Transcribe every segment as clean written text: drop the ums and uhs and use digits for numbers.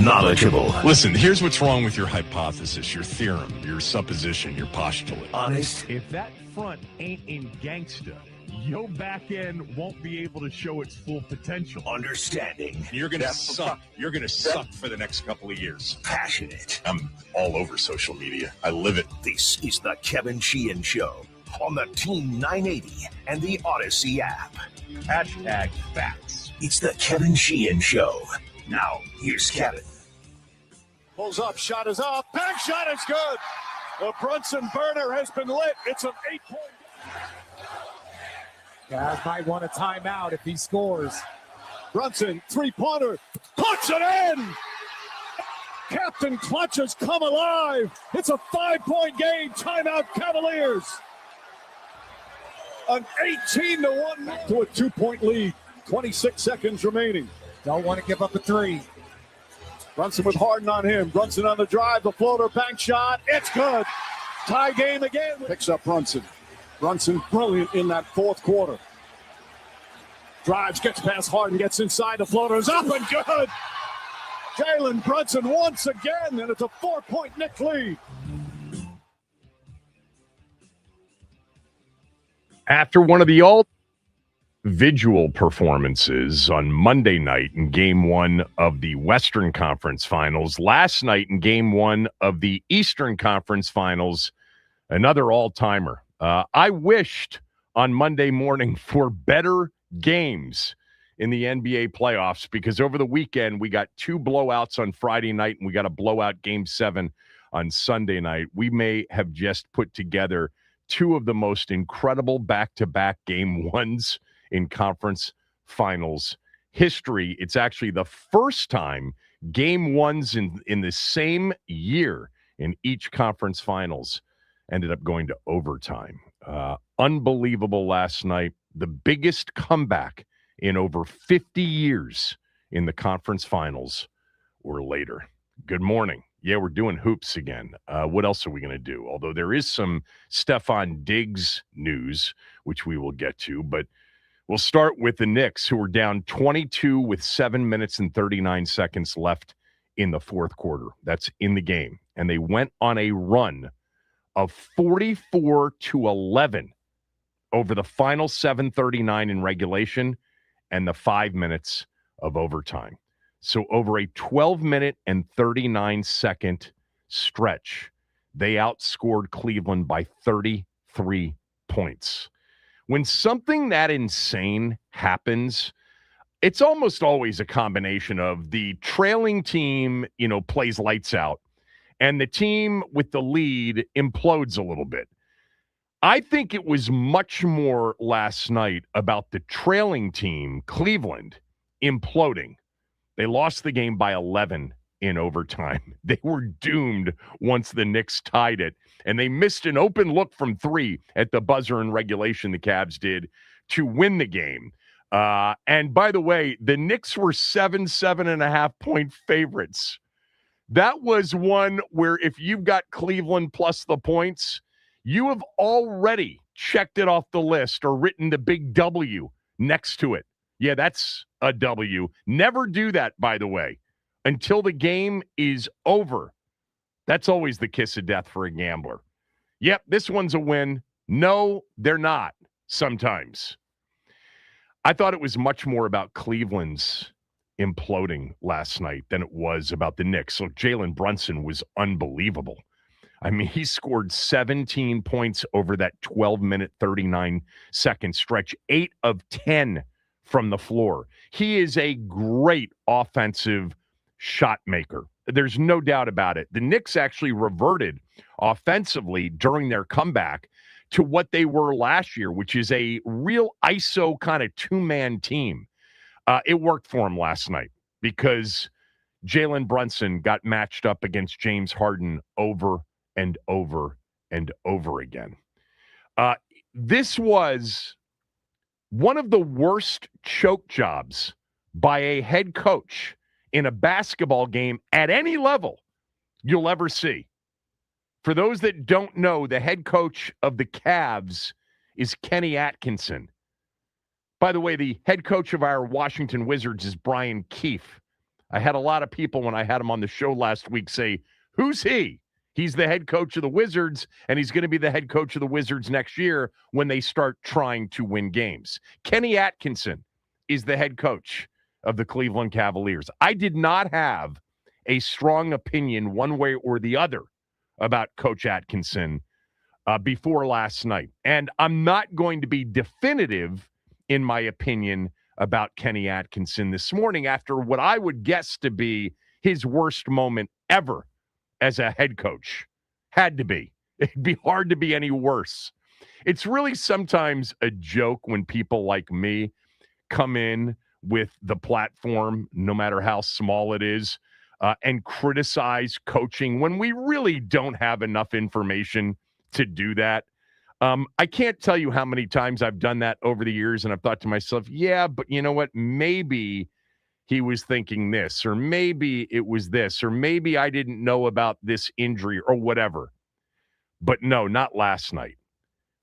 knowledgeable. Listen, here's what's wrong with your hypothesis, your theorem, your supposition, your postulate. Honest. If that front ain't in gangsta, your back end won't be able to show its full potential. Understanding. You're going to suck. You're going to suck for the next couple of years. Passionate. I'm all over social media. I live it. This is the Kevin Sheehan Show on the Team 980 and the Odyssey app. Hashtag facts. It's the Kevin Sheehan Show. Now, here's Kevin. Pulls up, shot is up. Back shot is good. The Brunson burner has been lit. It's an 8-point. Cavs might want a timeout if he scores. Brunson, three-pointer, puts it in! Captain Clutch has come alive. It's a 5-point game. Timeout Cavaliers. An 18-1 to a 2-point lead. 26 seconds remaining. Don't want to give up a three. Brunson with Harden on him. Brunson on the drive. The floater, bank shot. It's good. Tie game again. Picks up Brunson. Brunson brilliant in that fourth quarter. Drives, gets past Harden, gets inside. The floater is up and good. Jalen Brunson once again, and it's a 4-point Knicks lead. After one of the all-visual performances on Monday night in Game 1 of the Western Conference Finals, last night in Game 1 of the Eastern Conference Finals, another all-timer. I wished on Monday morning for better games in the NBA playoffs because over the weekend we got 2 blowouts on Friday night and we got a blowout Game 7 on Sunday night. We may have just put together 2 of the most incredible back-to-back Game 1s in conference finals history. It's actually the first time Game 1s in the same year in each conference finals ended up going to overtime. Unbelievable last night. The biggest comeback in over 50 years in the conference finals or later. Good morning. Yeah, we're doing hoops again. What else are we going to do? Although there is some Stephon Diggs news, which we will get to, but we'll start with the Knicks, who were down 22 with 7 minutes and 39 seconds left in the fourth quarter. That's in the game. And they went on a run of 44-11 over the final 7:39 in regulation and the 5 minutes of overtime. So over a 12-minute and 39-second stretch, they outscored Cleveland by 33 points. When something that insane happens, it's almost always a combination of the trailing team, plays lights out, and the team with the lead implodes a little bit. I think it was much more last night about the trailing team, Cleveland, imploding. They lost the game by 11 in overtime. They were doomed once the Knicks tied it, and they missed an open look from 3 at the buzzer in regulation, the Cavs did, to win the game. And by the way, the Knicks were 7.5-point favorites. That was one where if you've got Cleveland plus the points, you have already checked it off the list or written the big W next to it. Yeah, that's a W. Never do that, by the way, until the game is over. That's always the kiss of death for a gambler. Yep, this one's a win. No, they're not sometimes. I thought it was much more about Cleveland's imploding last night than it was about the Knicks. So Jalen Brunson was unbelievable. I mean, he scored 17 points over that 12-minute, 39-second stretch, 8 of 10 from the floor. He is a great offensive shot maker. There's no doubt about it. The Knicks actually reverted offensively during their comeback to what they were last year, which is a real ISO kind of two-man team. It worked for him last night because Jalen Brunson got matched up against James Harden over and over and over again. This was one of the worst choke jobs by a head coach in a basketball game at any level you'll ever see. For those that don't know, the head coach of the Cavs is Kenny Atkinson. By the way, the head coach of our Washington Wizards is Brian Keefe. I had a lot of people when I had him on the show last week say, who's he? He's the head coach of the Wizards, and he's going to be the head coach of the Wizards next year when they start trying to win games. Kenny Atkinson is the head coach of the Cleveland Cavaliers. I did not have a strong opinion one way or the other about Coach Atkinson before last night. And I'm not going to be definitive in my opinion about Kenny Atkinson this morning after what I would guess to be his worst moment ever as a head coach. Had to be. It'd be hard to be any worse. It's really sometimes a joke when people like me come in with the platform, no matter how small it is, and criticize coaching when we really don't have enough information to do that. I can't tell you how many times I've done that over the years, and I've thought to myself, yeah, but you know what? Maybe he was thinking this, or maybe it was this, or maybe I didn't know about this injury or whatever. But no, not last night.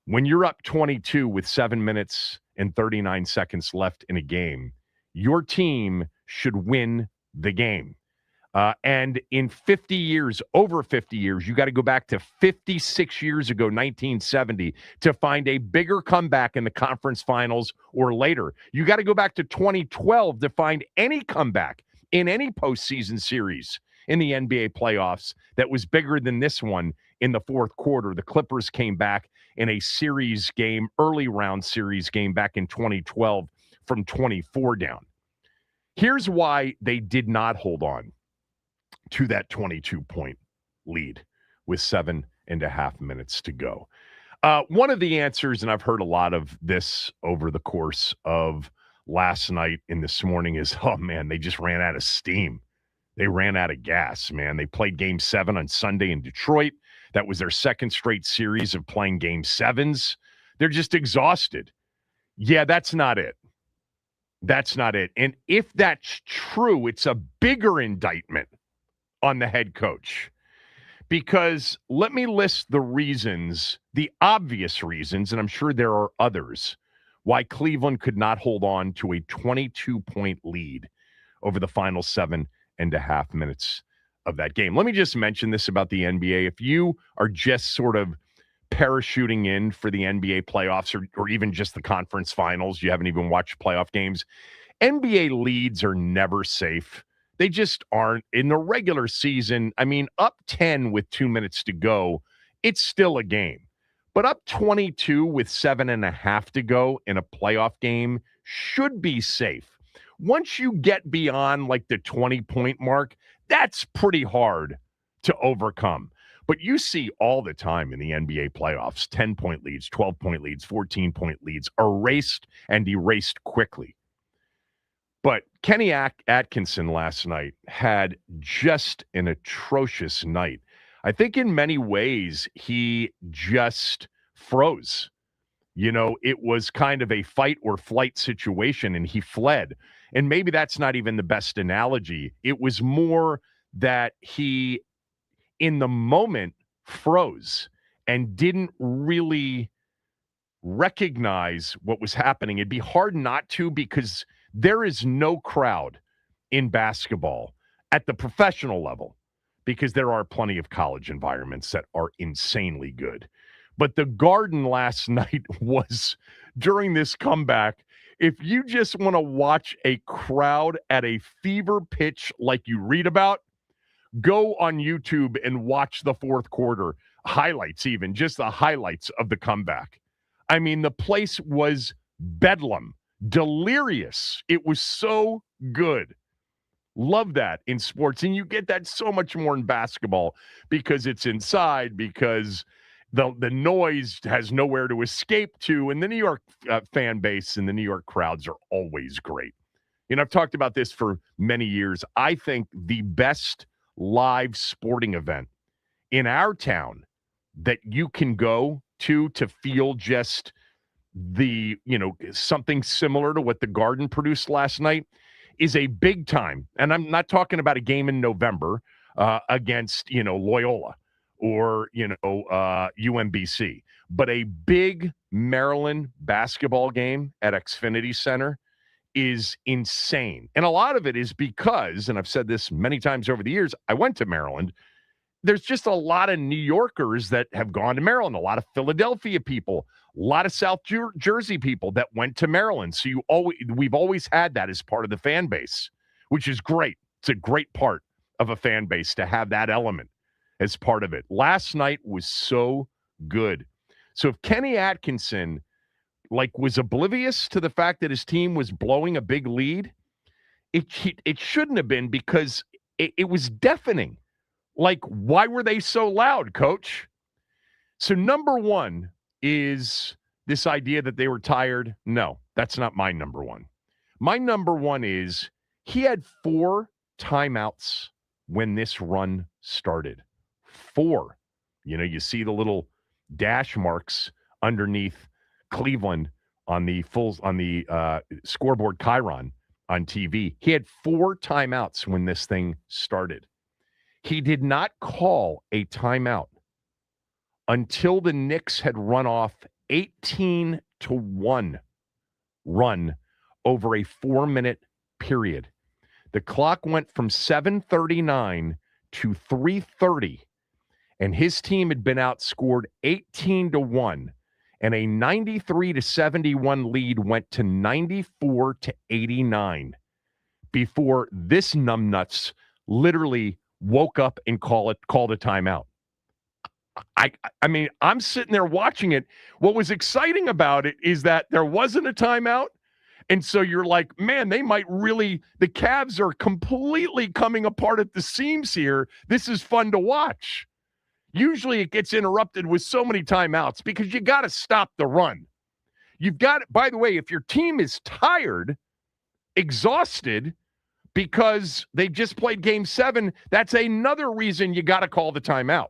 When you're up 22 with 7 minutes and 39 seconds left in a game, your team should win the game. And in 50 years, over 50 years, you got to go back to 56 years ago, 1970, to find a bigger comeback in the conference finals or later. You got to go back to 2012 to find any comeback in any postseason series in the NBA playoffs that was bigger than this one in the fourth quarter. The Clippers came back in a series game, early round series game back in 2012 from 24 down. Here's why they did not hold on to that 22-point lead with 7.5 minutes to go. One of the answers, and I've heard a lot of this over the course of last night and this morning, is, oh, man, they just ran out of steam. They ran out of gas, man. They played Game 7 on Sunday in Detroit. That was their second straight series of playing Game 7s. They're just exhausted. Yeah, that's not it. That's not it. And if that's true, it's a bigger indictment on the head coach, because let me list the reasons, the obvious reasons, and I'm sure there are others, why Cleveland could not hold on to a 22-point lead over the final 7.5 minutes of that game. Let me just mention this about the NBA. If you are just sort of parachuting in for the NBA playoffs or even just the conference finals, you haven't even watched playoff games, NBA leads are never safe. They just aren't. In the regular season, I mean, up 10 with 2 minutes to go, it's still a game. But up 22 with 7.5 to go in a playoff game should be safe. Once you get beyond like the 20-point mark, that's pretty hard to overcome. But you see all the time in the NBA playoffs, 10-point leads, 12-point leads, 14-point leads erased and erased quickly. But Kenny Atkinson last night had just an atrocious night. I think in many ways he just froze. You know, it was kind of a fight or flight situation, and he fled. And maybe that's not even the best analogy. It was more that he, in the moment, froze and didn't really recognize what was happening. It'd be hard not to, because there is no crowd in basketball at the professional level, because there are plenty of college environments that are insanely good. But the Garden last night was, during this comeback, if you just want to watch a crowd at a fever pitch like you read about, go on YouTube and watch the fourth quarter highlights, even just the highlights of the comeback. I mean, the place was bedlam. Delirious. It was so good. Love that in sports. And you get that so much more in basketball because it's inside, because the noise has nowhere to escape to. And the New York fan base and the New York crowds are always great. You know, I've talked about this for many years. I think the best live sporting event in our town that you can go to feel just the, you know, something similar to what the Garden produced last night is a big time. And I'm not talking about a game in November against, you know, Loyola or, you know, UMBC, but a big Maryland basketball game at Xfinity Center is insane. And a lot of it is because, and I've said this many times over the years, I went to Maryland. There's just a lot of New Yorkers that have gone to Maryland, a lot of Philadelphia people, a lot of South Jersey people that went to Maryland. So we've always had that as part of the fan base, which is great. It's a great part of a fan base to have that element as part of it. Last night was so good. So if Kenny Atkinson was oblivious to the fact that his team was blowing a big lead, it shouldn't have been, because it was deafening. Why were they so loud, coach? So number one is this idea that they were tired. No, that's not my number one. My number one is he had 4 timeouts when this run started. 4. You see the little dash marks underneath Cleveland on the scoreboard chyron on TV. He had 4 timeouts when this thing started. He did not call a timeout until the Knicks had run off 18-1 run over a 4-minute period. The clock went from 7:39 to 3:30, and his team had been outscored 18-1. And a 93-71 lead went to 94-89 before this numbnuts literally woke up and called a timeout. I mean, I'm sitting there watching it. What was exciting about it is that there wasn't a timeout. And so you're like, man, the Cavs are completely coming apart at the seams here. This is fun to watch. Usually it gets interrupted with so many timeouts because you got to stop the run. By the way, if your team is tired, exhausted, because they just played game 7, that's another reason you got to call the timeout.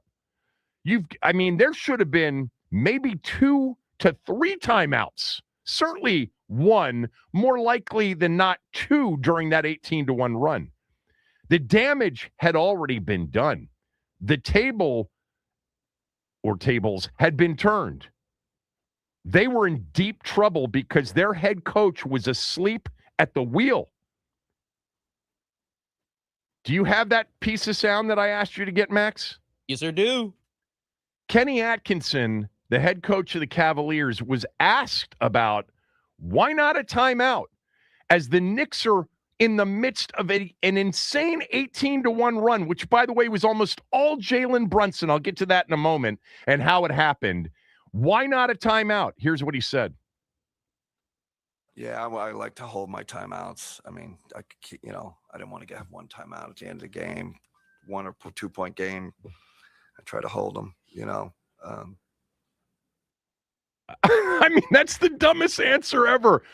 There should have been maybe 2 to 3 timeouts. Certainly 1, more likely than not 2 during that 18-1 run. The damage had already been done. The tables had been turned. They were in deep trouble because their head coach was asleep at the wheel. Do you have that piece of sound that I asked you to get, Max? Yes, I do. Kenny Atkinson, the head coach of the Cavaliers, was asked about why not a timeout as the Knicks are in the midst of an insane 18-1 run, which, by the way, was almost all Jalen Brunson. I'll get to that in a moment and how it happened. Why not a timeout? Here's what he said. Yeah, I like to hold my timeouts. I mean, I didn't want to have one timeout at the end of the game, 1 or 2 point game. I try to hold them, I mean, that's the dumbest answer ever.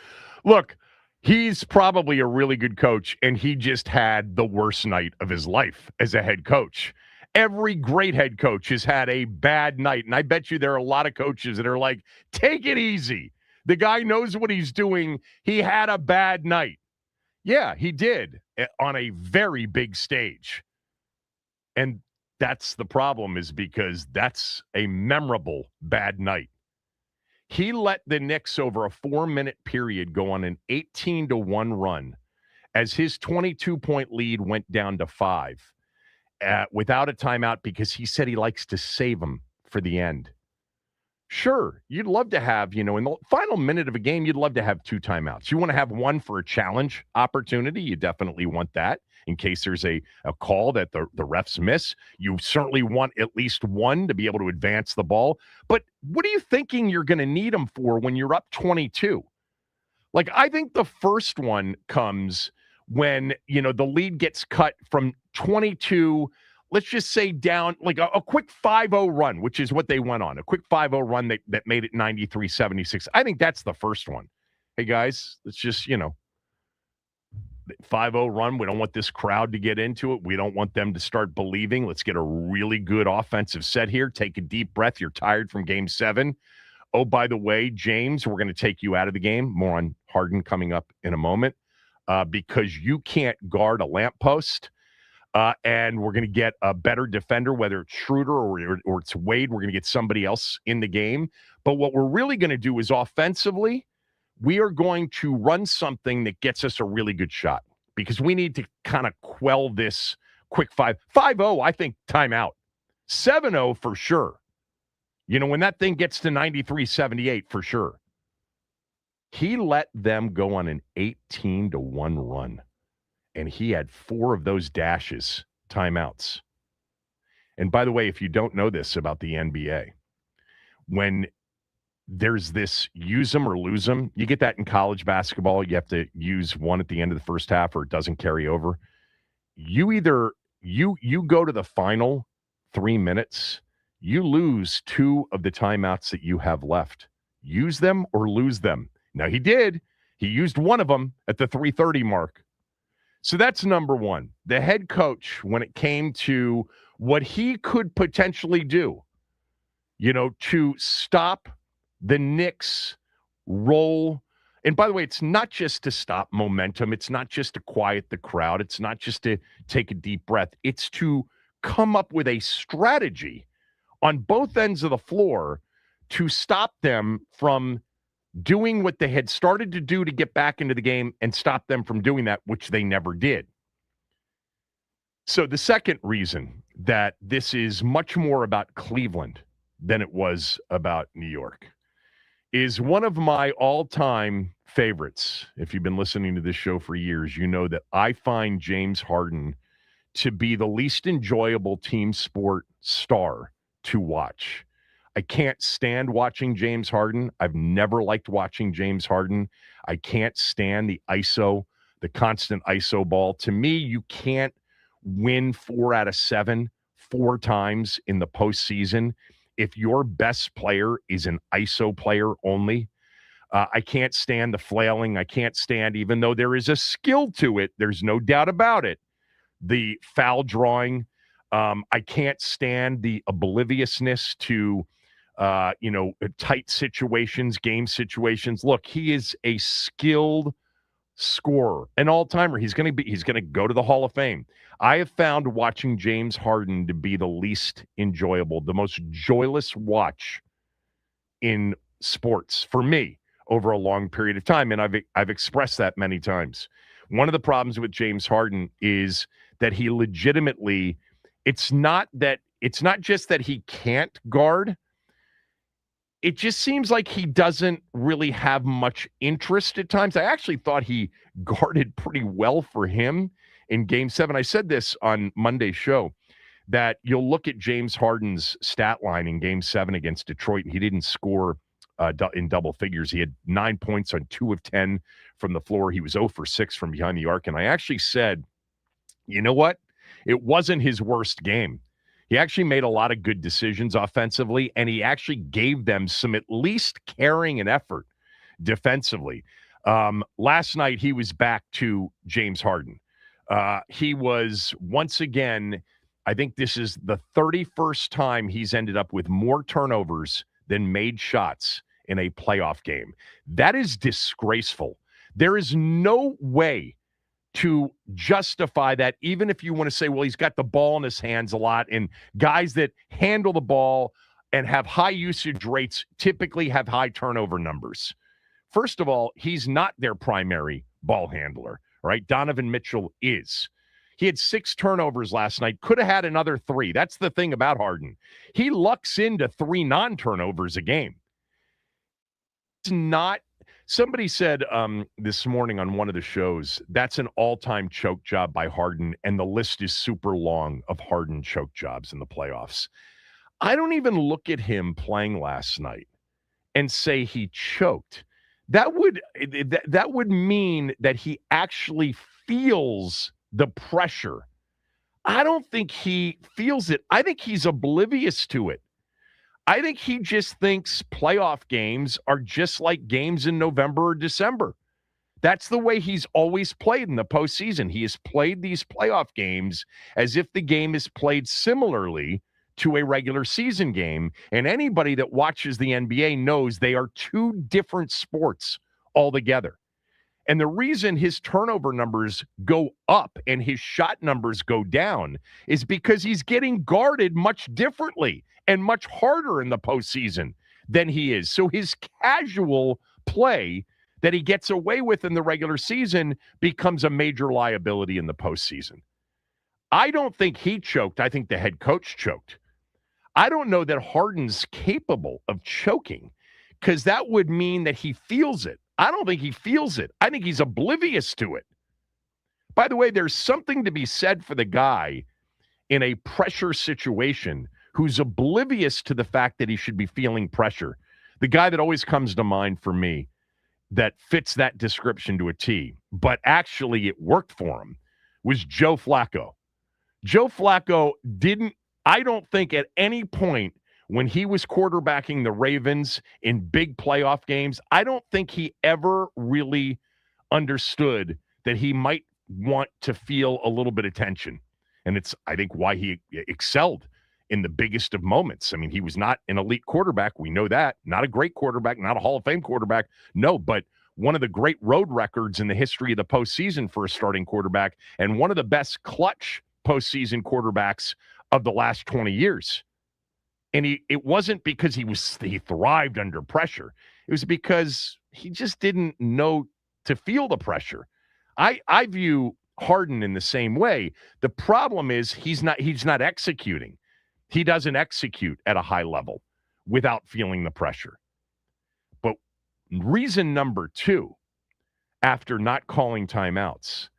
Look, he's probably a really good coach, and he just had the worst night of his life as a head coach. Every great head coach has had a bad night, and I bet you there are a lot of coaches that are like, take it easy. The guy knows what he's doing. He had a bad night. Yeah, he did on a very big stage. And that's the problem, is because that's a memorable bad night. He let the Knicks over a 4-minute period go on an 18-1 run as his 22-point lead went down to 5 without a timeout, because he said he likes to save them for the end. Sure, you'd love to have, in the final minute of a game, you'd love to have 2 timeouts. You want to have one for a challenge opportunity. You definitely want that in case there's a call that the refs miss. You certainly want at least one to be able to advance the ball. But what are you thinking you're going to need them for when you're up 22? I think the first one comes when, the lead gets cut from 22, let's just say down, a quick 5-0 run, which is what they went on. A quick 5-0 run that made it 93-76. I think that's the first one. Hey, guys, let's just, 5-0 run. We don't want this crowd to get into it. We don't want them to start believing. Let's get a really good offensive set here. Take a deep breath. You're tired from game 7. Oh, by the way, James, we're going to take you out of the game. More on Harden coming up in a moment, because you can't guard a lamppost. And we're going to get a better defender, whether it's Schroeder or it's Wade. We're going to get somebody else in the game. But what we're really going to do is offensively, we are going to run something that gets us a really good shot because we need to kind of quell this quick 5-0, I think timeout. 7-0 for sure. You know, when that thing gets to 93-78 for sure. He let them go on an 18-1 run, and he had 4 of those dashes, timeouts. And by the way, if you don't know this about the NBA, when there's this use them or lose them, you get that in college basketball. You have to use one at the end of the first half or it doesn't carry over. You either you go to the final 3 minutes, you lose 2 of the timeouts that you have left. Use them or lose them. Now, he did. He used one of them at the 3:30 mark. So that's number one. The head coach, when it came to what he could potentially do, you know, to stop the Knicks roll. And by the way, it's not just to stop momentum. It's not just to quiet the crowd. It's not just to take a deep breath. It's to come up with a strategy on both ends of the floor to stop them from doing what they had started to do to get back into the game and stop them from doing that, which they never did. So the second reason that this is much more about Cleveland than it was about New York is one of my all-time favorites. If you've been listening to this show for years, you know that I find James Harden to be the least enjoyable team sport star to watch. I can't stand watching James Harden. I've never liked watching James Harden. I can't stand the ISO, the constant ISO ball. To me, you can't win 4 out of 7 4 times in the postseason if your best player is an ISO player only. I can't stand the flailing. I can't stand, even though there is a skill to it, there's no doubt about it, the foul drawing. I can't stand the obliviousness to tight situations, game situations. Look, he is a skilled scorer, an all-timer. He's going to go to the Hall of Fame. I have found watching James Harden to be the least enjoyable, the most joyless watch in sports for me over a long period of time, and I've expressed that many times. One of the problems with James Harden is that he legitimately, it's not just that he can't guard. It just seems like he doesn't really have much interest at times. I actually thought he guarded pretty well for him in Game 7. I said this on Monday's show, that you'll look at James Harden's stat line in Game 7 against Detroit, and he didn't score in double figures. He had 9 points on 2 of 10 from the floor. He was 0 for 6 from behind the arc. And I actually said, you know what? It wasn't his worst game. He actually made a lot of good decisions offensively, and he actually gave them some at least caring and effort defensively. Last night, he was back to James Harden. He was, once again, I think this is the 31st time he's ended up with more turnovers than made shots in a playoff game. That is disgraceful. There is no way to justify that, even if you want to say, well, he's got the ball in his hands a lot, and guys that handle the ball and have high usage rates typically have high turnover numbers. First of all, he's not their primary ball handler, right? Donovan Mitchell is. He had 6 turnovers last night, could have had another 3. That's the thing about Harden. He lucks into 3 non-turnovers a game. It's not. Somebody said this morning on one of the shows, that's an all-time choke job by Harden, and the list is super long of Harden choke jobs in the playoffs. I don't even look at him playing last night and say he choked. That would mean that he actually feels the pressure. I don't think he feels it. I think he's oblivious to it. I think he just thinks playoff games are just like games in November or December. That's the way he's always played in the postseason. He has played these playoff games as if the game is played similarly to a regular season game. And anybody that watches the NBA knows they are 2 different sports altogether. And the reason his turnover numbers go up and his shot numbers go down is because he's getting guarded much differently and much harder in the postseason than he is. So his casual play that he gets away with in the regular season becomes a major liability in the postseason. I don't think he choked. I think the head coach choked. I don't know that Harden's capable of choking because that would mean that he feels it. I don't think he feels it. I think he's oblivious to it. By the way, there's something to be said for the guy in a pressure situation who's oblivious to the fact that he should be feeling pressure. The guy that always comes to mind for me that fits that description to a T, but actually it worked for him, was Joe Flacco. Joe Flacco I don't think at any point when he was quarterbacking the Ravens in big playoff games, I don't think he ever really understood that he might want to feel a little bit of tension. And it's, I think, why he excelled in the biggest of moments. I mean, he was not an elite quarterback. We know that. Not a great quarterback, not a Hall of Fame quarterback. No, but one of the great road records in the history of the postseason for a starting quarterback and one of the best clutch postseason quarterbacks of the last 20 years. And it wasn't because he thrived under pressure. It was because he just didn't know to feel the pressure. I view Harden in the same way. The problem is he's not executing. He doesn't execute at a high level without feeling the pressure. But reason number 2, after not calling timeouts,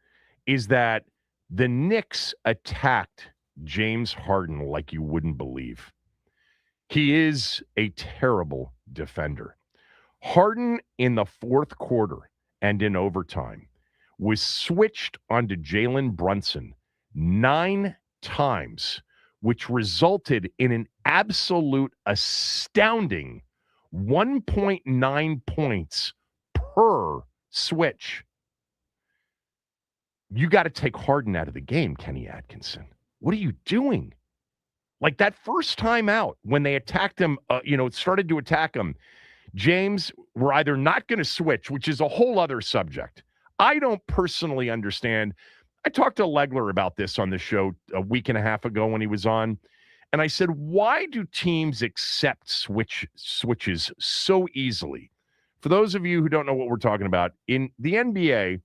is that the Knicks attacked James Harden like you wouldn't believe. He is a terrible defender. Harden in the fourth quarter and in overtime was switched onto Jalen Brunson 9 times, which resulted in an absolute astounding 1.9 points per switch. You got to take Harden out of the game, Kenny Atkinson. What are you doing? Like that first time out when they attacked him, started to attack him, James were either not going to switch, which is a whole other subject. I don't personally understand. I talked to Legler about this on the show a week and a half ago when he was on, and I said, why do teams accept switches so easily? For those of you who don't know what we're talking about, in the NBA,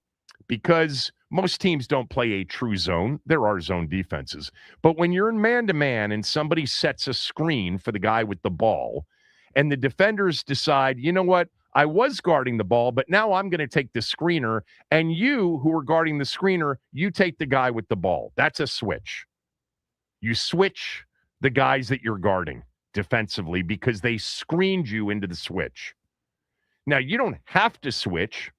because most teams don't play a true zone, there are zone defenses. But when you're in man-to-man and somebody sets a screen for the guy with the ball, and the defenders decide, you know what, I was guarding the ball, but now I'm going to take the screener, and you who are guarding the screener, you take the guy with the ball. That's a switch. You switch the guys that you're guarding defensively because they screened you into the switch. Now, you don't have to switch.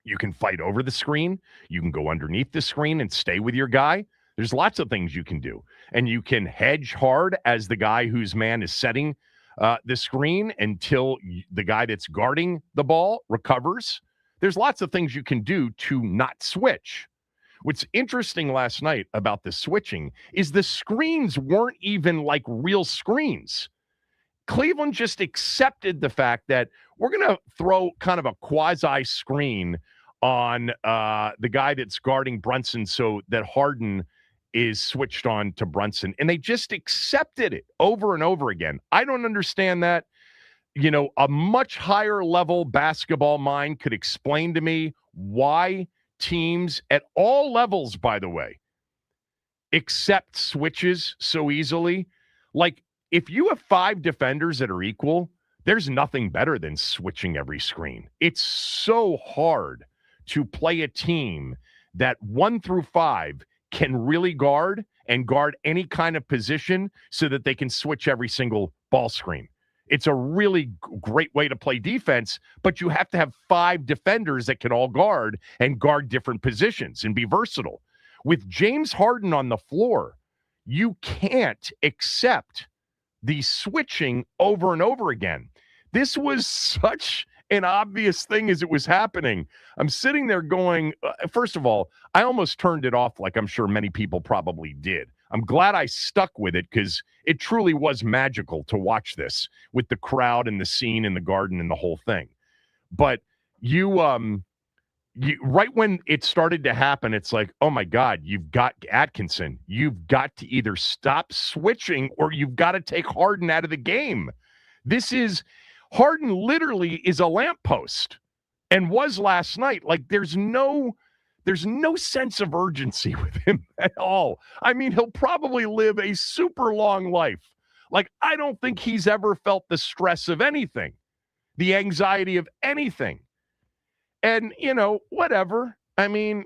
You can fight over the screen. You can go underneath the screen and stay with your guy. There's lots of things you can do. And you can hedge hard as the guy whose man is setting the screen until the guy that's guarding the ball recovers. There's lots of things you can do to not switch. What's interesting last night about the switching is the screens weren't even like real screens. Cleveland just accepted the fact that we're going to throw kind of a quasi screen on the guy that's guarding Brunson so that Harden is switched on to Brunson. And they just accepted it over and over again. I don't understand that. You know, a much higher level basketball mind could explain to me why teams at all levels, by the way, accept switches so easily. Like, if you have 5 defenders that are equal, there's nothing better than switching every screen. It's so hard to play a team that 1 through 5 can really guard and guard any kind of position so that they can switch every single ball screen. It's a really great way to play defense, but you have to have 5 defenders that can all guard and guard different positions and be versatile. With James Harden on the floor, you can't accept the switching over and over again. This was such an obvious thing as it was happening. I'm sitting there going, first of all, I almost turned it off like I'm sure many people probably did. I'm glad I stuck with it because it truly was magical to watch this with the crowd and the scene in the garden and the whole thing. But you right when it started to happen, it's like, oh my God, you've got Atkinson. You've got to either stop switching or you've got to take Harden out of the game. Harden literally is a lamppost. and was last night. Like there's no sense of urgency with him at all. I mean, he'll probably live a super long life. Like I don't think he's ever felt the stress of anything, the anxiety of anything. And, whatever. I mean,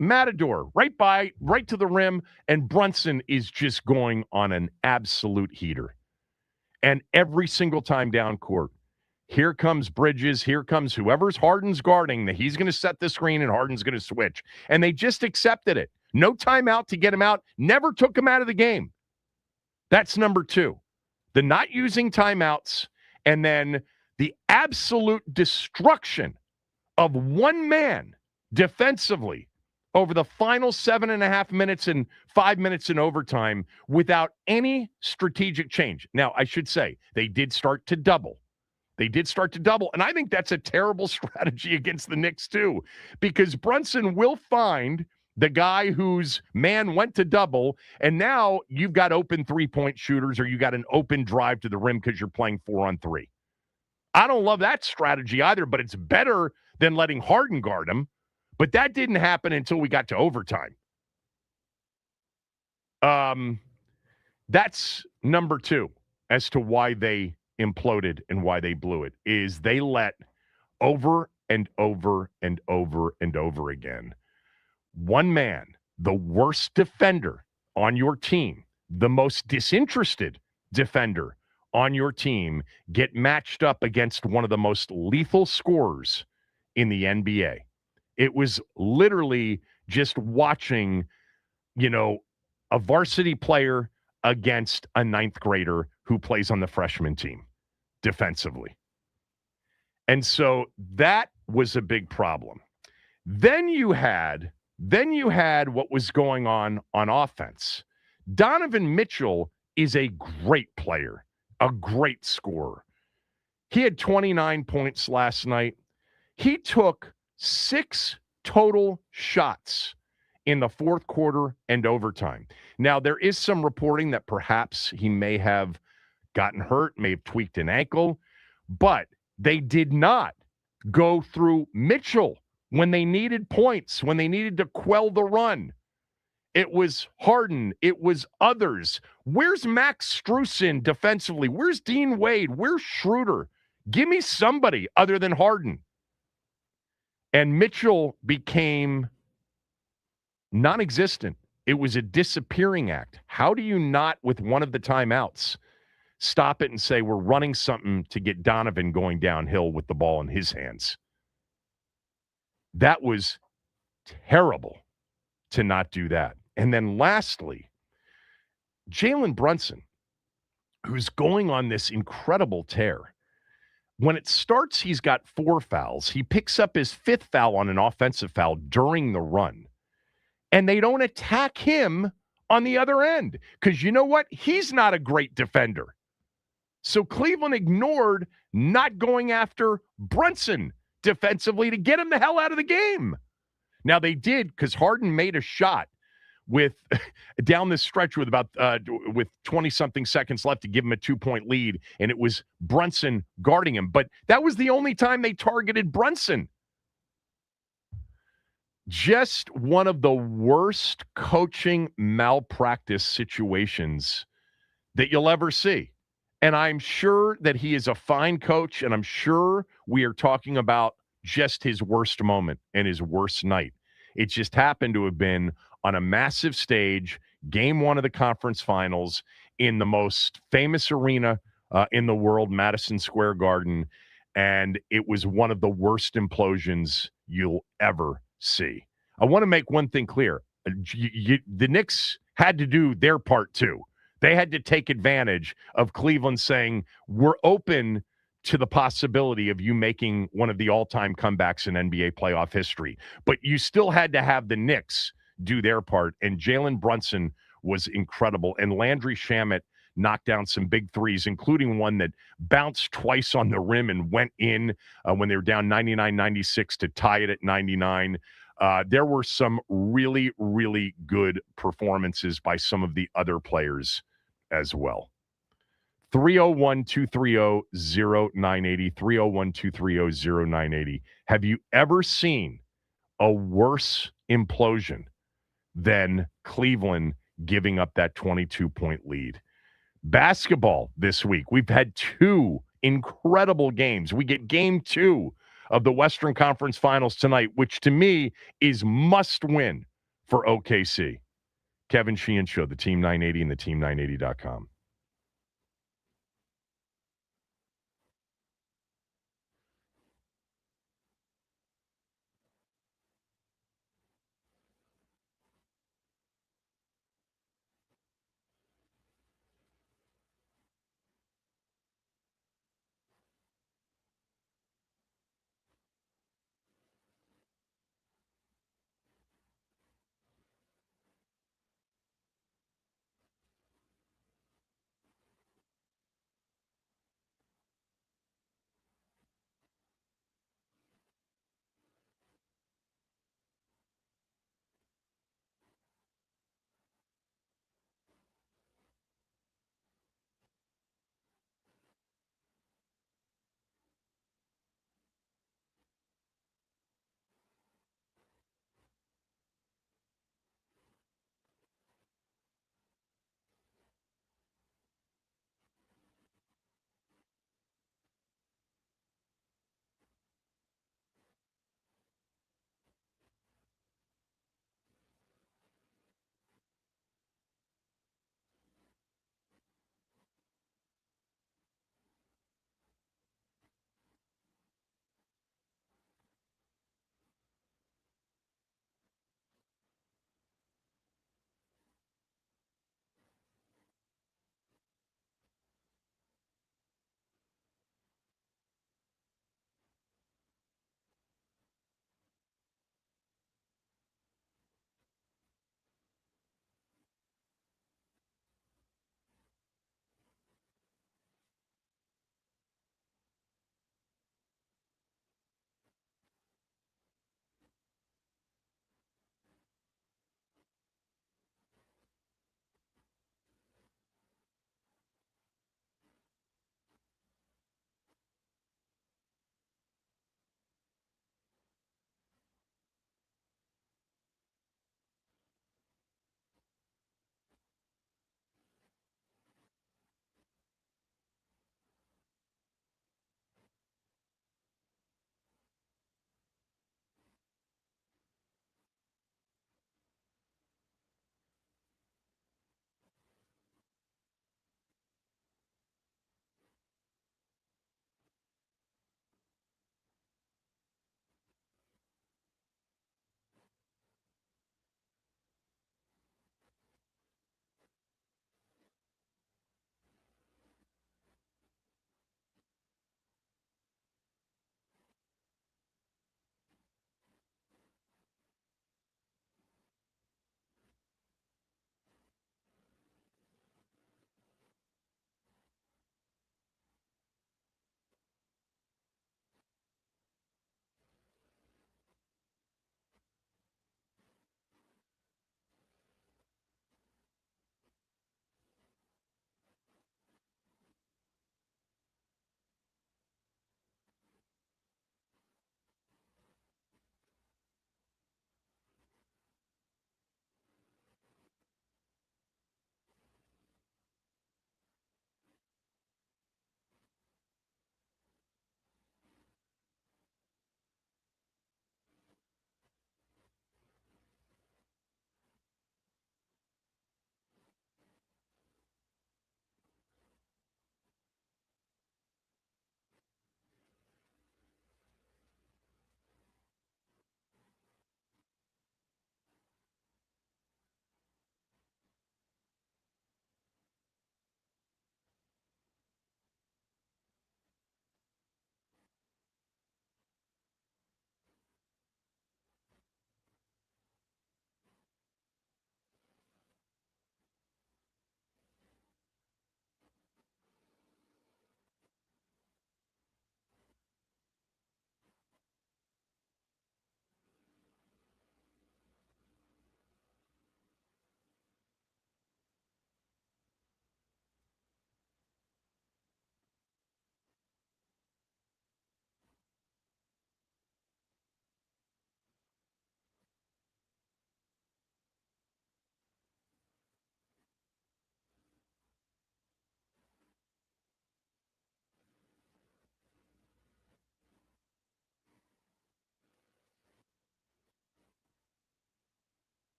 Matador, right to the rim, and Brunson is just going on an absolute heater. And every single time down court, here comes Bridges, here comes whoever's Harden's guarding, that he's going to set the screen and Harden's going to switch. And they just accepted it. No timeout to get him out, never took him out of the game. That's number 2. The not using timeouts, and then the absolute destruction of one man defensively over the final 7.5 minutes and 5 minutes in overtime without any strategic change. Now, I should say, they did start to double. And I think that's a terrible strategy against the Knicks, too, because Brunson will find the guy whose man went to double, and now you've got open three-point shooters or you got an open drive to the rim because you're playing 4-on-3. I don't love that strategy either, but it's better than letting Harden guard him. But that didn't happen until we got to overtime. That's number 2 as to why they imploded and why they blew it, is they let over and over and over and over again one man, the worst defender on your team, the most disinterested defender on your team, get matched up against one of the most lethal scorers in the NBA. It was literally just watching, a varsity player against a ninth grader who plays on the freshman team defensively. And so that was a big problem. Then you had what was going on offense. Donovan Mitchell is a great player, a great scorer. He had 29 points last night. He took 6 total shots in the fourth quarter and overtime. Now, there is some reporting that perhaps he may have gotten hurt, may have tweaked an ankle, but they did not go through Mitchell when they needed points, when they needed to quell the run. It was Harden. It was others. Where's Max Strus defensively? Where's Dean Wade? Where's Schroeder? Give me somebody other than Harden. And Mitchell became non-existent. It was a disappearing act. How do you not, with one of the timeouts, stop it and say, we're running something to get Donovan going downhill with the ball in his hands? That was terrible to not do that. And then lastly, Jalen Brunson, who's going on this incredible tear. When it starts, he's got 4 fouls. He picks up his 5th foul on an offensive foul during the run. And they don't attack him on the other end because you know what? He's not a great defender. So Cleveland ignored not going after Brunson defensively to get him the hell out of the game. Now they did because Harden made a shot with down this stretch with about with 20-something seconds left to give him a 2-point lead, and it was Brunson guarding him. But that was the only time they targeted Brunson. Just one of the worst coaching malpractice situations that you'll ever see. And I'm sure that he is a fine coach, and I'm sure we are talking about just his worst moment and his worst night. It just happened to have been on a massive stage, game 1 of the conference finals in the most famous arena in the world, Madison Square Garden, and it was one of the worst implosions you'll ever see. I want to make one thing clear. The Knicks had to do their part too. They had to take advantage of Cleveland saying, we're open to the possibility of you making one of the all-time comebacks in NBA playoff history. But you still had to have the Knicks do their part, and Jalen Brunson was incredible. And Landry Shamet knocked down some big threes, including one that bounced twice on the rim and went in when they were down 99-96 to tie it at 99. There were some really, really good performances by some of the other players as well. 301-230-0980, 301-230-0980. Have you ever seen a worse implosion than Cleveland giving up that 22-point lead? Basketball this week. We've had two incredible games. We get game 2 of the Western Conference Finals tonight, which to me is must win for OKC. Kevin Sheehan Show, the Team 980 and the team980.com.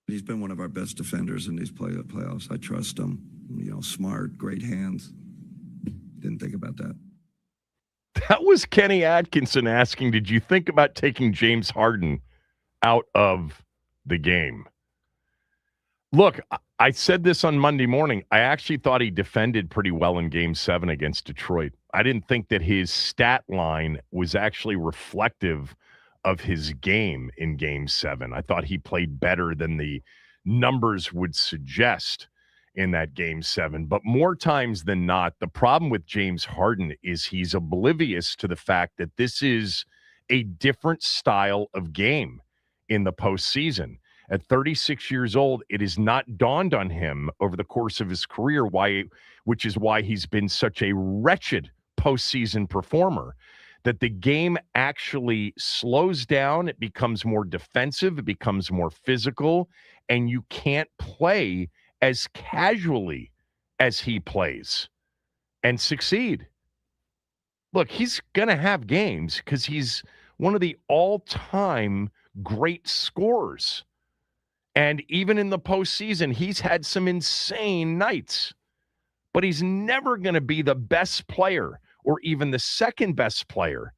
He's been one of our best defenders in these playoffs. I trust him. Smart, great hands. Didn't think about that. That was Kenny Atkinson asking, did you think about taking James Harden out of the game? Look, I said this on Monday morning. I actually thought he defended pretty well in Game 7 against Detroit. I didn't think that his stat line was actually reflective of his game in Game 7. I thought he played better than the numbers would suggest in that Game 7. But more times than not, the problem with James Harden is he's oblivious to the fact that this is a different style of game in the postseason. At 36 years old, it has not dawned on him over the course of his career which is why he's been such a wretched postseason performer, that the game actually slows down, it becomes more defensive, it becomes more physical, and you can't play as casually as he plays and succeed. Look, he's going to have games because he's one of the all-time great scorers. And even in the postseason, he's had some insane nights. But he's never going to be the best player or even the second best player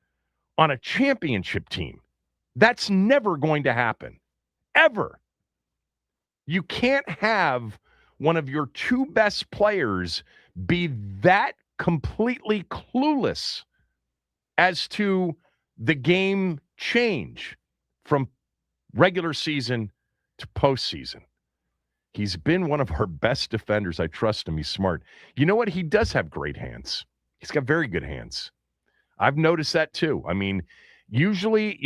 on a championship team. That's never going to happen, ever. You can't have one of your two best players be that completely clueless as to the game change from regular season to postseason. He's been one of our best defenders. I trust him. He's smart. You know what? He does have great hands. He's got very good hands. I've noticed that too. I mean, usually,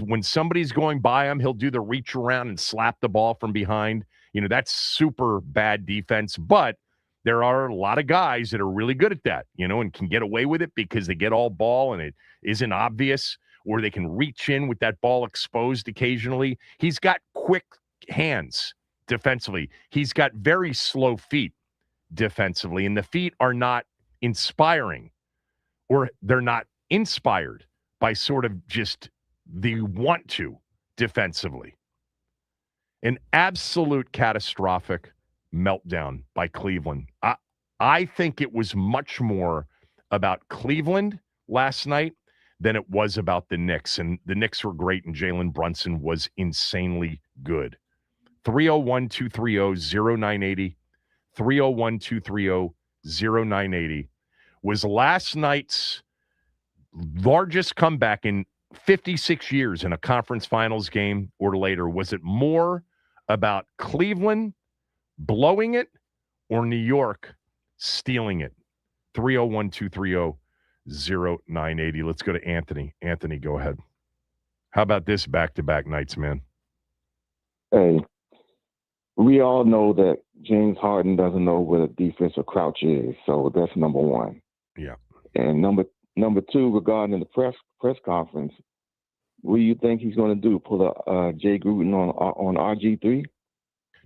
when somebody's going by him, he'll do the reach around and slap the ball from behind. That's super bad defense. But there are a lot of guys that are really good at that, and can get away with it because they get all ball and it isn't obvious, or they can reach in with that ball exposed occasionally. He's got quick hands defensively. He's got very slow feet defensively, and the feet are not inspiring, or they're not inspired by sort of just the want to defensively. An absolute catastrophic meltdown by Cleveland. I think it was much more about Cleveland last night than it was about the Knicks. And the Knicks were great, and Jalen Brunson was insanely good. 301-230-0980. 301-230-0980 was last night's largest comeback in 56 years in a conference finals game or later. Was it more about Cleveland blowing it or New York stealing it? 301-230-0980. Let's go to Anthony. Anthony, go ahead. How about this back-to-back nights, man? Hey, we all know that James Harden doesn't know what a defensive crouch is, so that's number one. Yeah. And number two, regarding the press conference, what do you think he's going to do? Pull a Jay Gruden on RG3?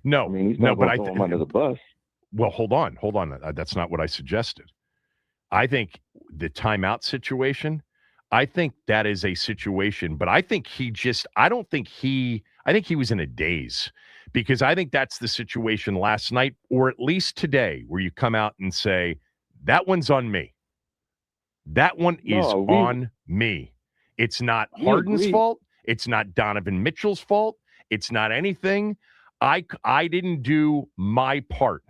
No, I mean, he's not but going to throw him under the bus. Well, hold on. That's not what I suggested. I think the timeout situation, I think that is a situation, but I think he was in a daze, because I think that's the situation last night, or at least today, where you come out and say, that one's on me. That one is on me. It's not Harden's fault. It's not Donovan Mitchell's fault. It's not anything. I didn't do my part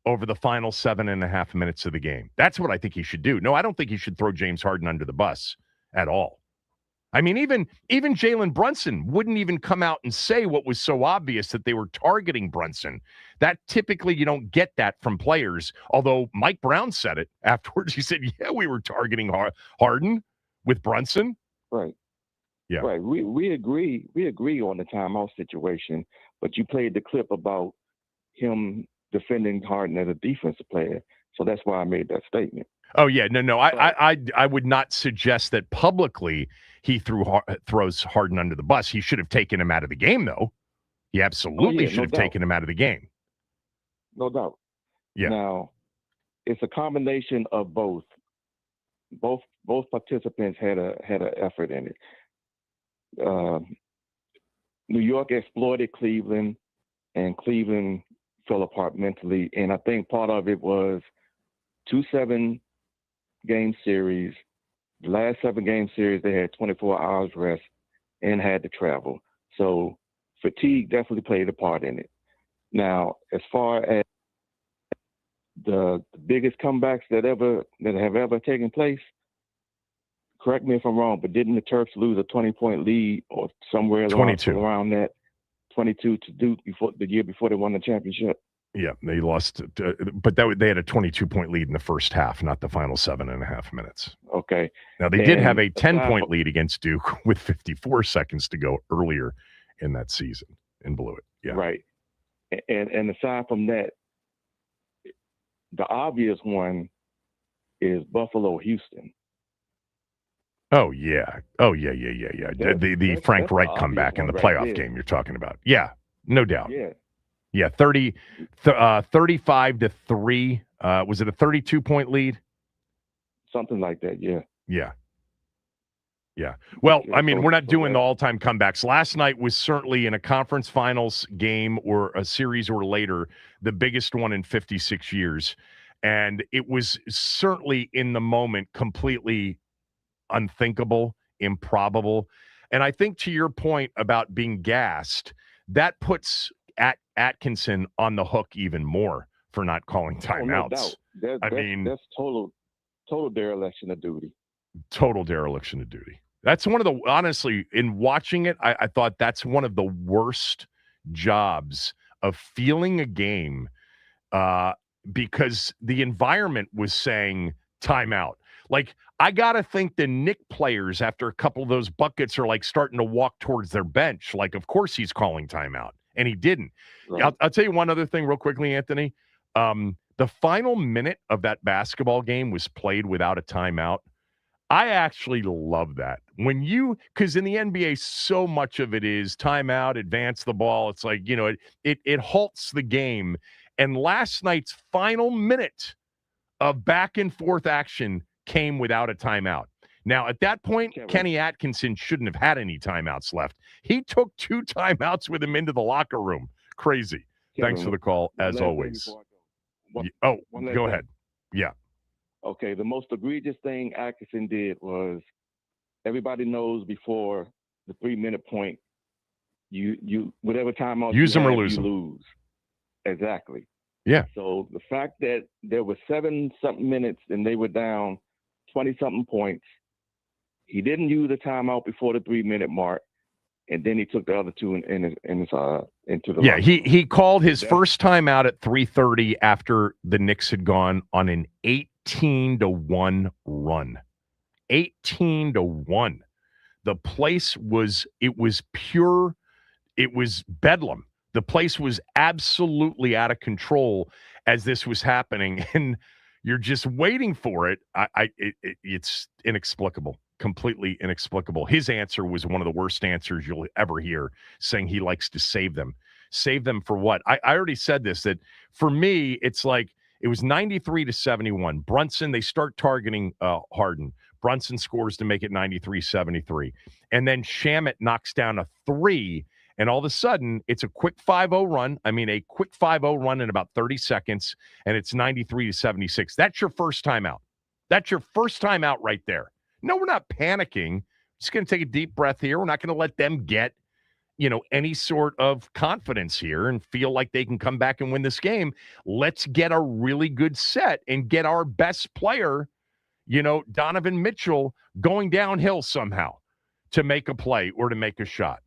over the final 7.5 minutes of the game. That's what I think he should do. No, I don't think he should throw James Harden under the bus at all. I mean, even Jalen Brunson wouldn't even come out and say what was so obvious, that they were targeting Brunson. That typically you don't get that from players, although Mike Brown said it afterwards. He said, yeah, we were targeting Harden with Brunson. Right. Yeah. Right. We agree on the timeout situation, but you played the clip about him defending Harden as a defensive player. So that's why I made that statement. Oh, yeah. No. I would not suggest that publicly he throws Harden under the bus. He should have taken him out of the game, though. He absolutely should have taken him out of the game. No doubt. Yeah. Now, it's a combination of both. Both participants had an effort in it. New York exploited Cleveland, and Cleveland fell apart mentally. And I think part of it was 2 7-game series. The last 7-game series, they had 24 hours rest and had to travel. So fatigue definitely played a part in it. Now, as far as the biggest comebacks that have ever taken place, correct me if I'm wrong, but didn't the Terps lose a 20-point lead or somewhere around that 22 to Duke the year before they won the championship? Yeah, they lost, but they had a 22-point lead in the first half, not the final 7.5 minutes. Okay. Now, they did have a 10-point lead against Duke with 54 seconds to go earlier in that season and blew it. Yeah. Right. And aside from that, the obvious one is Buffalo-Houston. Oh, yeah. The Frank Reich comeback in the playoff game you're talking about. Yeah, no doubt. Yeah, 35-3. Was it a 32-point lead? Something like that, yeah. Yeah. Well, I mean, we're not doing the all-time comebacks. Last night was certainly in a conference finals game or a series or later, the biggest one in 56 years. And it was certainly in the moment completely unthinkable, improbable. And I think to your point about being gassed, that puts Atkinson on the hook even more for not calling timeouts. No doubt. That's total dereliction of duty. Total dereliction of duty. That's one of the, honestly, in watching it, I thought that's one of the worst jobs of feeling a game because the environment was saying timeout. Like, I got to think the Knicks players, after a couple of those buckets, are like starting to walk towards their bench. Like, of course he's calling timeout. And he didn't. Right. I'll tell you one other thing real quickly, Anthony. The final minute of that basketball game was played without a timeout. I actually love that. Because in the NBA, so much of it is timeout, advance the ball. It's like, it halts the game. And last night's final minute of back and forth action came without a timeout. Now, at that point, Kenny Atkinson shouldn't have had any timeouts left. He took 2 timeouts with him into the locker room. Crazy. Thanks for the call, as always. Go ahead. Yeah. Okay, the most egregious thing Atkinson did was, everybody knows before the 3-minute point, you whatever timeout use them or lose them. You lose. Exactly. Yeah. So the fact that there were 7-something minutes and they were down 20-something points, he didn't use a timeout before the 3-minute mark, and then he took the other 2 into the yeah. He called his first timeout at 3:30 after the Knicks had gone on an 18-1 run. 18-1. The place was pure. It was bedlam. The place was absolutely out of control as this was happening, and you're just waiting for it. It's inexplicable, completely inexplicable. His answer was one of the worst answers you'll ever hear, saying he likes to save them. Save them for what? I already said this, that for me, it's like it was 93-71. Brunson, they start targeting Harden. Brunson scores to make it 93-73. And then Shamet knocks down a 3. And all of a sudden, it's a quick 5-0 run. I mean, a quick 5-0 run in about 30 seconds, and it's 93-76. That's your first timeout. That's your first timeout right there. No, we're not panicking. Just going to take a deep breath here. We're not going to let them get, any sort of confidence here and feel like they can come back and win this game. Let's get a really good set and get our best player, Donovan Mitchell, going downhill somehow to make a play or to make a shot.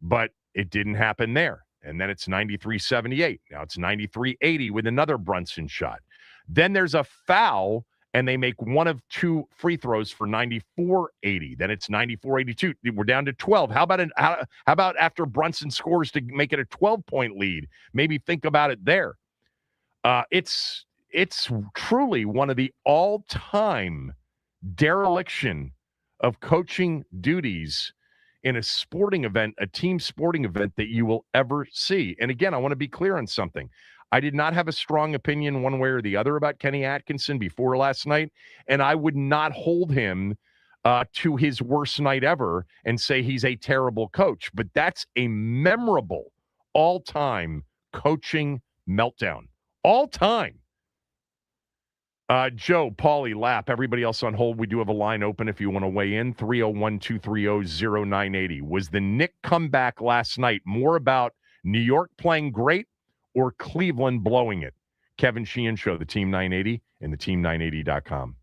But it didn't happen there. And then it's 93-78. Now it's 93-80 with another Brunson shot. Then there's a foul, and they make one of 2 free throws for 94-80. Then it's 94-82. We're down to 12. How about after Brunson scores to make it a 12-point lead? Maybe think about it there. It's truly one of the all-time dereliction of coaching duties in a sporting event, a team sporting event, that you will ever see. And again, I want to be clear on something. I did not have a strong opinion one way or the other about Kenny Atkinson before last night, and I would not hold him to his worst night ever and say he's a terrible coach, but that's a memorable all-time coaching meltdown. All time. Joe, Paulie, Lap, everybody else on hold. We do have a line open if you want to weigh in. 301-230-0980. Was the Knick comeback last night more about New York playing great or Cleveland blowing it? Kevin Sheehan Show, the Team 980 and the team980.com.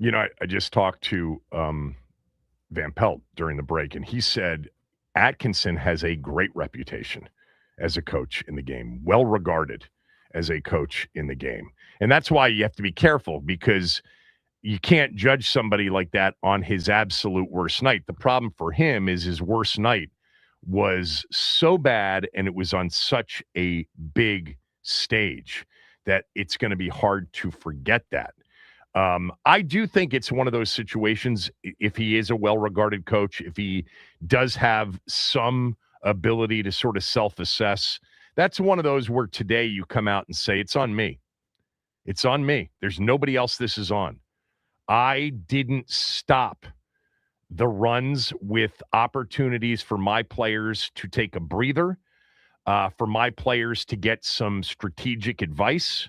You know, I just talked to Van Pelt during the break, and he said Atkinson has a great reputation as a coach in the game, well regarded as a coach in the game. And that's why you have to be careful, because you can't judge somebody like that on his absolute worst night. The problem for him is his worst night was so bad and it was on such a big stage that it's going to be hard to forget that. I do think it's one of those situations, if he is a well-regarded coach, if he does have some ability to sort of self-assess, that's one of those where today you come out and say, it's on me. It's on me. There's nobody else this is on. I didn't stop the runs with opportunities for my players to take a breather, for my players to get some strategic advice.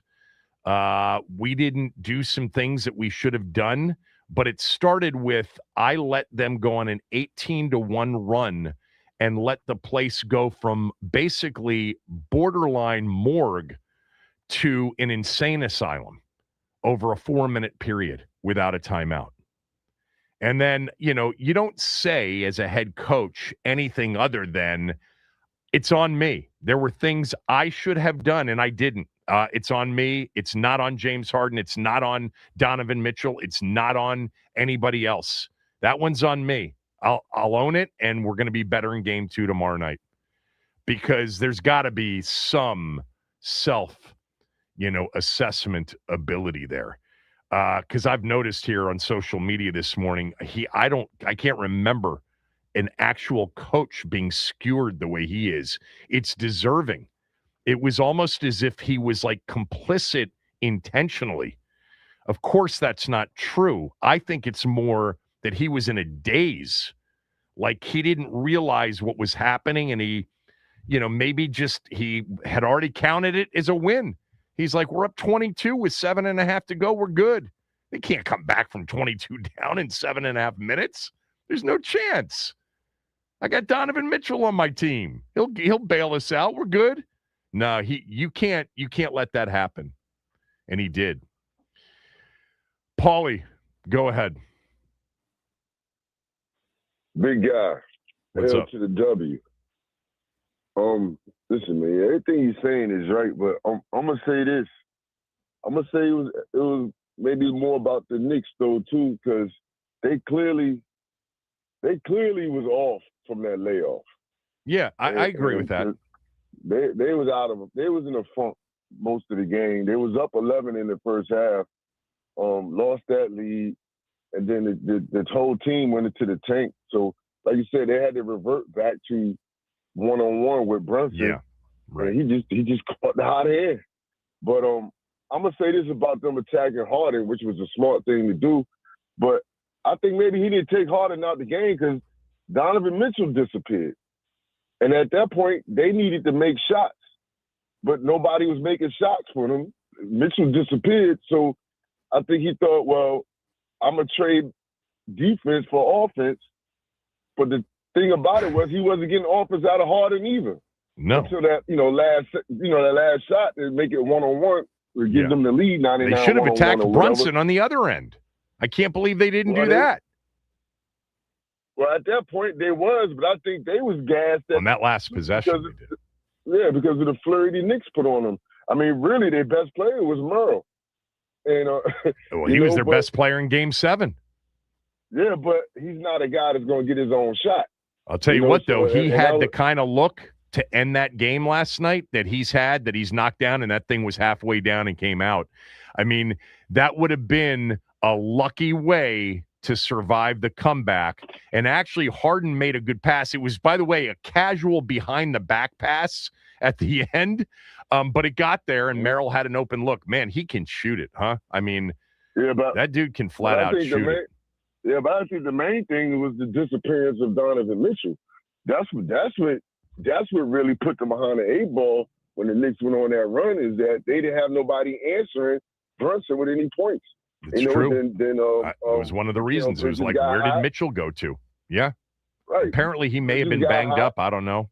We didn't do some things that we should have done, but it started with I let them go on an 18-1 run and let the place go from basically borderline morgue to an insane asylum over a 4-minute period without a timeout. And then, you don't say as a head coach anything other than it's on me. There were things I should have done and I didn't. It's on me. It's not on James Harden. It's not on Donovan Mitchell. It's not on anybody else. That one's on me. I'll own it, and we're going to be better in game 2 tomorrow night because there's got to be some assessment ability there. Because I've noticed here on social media this morning, I can't remember an actual coach being skewered the way he is. It's deserving. It was almost as if he was like complicit intentionally. Of course, that's not true. I think it's more that he was in a daze. Like he didn't realize what was happening, and he had already counted it as a win. He's like, we're up 22 with 7.5 to go. We're good. They can't come back from 22 down in 7.5 minutes. There's no chance. I got Donovan Mitchell on my team. He'll bail us out. We're good. No, you can't let that happen. And he did. Paulie, go ahead. Big guy. What's L up? to the W. Listen, man, everything he's saying is right, but I'm gonna say this. I'm gonna say it was maybe more about the Knicks though too, because they clearly was off from that layoff. Yeah, I agree with that. They was in a funk most of the game. They was up 11 in the first half, lost that lead, and then the whole team went into the tank. So, like you said, they had to revert back to one-on-one with Brunson. Yeah, right. And he just caught the hot hand. But I'm gonna say this about them attacking Harden, which was a smart thing to do. But I think maybe he didn't take Harden out the game because Donovan Mitchell disappeared. And at that point, they needed to make shots, but nobody was making shots for them. Mitchell disappeared, so I think he thought, well, I'm gonna trade defense for offense. But the thing about it was he wasn't getting offense out of Harden either. No. Until that last shot to make it 1-on-1 to give them the lead. 99. They should have attacked Brunson on the other end. I can't believe they didn't do that. Well, at that point they was, but I think they was gassed on that last possession. Because of the flurry the Knicks put on them. I mean, really, their best player was Merle. And well, he was their best player in Game 7. Yeah, but he's not a guy that's going to get his own shot. I'll tell you what, though, he had the kind of look to end that game last night that he's knocked down, and that thing was halfway down and came out. I mean, that would have been a lucky way to survive the comeback. And actually, Harden made a good pass. It was, by the way, a casual behind-the-back pass at the end, but it got there, and Merrill had an open look. Man, he can shoot it, huh? I mean, that dude can flat out shoot it. Yeah, but I think the main thing was the disappearance of Donovan Mitchell. That's what really put them behind the 8 ball when the Knicks went on that run, is that they didn't have nobody answering Brunson with any points. It's true. It was one of the reasons. It was like, where did Mitchell go to? Yeah. Right. Apparently he may have been banged up. I don't know.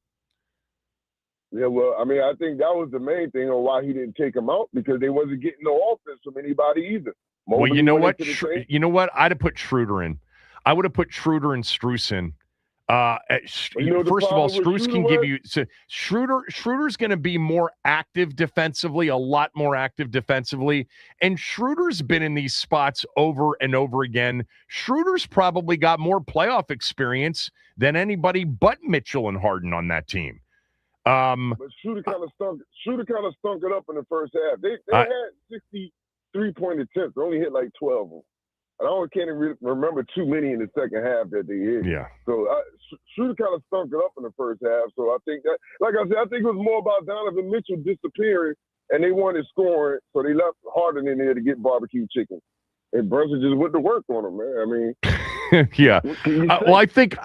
Yeah, well, I mean, I think that was the main thing on why he didn't take him out, because they wasn't getting no offense from anybody either. Well, you know what? I'd have put Schroeder in. I would have put Schroeder and Strus in. First of all, Strus can give you. So Schroeder's going to be more active defensively, a lot more active defensively. And Schroeder's been in these spots over and over again. Schroeder's probably got more playoff experience than anybody but Mitchell and Harden on that team. But Schroeder kind of stunk it up in the first half. They had 63-point attempts. They only hit like 12 of them. And I can't even remember too many in the second half that they hit. Yeah. So Schroeder kind of stunk it up in the first half. So I think that, like I said, I think it was more about Donovan Mitchell disappearing, and they wanted scoring, so they left Harden in there to get barbecue chicken. And Brunson just went to work on him, man. I mean, yeah. Well, I think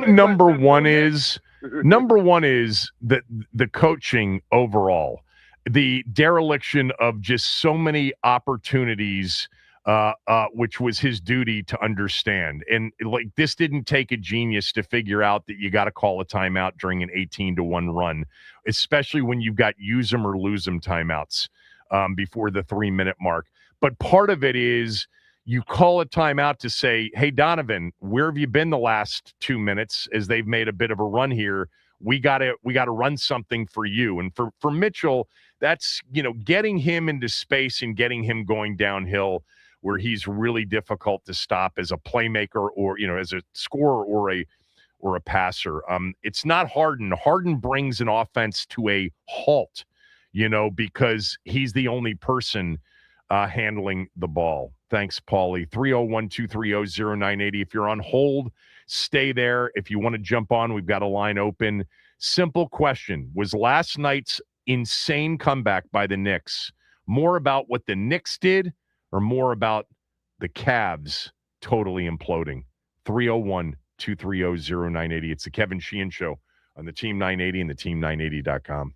number one is the coaching overall, the dereliction of just so many opportunities. Which was his duty to understand. And like, this didn't take a genius to figure out that you got to call a timeout during an 18-1 run, especially when you've got use them or lose them timeouts before the 3-minute mark. But part of it is you call a timeout to say, hey, Donovan, where have you been the last 2 minutes as they've made a bit of a run here? We gotta run something for you. And for Mitchell, that's, getting him into space and getting him going downhill where he's really difficult to stop as a playmaker or, as a scorer or a passer. It's not Harden. Harden brings an offense to a halt, because he's the only person handling the ball. Thanks, Paulie. 301-230-0980. If you're on hold, stay there. If you want to jump on, we've got a line open. Simple question. Was last night's insane comeback by the Knicks more about what the Knicks did or more about the Cavs totally imploding? 301-230-0980. It's the Kevin Sheehan Show on the Team 980 and the team980.com.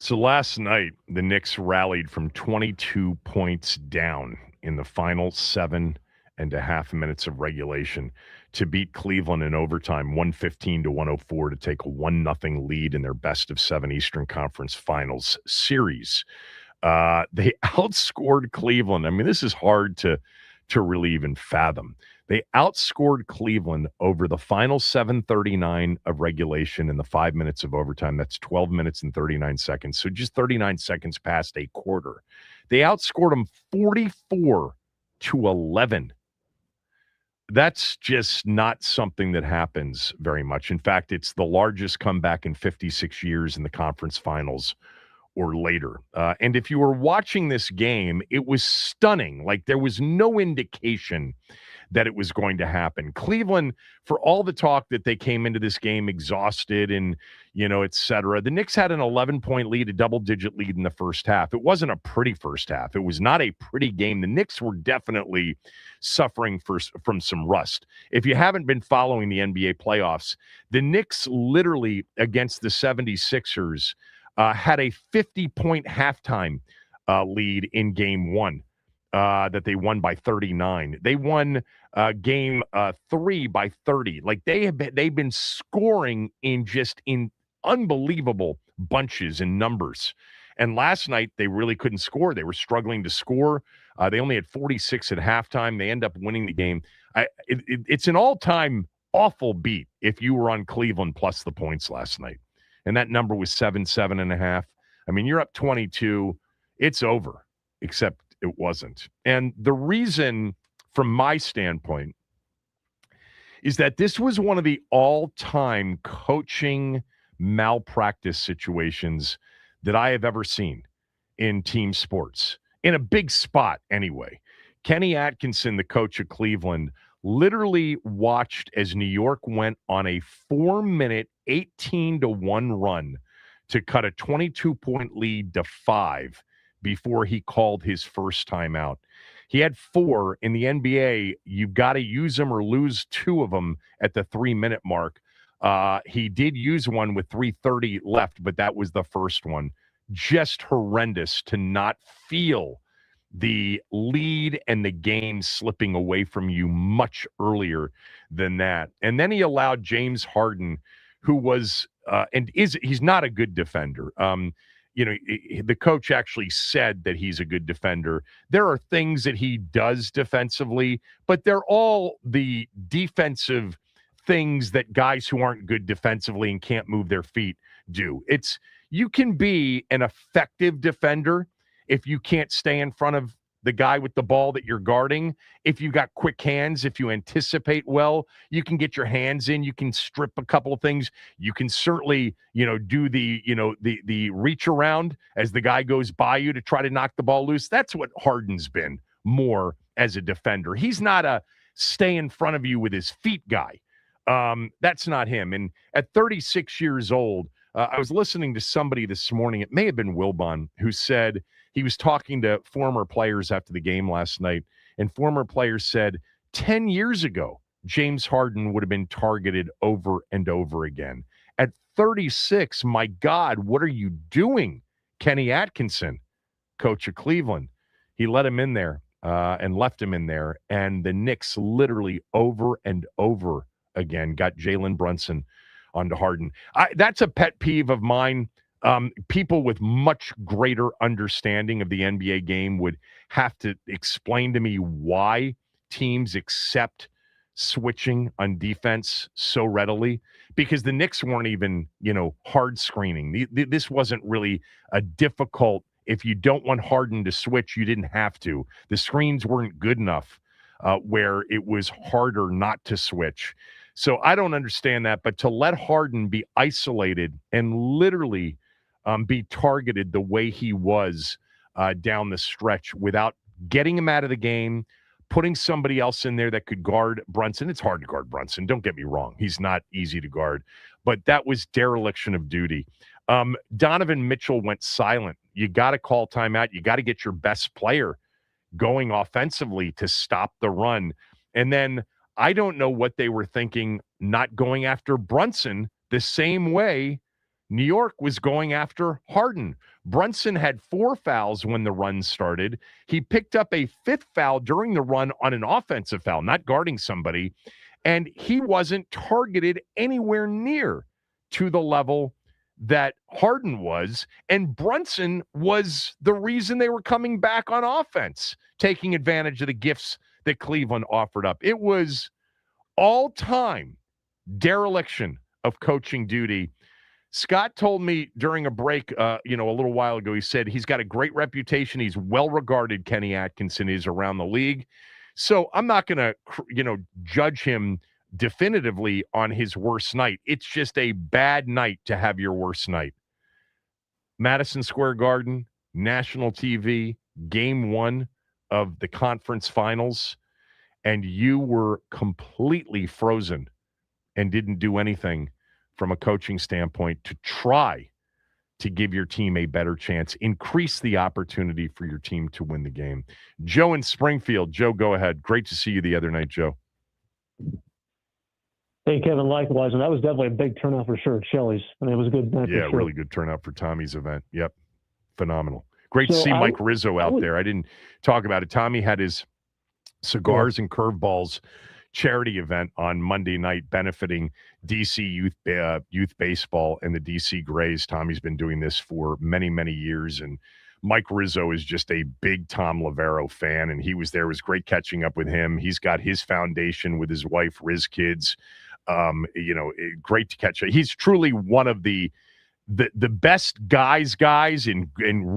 So last night, the Knicks rallied from 22 points down in the final 7.5 minutes of regulation to beat Cleveland in overtime, 115-104, to take a 1-0 lead in their best of 7 Eastern Conference Finals series. They outscored Cleveland. I mean, this is hard to really even fathom. They outscored Cleveland over the final 7:39 of regulation in the 5 minutes of overtime. That's 12 minutes and 39 seconds. So just 39 seconds past a quarter. They outscored them 44-11. That's just not something that happens very much. In fact, it's the largest comeback in 56 years in the conference finals or later. And if you were watching this game, it was stunning. Like, there was no indication that it was going to happen. Cleveland, for all the talk that they came into this game exhausted and, et cetera, the Knicks had an 11-point lead, a double-digit lead in the first half. It wasn't a pretty first half. It was not a pretty game. The Knicks were definitely suffering from some rust. If you haven't been following the NBA playoffs, the Knicks literally against the 76ers had a 50-point halftime lead in game one that they won by 39. They won game 3 by 30. Like, they've been scoring in unbelievable bunches and numbers. And last night they really couldn't score. They were struggling to score. They only had 46 at halftime. They end up winning the game. It's an all-time awful beat if you were on Cleveland plus the points last night. And that number was 7.5. I mean, you're up 22. It's over, except it wasn't. And the reason, from my standpoint, is that this was one of the all-time coaching malpractice situations that I have ever seen in team sports, in a big spot anyway. Kenny Atkinson, the coach of Cleveland, literally watched as New York went on a 4-minute 18-1 run to cut a 22-point lead to 5 before he called his first timeout. He had 4. In the NBA, you've got to use them or lose 2 of them at the 3-minute mark. He did use one with 3:30 left, but that was the first one. Just horrendous to not feel the lead and the game slipping away from you much earlier than that. And then he allowed James Harden, who was he's not a good defender. The coach actually said that he's a good defender. There are things that he does defensively, but they're all the defensive things that guys who aren't good defensively and can't move their feet do. You can be an effective defender if you can't stay in front of the guy with the ball that you're guarding. If you got quick hands, if you anticipate well, you can get your hands in, you can strip a couple of things. You can certainly, do the reach around as the guy goes by you to try to knock the ball loose. That's what Harden's been more as a defender. He's not a stay in front of you with his feet guy. That's not him. And at 36 years old, I was listening to somebody this morning, it may have been Wilbon, who said he was talking to former players after the game last night, and former players said 10 years ago, James Harden would have been targeted over and over again. At 36, my God, what are you doing? Kenny Atkinson, coach of Cleveland, he let him in there and left him in there, and the Knicks literally over and over again got Jalen Brunson onto Harden. That's a pet peeve of mine. People with much greater understanding of the NBA game would have to explain to me why teams accept switching on defense so readily, because the Knicks weren't even, hard screening. This wasn't really a difficult, if you don't want Harden to switch, you didn't have to. The screens weren't good enough where it was harder not to switch. So I don't understand that, but to let Harden be isolated and literally be targeted the way he was down the stretch without getting him out of the game, putting somebody else in there that could guard Brunson. It's hard to guard Brunson. Don't get me wrong. He's not easy to guard, but that was dereliction of duty. Donovan Mitchell went silent. You got to call timeout. You got to get your best player going offensively to stop the run. And then I don't know what they were thinking, not going after Brunson the same way New York was going after Harden. Brunson had 4 fouls when the run started. He picked up a 5th foul during the run on an offensive foul, not guarding somebody, and he wasn't targeted anywhere near to the level that Harden was, and Brunson was the reason they were coming back on offense, taking advantage of the gifts that Cleveland offered up. It was all-time dereliction of coaching duty. Scott told me during a break, a little while ago, he said he's got a great reputation. He's well-regarded, Kenny Atkinson is, around the league. So I'm not going to, judge him definitively on his worst night. It's just a bad night to have your worst night. Madison Square Garden, national TV, game 1 of the conference finals, and you were completely frozen and didn't do anything from a coaching standpoint to try to give your team a better chance, increase the opportunity for your team to win the game. Joe in Springfield. Joe, go ahead. Great to see you the other night, Joe. Hey, Kevin, likewise. And that was definitely a big turnout for sure at Shelley's. I mean, it was a good night. Yeah, for sure. Really good turnout for Tommy's event. Yep. Phenomenal. Great to see Mike Rizzo out there. I didn't talk about it. Tommy had his Cigars and Curveballs charity event on Monday night benefiting DC youth baseball and the DC Grays. Tommy's been doing this for many, many years, and Mike Rizzo is just a big Tom Lavero fan, and he was there. It was great catching up with him. He's got his foundation with his wife, Riz Kids. Great to catch up. He's truly one of the best guys and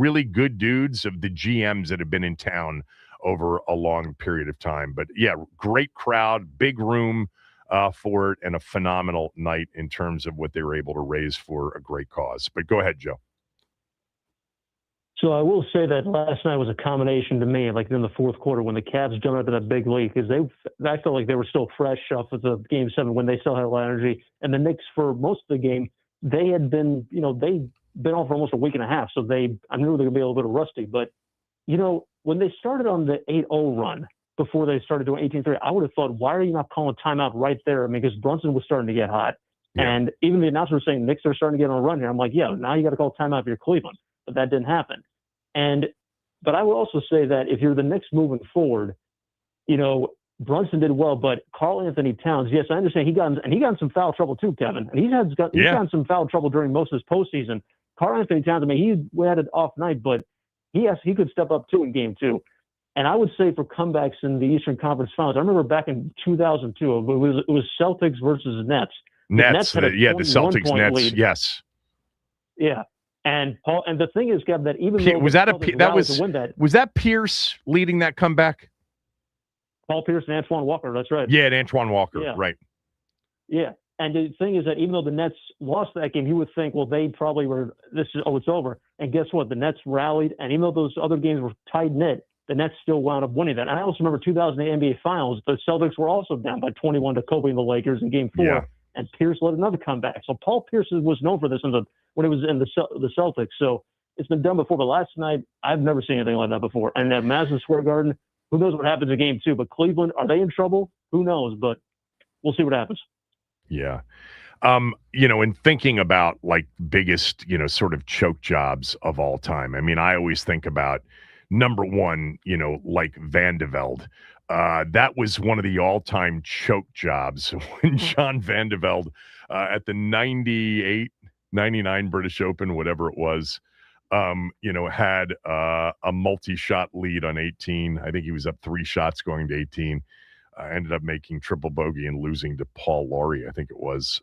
really good dudes of the GMs that have been in town over a long period of time. But yeah, great crowd, big room for it, and a phenomenal night in terms of what they were able to raise for a great cause. But go ahead, Joe. So I will say that last night was a combination to me, like in the fourth quarter when the Cavs jumped up in that big lead, because I felt like they were still fresh off of the Game 7 when they still had a lot of energy. And the Knicks, for most of the game, they had been, they'd been off for almost a week and a half. So I knew they were going to be a little bit rusty. But, when they started on the 8-0 run before they started doing 18-3, I would have thought, why are you not calling timeout right there? I mean, because Brunson was starting to get hot. Yeah. And even the announcer was saying, Knicks are starting to get on a run here. I'm like, yeah, now you got to call timeout if you're Cleveland. But that didn't happen. But I would also say that if you're the Knicks moving forward, Brunson did well, but Karl Anthony Towns, yes, I understand he got in some foul trouble too, Kevin. And he's gotten some foul trouble during most of his postseason. Karl Anthony Towns, I mean, he had an off night, but he could step up too in game 2. And I would say for comebacks in the Eastern Conference Finals, I remember back in 2002, it was Celtics versus Nets. The Celtics Nets, lead. Yes. Yeah. And the thing is, Kev, that even though was that Pierce leading that comeback? Paul Pierce and Antoine Walker, that's right. Yeah, and Antoine Walker, right. Yeah. And the thing is that even though the Nets lost that game, you would think, well, they probably were, it's over. And guess what? The Nets rallied, and even though those other games were tight-knit, the Nets still wound up winning that. And I also remember 2008 NBA Finals, the Celtics were also down by 21 to Kobe and the Lakers in Game 4, and Pierce led another comeback. So Paul Pierce was known for this when he was in the Celtics. So it's been done before, but last night, I've never seen anything like that before. And at Madison Square Garden, who knows what happens in Game 2? But Cleveland, are they in trouble? Who knows? But we'll see what happens. Yeah. In thinking about like biggest, sort of choke jobs of all time, I mean, I always think about number one, like Van de Velde. That was one of the all-time choke jobs when John Van de Velde at the 98, 99 British Open, whatever it was, had a multi-shot lead on 18. I think he was up 3 shots going to 18. Ended up making triple bogey and losing to Paul Laurie, I think it was,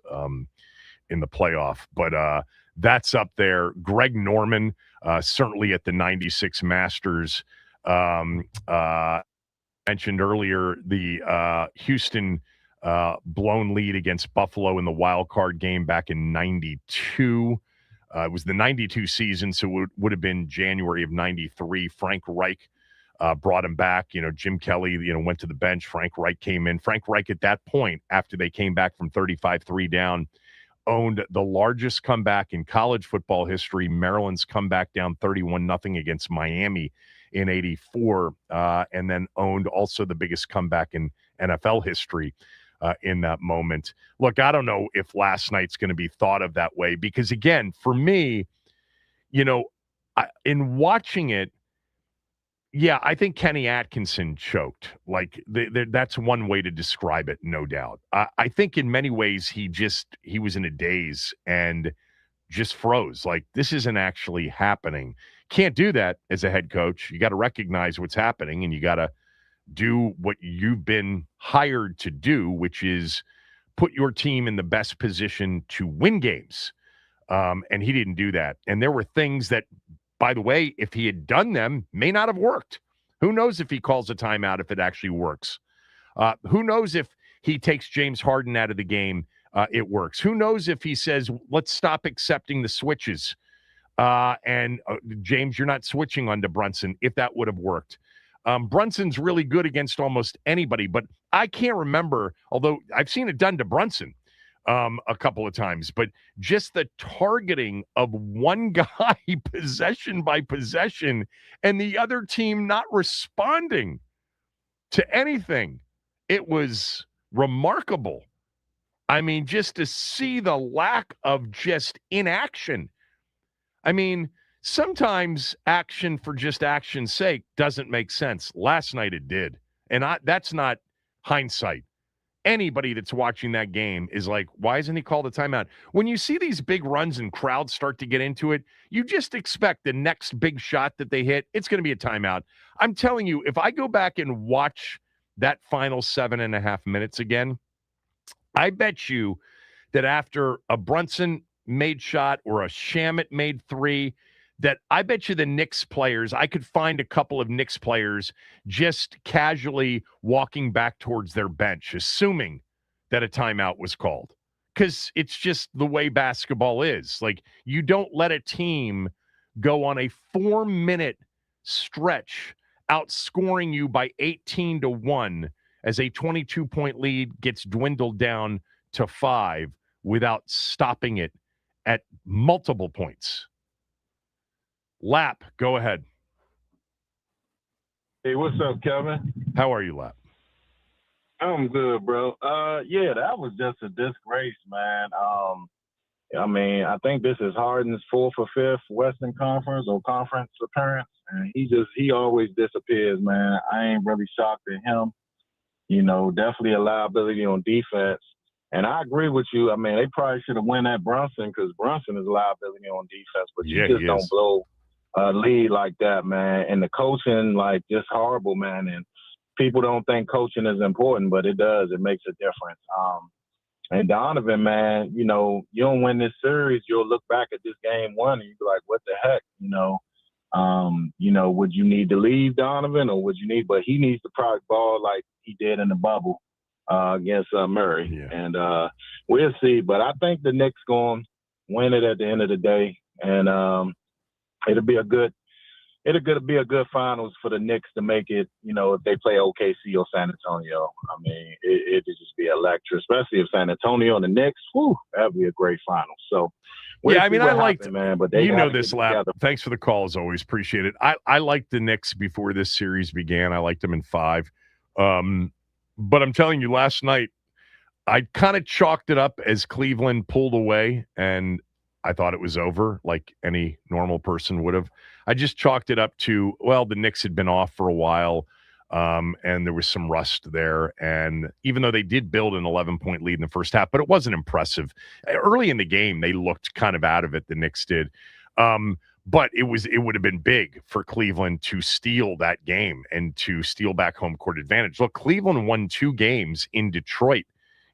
in the playoff. But that's up there. Greg Norman, certainly at the 96 Masters. Mentioned earlier the Houston blown lead against Buffalo in the wild card game back in 92. It was the 92 season, so it would have been January of 93. Frank Reich brought him back. Jim Kelly, went to the bench. Frank Reich came in. Frank Reich at that point, after they came back from 35-3 down, owned the largest comeback in college football history. Maryland's comeback down 31-0 against Miami in 84, and then owned also the biggest comeback in NFL history. in that moment. Look, I don't know if last night's going to be thought of that way because, again, for me, in watching it, yeah, I think Kenny Atkinson choked. Like that's one way to describe it, no doubt. I think in many ways he was in a daze and just froze. Like this isn't actually happening. Can't do that as a head coach. You got to recognize what's happening and you got to do what you've been hired to do, which is put your team in the best position to win games. And he didn't do that. And there were things that, by the way, if he had done them, may not have worked. Who knows if he calls a timeout if it actually works? Who knows if he takes James Harden out of the game, it works? Who knows if he says, let's stop accepting the switches and James, you're not switching onto Brunson, if that would have worked. Brunson's really good against almost anybody, but I can't remember, although I've seen it done to Brunson a couple of times, but just the targeting of one guy possession by possession and the other team not responding to anything. It was remarkable. I mean, just to see the lack of just inaction. I mean, sometimes action for just action's sake doesn't make sense. Last night it did. And that's not hindsight. Anybody that's watching that game is like, why isn't he called a timeout? When you see these big runs and crowds start to get into it, you just expect the next big shot that they hit, it's going to be a timeout. I'm telling you, if I go back and watch that final 7.5 minutes again, I bet you that after a Brunson made shot or a Shamet made three, that I bet you the Knicks players, I could find a couple of Knicks players just casually walking back towards their bench, assuming that a timeout was called. Because it's just the way basketball is. Like, you don't let a team go on a 4-minute stretch outscoring you by 18-1 as a 22-point lead gets dwindled down to 5 without stopping it at multiple points. Lap, go ahead. Hey, what's up, Kevin? How are you, Lap? I'm good, bro. Yeah, that was just a disgrace, man. I mean, I think this is Harden's 4th or 5th Western Conference or conference appearance, and he always disappears, man. I ain't really shocked at him. You know, definitely a liability on defense. And I agree with you. I mean, they probably should have won that Brunson because Brunson is a liability on defense, but you just don't blow a lead like that, man. And the coaching, like, just horrible, man. And people don't think coaching is important, but it does. It makes a difference. And Donovan, man, you know, you don't win this series, you'll look back at this game 1 and you'll be like, what the heck, you know? Would you need to leave Donovan or would you need? But he needs to product ball like he did in the bubble against Murray. Yeah. And we'll see. But I think the Knicks going to win it at the end of the day. And it'll be a good finals for the Knicks to make it, you know, if they play OKC or San Antonio. I mean, it'd just be electric, especially if San Antonio and the Knicks, that'd be a great final. So, yeah, I mean, I liked, man, but they this, Lap. Thanks for the call, as always. Appreciate it. I liked the Knicks before this series began. I liked them in 5. But I'm telling you, last night, I kind of chalked it up as Cleveland pulled away, and I thought it was over, like any normal person would have. I just chalked it up to, well, the Knicks had been off for a while, and there was some rust there. And even though they did build an 11-point lead in the first half, but it wasn't impressive. Early in the game, they looked kind of out of it, the Knicks did. But it would have been big for Cleveland to steal that game and to steal back home court advantage. Look, Cleveland won 2 games in Detroit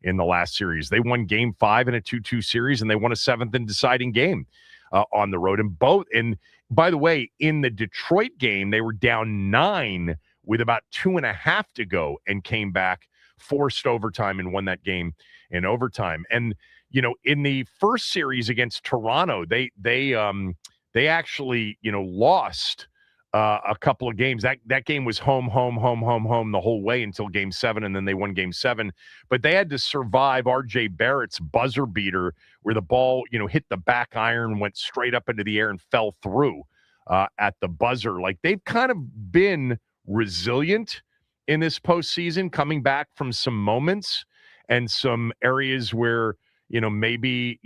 in the last series. They won game 5 in a 2-2 series, and they won a 7th and deciding game on the road. And by the way, in the Detroit game, they were down 9 with about 2.5 to go and came back, forced overtime, and won that game in overtime. And, you know, in the first series against Toronto, they actually, you know, lost a couple of games. That game was home the whole way until game 7, and then they won game 7. But they had to survive R.J. Barrett's buzzer beater where the ball, you know, hit the back iron, went straight up into the air and fell through at the buzzer. Like, they've kind of been resilient in this postseason, coming back from some moments. and some areas where, maybe,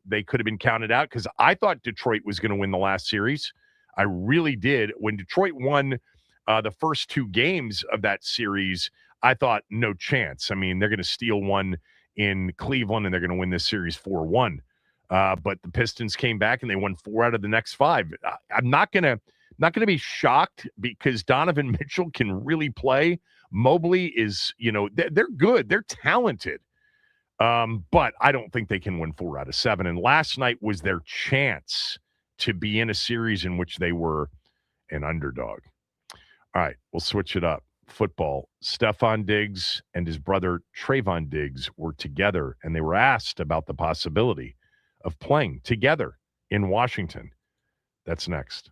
they could have been counted out, because I thought Detroit was going to win the last series. I really did. When Detroit won the first 2 games of that series, I thought no chance. I mean, they're going to steal one in Cleveland and they're going to win this series 4-1. But the Pistons came back and they won 4 out of the next 5. I'm not going to be shocked, because Donovan Mitchell can really play. Mobley is, they're good. They're talented. But I don't think they can win 4 out of 7. And last night was their chance to be in a series in which they were an underdog. All right, we'll switch it up. Football. Stephon Diggs and his brother Trayvon Diggs were together, and they were asked about the possibility of playing together in Washington. That's next.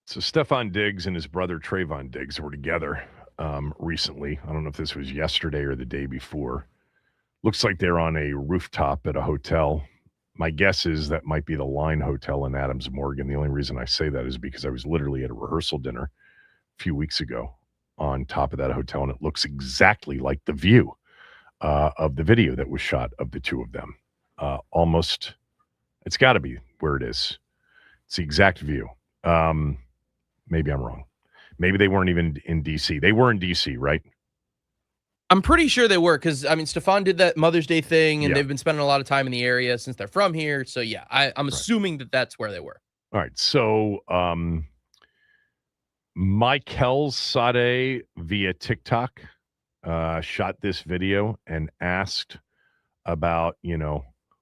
So Stephon Diggs and his brother Trayvon Diggs were together recently. I don't know if this was yesterday or the day before. Looks like they're on a rooftop at a hotel. My guess is that might be the Line Hotel in Adams Morgan. The only reason I say that is because I was literally at a rehearsal dinner a few weeks ago on top of that hotel, and it looks exactly like the view of the video that was shot of the two of them. Almost, it's got to be where it is. It's the exact view. Maybe I'm wrong. Maybe they weren't even in D.C. They were in D.C., right? I'm pretty sure they were because, I mean, Stephon did that Mother's Day thing, and Yeah. they've been spending a lot of time in the area since they're from here. So, yeah, I'm assuming that that's where they were. All right. So, Michael Sade via TikTok shot this video and asked about,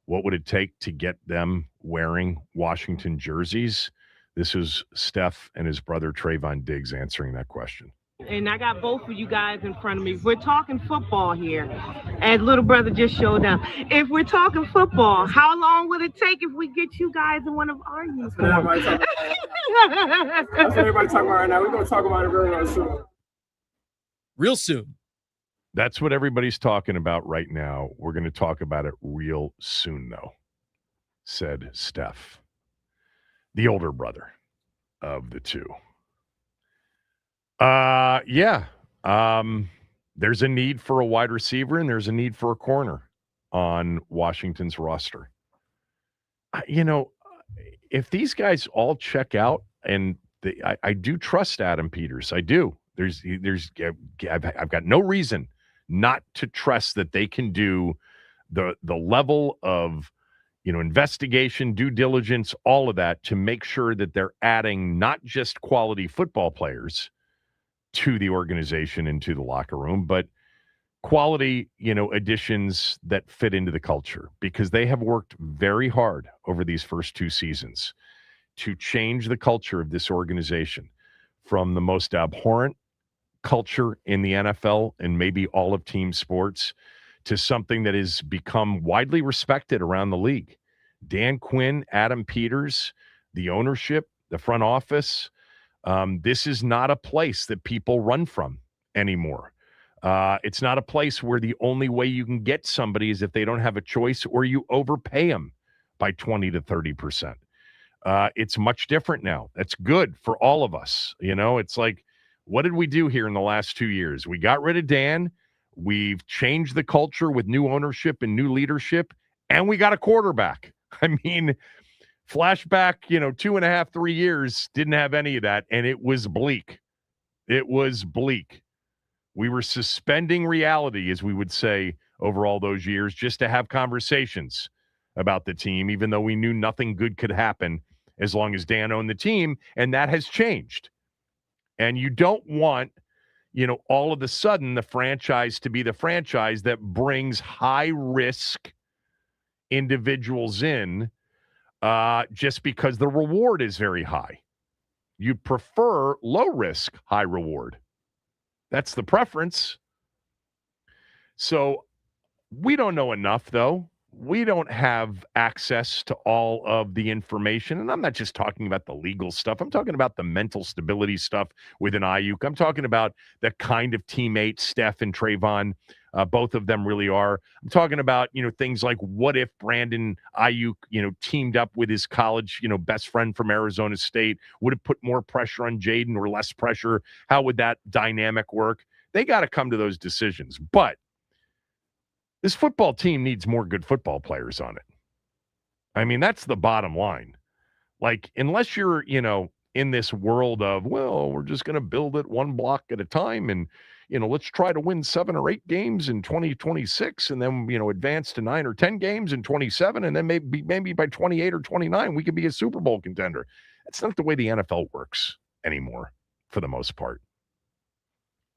what would it take to get them wearing Washington jerseys? This is Steph and his brother Trayvon Diggs answering that question. And I got both of you guys in front of me. We're talking football here, as little brother just showed down. If we're talking football, how long will it take if we get you guys in one of our uniforms? That's what everybody's talking about right now. We're going to talk about it real soon. Real soon. That's what everybody's talking about right now. We're going to talk about it real soon, though, said Steph, the older brother of the two. There's a need for a wide receiver and there's a need for a corner on Washington's roster. If these guys all check out, and I do trust Adam Peters. I do. I've got no reason not to trust that they can do the level of, investigation, due diligence, all of that to make sure that they're adding not just quality football players to the organization and to the locker room, but quality, additions that fit into the culture, because they have worked very hard over these first two seasons to change the culture of this organization from the most abhorrent culture in the NFL and maybe all of team sports to something that has become widely respected around the league. Dan Quinn, Adam Peters, the ownership, the front office, this is not a place that people run from anymore. It's not a place where the only way you can get somebody is if they don't have a choice or you overpay them by 20 to 30%. It's much different now. That's good for all of us. It's like, what did we do here in the last 2 years? We got rid of Dan. We've changed the culture with new ownership and new leadership, and we got a quarterback. I mean, flashback, 2.5, 3 years, didn't have any of that, and it was bleak. It was bleak. We were suspending reality, as we would say, over all those years, just to have conversations about the team, even though we knew nothing good could happen as long as Dan owned the team, and that has changed. And you don't want, all of a sudden the franchise to be the franchise that brings high-risk individuals in just because the reward is very high. You prefer low-risk, high-reward. That's the preference. So we don't know enough, though. We don't have access to all of the information. And I'm not just talking about the legal stuff. I'm talking about the mental stability stuff within Ayuk. I'm talking about the kind of teammate Steph and Trayvon, both of them really are. I'm talking about, things like what if Brandon Ayuk, teamed up with his college, best friend from Arizona State? Would it put more pressure on Jaden or less pressure? How would that dynamic work? They got to come to those decisions. But this football team needs more good football players on it. I mean, that's the bottom line. Like, unless you're, in this world of, well, we're just going to build it one block at a time and, let's try to win 7 or 8 games in 2026 and then, advance to 9 or 10 games in 27. And then maybe by 28 or 29, we could be a Super Bowl contender. That's not the way the NFL works anymore, for the most part.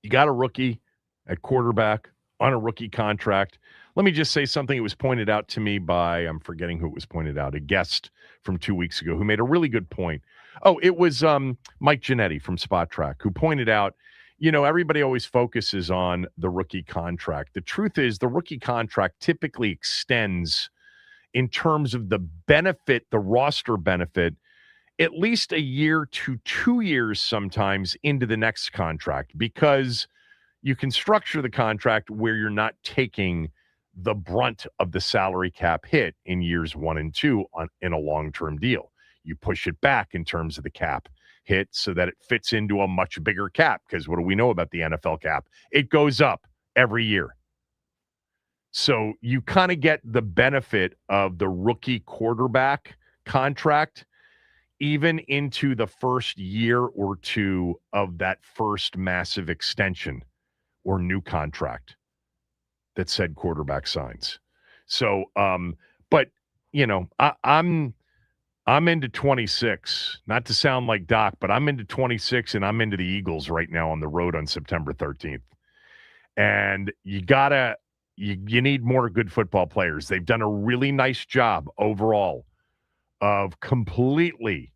You got a rookie at quarterback on a rookie contract. Let me just say something that was pointed out to me by, I'm forgetting who it was pointed out, a guest from 2 weeks ago who made a really good point. Oh, it was Mike Giannetti from Spot Track who pointed out, everybody always focuses on the rookie contract. The truth is the rookie contract typically extends in terms of the benefit, the roster benefit, at least a year to 2 years sometimes into the next contract, because you can structure the contract where you're not taking the brunt of the salary cap hit in years 1 and 2 in a long-term deal. You push it back in terms of the cap hit so that it fits into a much bigger cap, because what do we know about the NFL cap? It goes up every year. So you kind of get the benefit of the rookie quarterback contract even into the first year or two of that first massive extension or new contract that said quarterback signs. So, but you know, I'm into 26. Not to sound like Doc, but I'm into 26, and I'm into the Eagles right now on the road on September 13th. And you need more good football players. They've done a really nice job overall of completely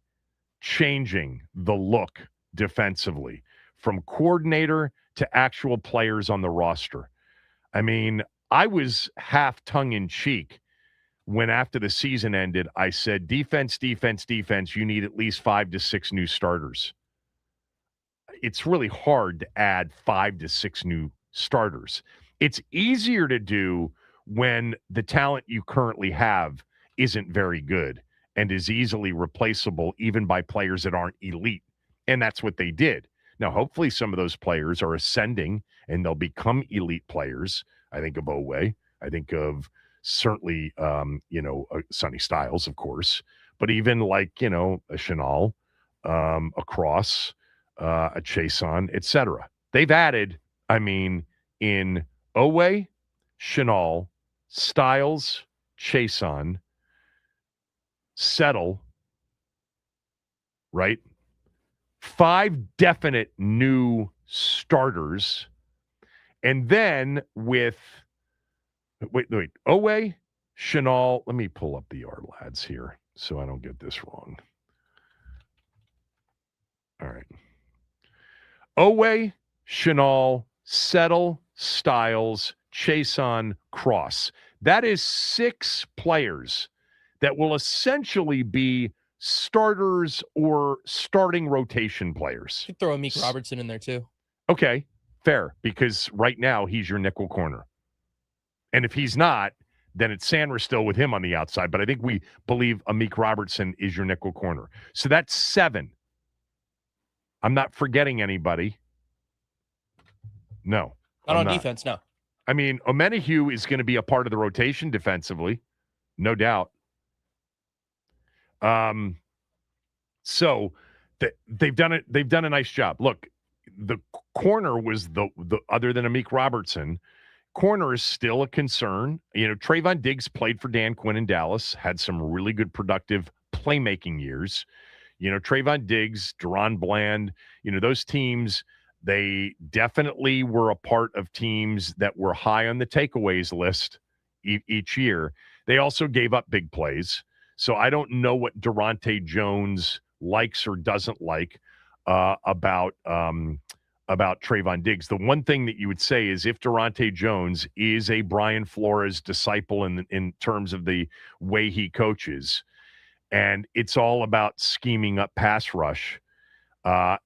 changing the look defensively, from coordinator to actual players on the roster. I mean, I was half tongue-in-cheek when after the season ended, I said, defense, you need at least 5 to 6 new starters. It's really hard to add 5 to 6 new starters. It's easier to do when the talent you currently have isn't very good and is easily replaceable even by players that aren't elite. And that's what they did. Now, hopefully some of those players are ascending and they'll become elite players. I think of Owe. I think of certainly, Sonny Styles, of course, but even like, a Chanel, a Cross, a Chason, etc. They've added, in Owe, Chanel, Styles, Chason, Settle, right? 5 definite new starters. And then with, wait, Owe, Chanel, let me pull up the R lads here so I don't get this wrong. All right. Owe, Chanel, Settle, Styles, Chason, Cross. That is 6 players that will essentially be starters or starting rotation players. You could throw a Meek Robertson in there too. Okay, fair, because right now he's your nickel corner. And if he's not, then it's Sanders still with him on the outside. But I think we believe Amik Robertson is your nickel corner. So that's 7. I'm not forgetting anybody. No. Not on defense, no. I mean, Omenihu is going to be a part of the rotation defensively, no doubt. So they've done it. They've done a nice job. Look, the corner was the other than Amik Robertson, corner is still a concern. Trayvon Diggs played for Dan Quinn in Dallas, had some really good productive playmaking years. Trayvon Diggs, Deron Bland, those teams, they definitely were a part of teams that were high on the takeaways list each year. They also gave up big plays. So I don't know what Durante Jones likes or doesn't like about Trayvon Diggs. The one thing that you would say is if Durante Jones is a Brian Flores disciple in terms of the way he coaches, and it's all about scheming up pass rush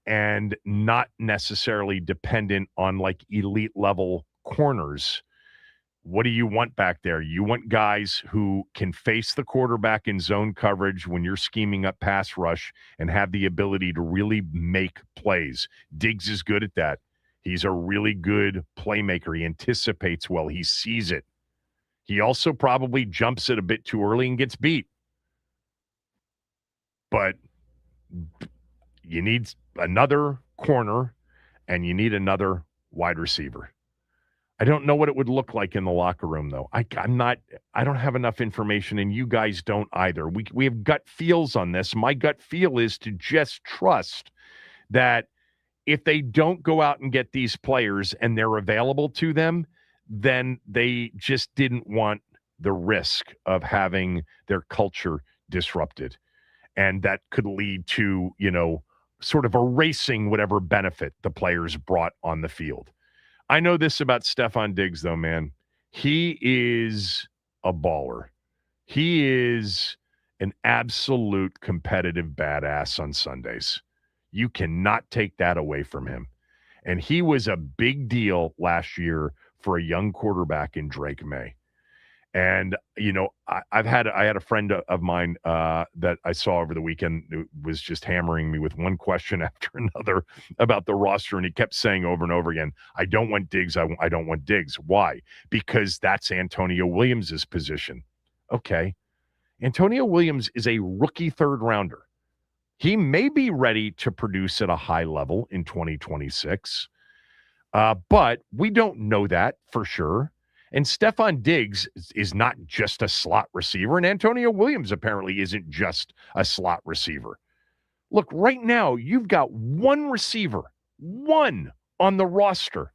and not necessarily dependent on like elite level corners. What do you want back there? You want guys who can face the quarterback in zone coverage when you're scheming up pass rush and have the ability to really make plays. Diggs is good at that. He's a really good playmaker. He anticipates well. He sees it. He also probably jumps it a bit too early and gets beat. But you need another corner and you need another wide receiver. I don't know what it would look like in the locker room, though. I don't have enough information, and you guys don't either. We have gut feels on this. My gut feel is to just trust that if they don't go out and get these players and they're available to them, then they just didn't want the risk of having their culture disrupted. And that could lead to, sort of erasing whatever benefit the players brought on the field. I know this about Stefon Diggs, though, man. He is a baller. He is an absolute competitive badass on Sundays. You cannot take that away from him. And he was a big deal last year for a young quarterback in Drake May. And, you know, I had a friend of mine that I saw over the weekend who was just hammering me with one question after another about the roster. And he kept saying over and over again, I don't want Diggs. I don't want Diggs. Why? Because that's Antonio Williams' position. Okay. Antonio Williams is a rookie third rounder. He may be ready to produce at a high level in 2026, but we don't know that for sure. And Stephon Diggs is not just a slot receiver, and Antonio Williams apparently isn't just a slot receiver. Look, right now, you've got one receiver, one on the roster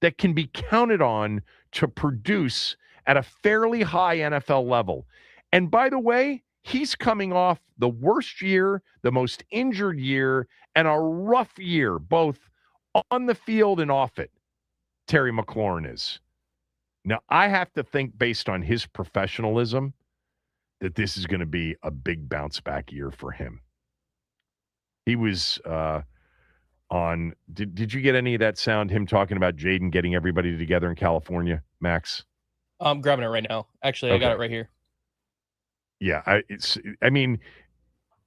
that can be counted on to produce at a fairly high NFL level. And by the way, he's coming off the worst year, the most injured year, and a rough year, both on the field and off it. Terry McLaurin is. Now, I have to think based on his professionalism that this is going to be a big bounce back year for him. He was on, did you get any of that sound, him talking about Jaden getting everybody together in California, Max? I'm grabbing it right now. Actually, I got it right here. Yeah, I mean,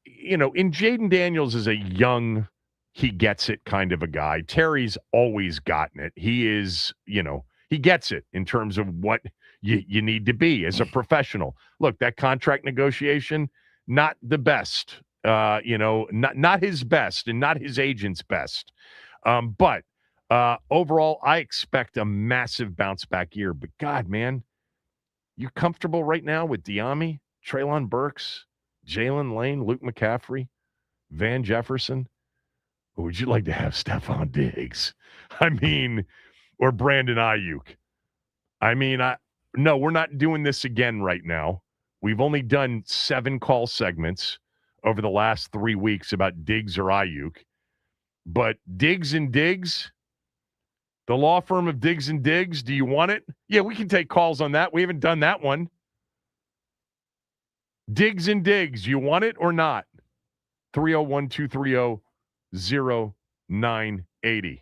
you know, in Jaden Daniels is a young, he gets it kind of a guy. Terry's always gotten it. He is, you know, he gets it in terms of what you need to be as a professional. Look, that contract negotiation, not the best, you know, not his best and not his agent's best. But overall, I expect a massive bounce back year. But God, man, you comfortable right now with Diami, Treylon Burks, Jalen Lane, Luke McCaffrey, Van Jefferson? Or would you like to have Stephon Diggs? I mean, or Brandon Ayuk? I mean, no, we're not doing this again right now. We've only done 7 call segments over the last 3 weeks about Diggs or Ayuk. But Diggs and Diggs, the law firm of Diggs and Diggs, do you want it? Yeah, we can take calls on that. We haven't done that one. Diggs and Diggs, you want it or not? 301-230-0980.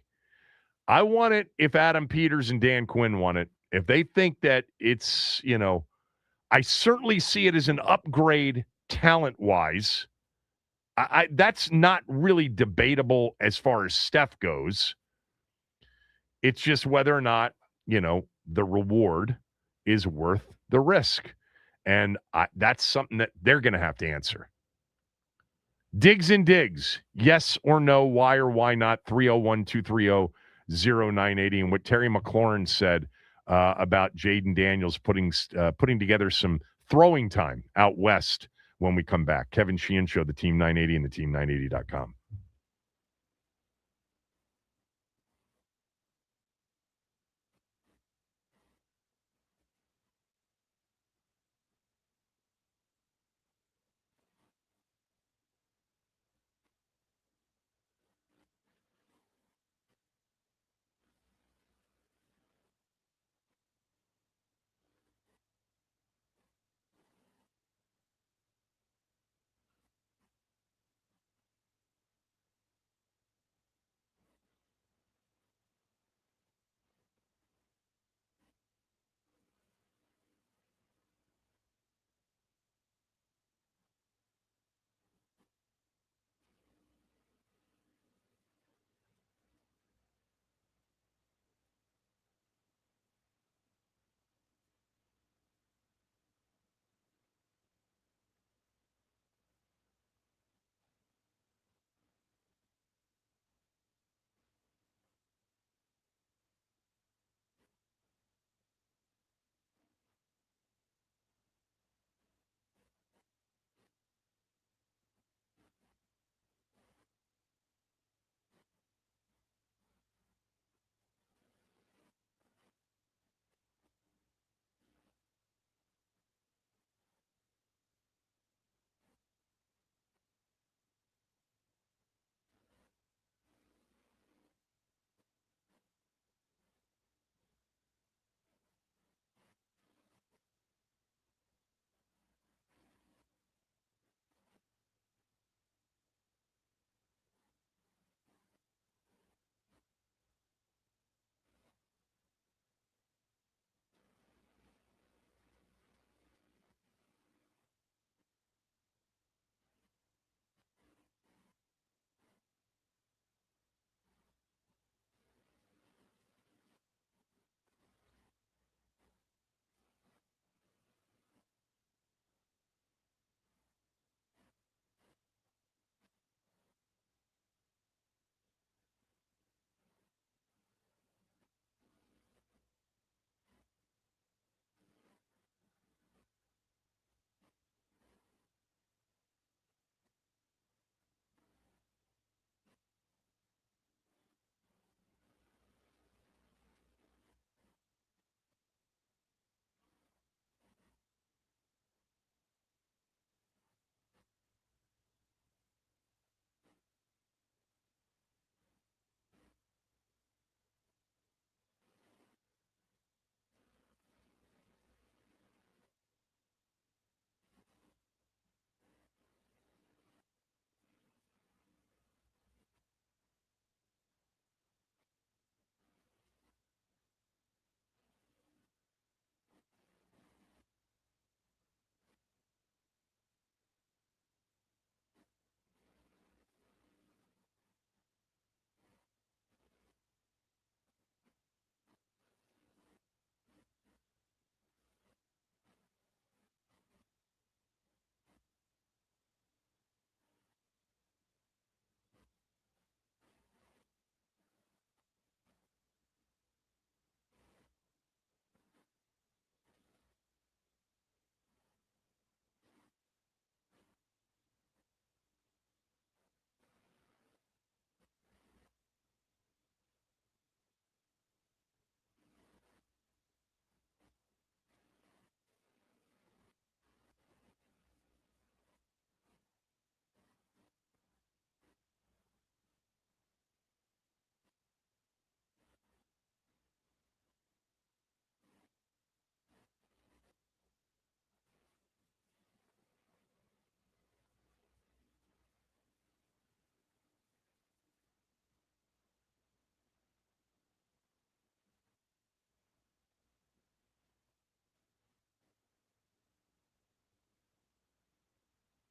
I want it if Adam Peters and Dan Quinn want it. If they think that it's, you know, I certainly see it as an upgrade talent-wise. That's not really debatable as far as Steph goes. It's just whether or not, you know, the reward is worth the risk. And that's something that they're going to have to answer. Diggs and Diggs, yes or no, why or why not, 301-230-0980. And what Terry McLaurin said about Jaden Daniels putting together some throwing time out west when we come back. Kevin Sheehan Show, the Team 980 and the team980.com.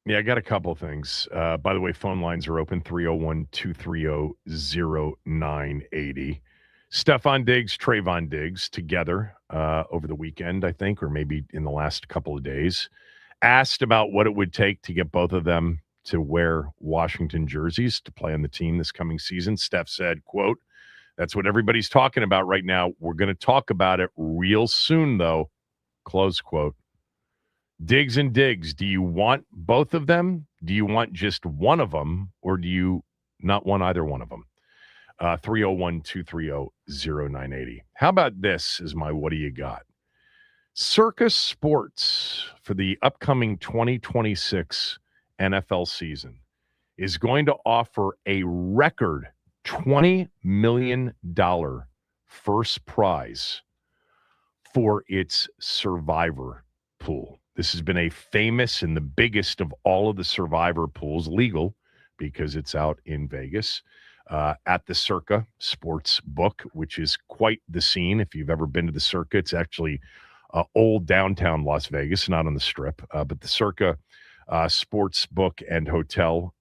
Yeah, I got a couple things. By the way, phone lines are open, 301-230-0980. Stephon Diggs, Trayvon Diggs together over the weekend, I think, or maybe in the last couple of days. Asked about what it would take to get both of them to wear Washington jerseys to play on the team this coming season. Steph said, quote, "That's what everybody's talking about right now. We're going to talk about it real soon, though," close quote. Diggs and Diggs, do you want both of them? Do you want just one of them? Or do you not want either one of them? 301-230-0980. How about this is my what do you got? Circus Sports for the upcoming 2026 NFL season is going to offer a record $20 million first prize for its survivor pool. This has been a famous and the biggest of all of the survivor pools, legal because it's out in Vegas, at the Circa Sports Book, which is quite the scene. If you've ever been to the Circa, it's actually old downtown Las Vegas, not on the Strip, but the Circa Sports Book and Hotel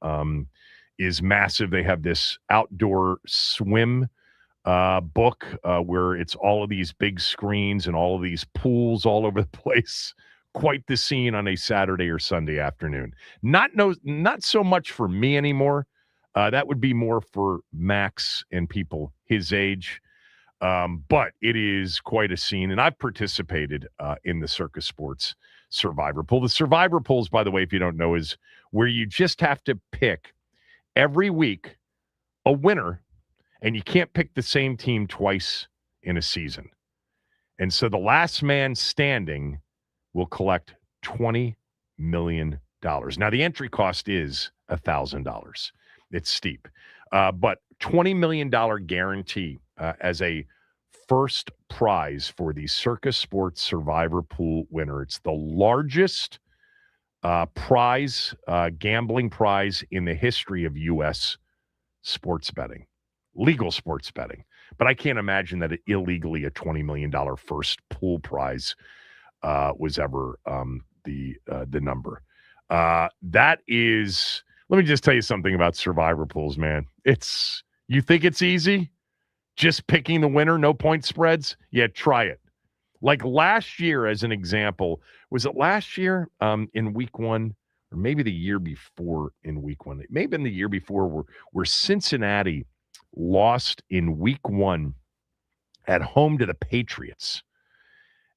is massive. They have this outdoor swim book where it's all of these big screens and all of these pools all over the place. Quite the scene on a Saturday or Sunday afternoon. Not so much for me anymore. That would be more for Max and people his age. But it is quite a scene, and I've participated in the Circus Sports Survivor Pool. The Survivor Pools, by the way, if you don't know, is where you just have to pick every week a winner, and you can't pick the same team twice in a season. And so the last man standing will collect $20 million. Now, the entry cost is $1,000. It's steep. But $20 million guarantee as a first prize for the Circus Sports Survivor Pool winner. It's the largest prize, gambling prize in the history of U.S. sports betting, legal sports betting. But I can't imagine that illegally a $20 million first pool prize was ever the number. That is, let me just tell you something about survivor pools, man. You think it's easy? Just picking the winner, no point spreads? Yeah, try it. Like last year, as an example, was it last year in week one, or maybe the year before in week one? It may have been the year before where Cincinnati lost in week one at home to the Patriots.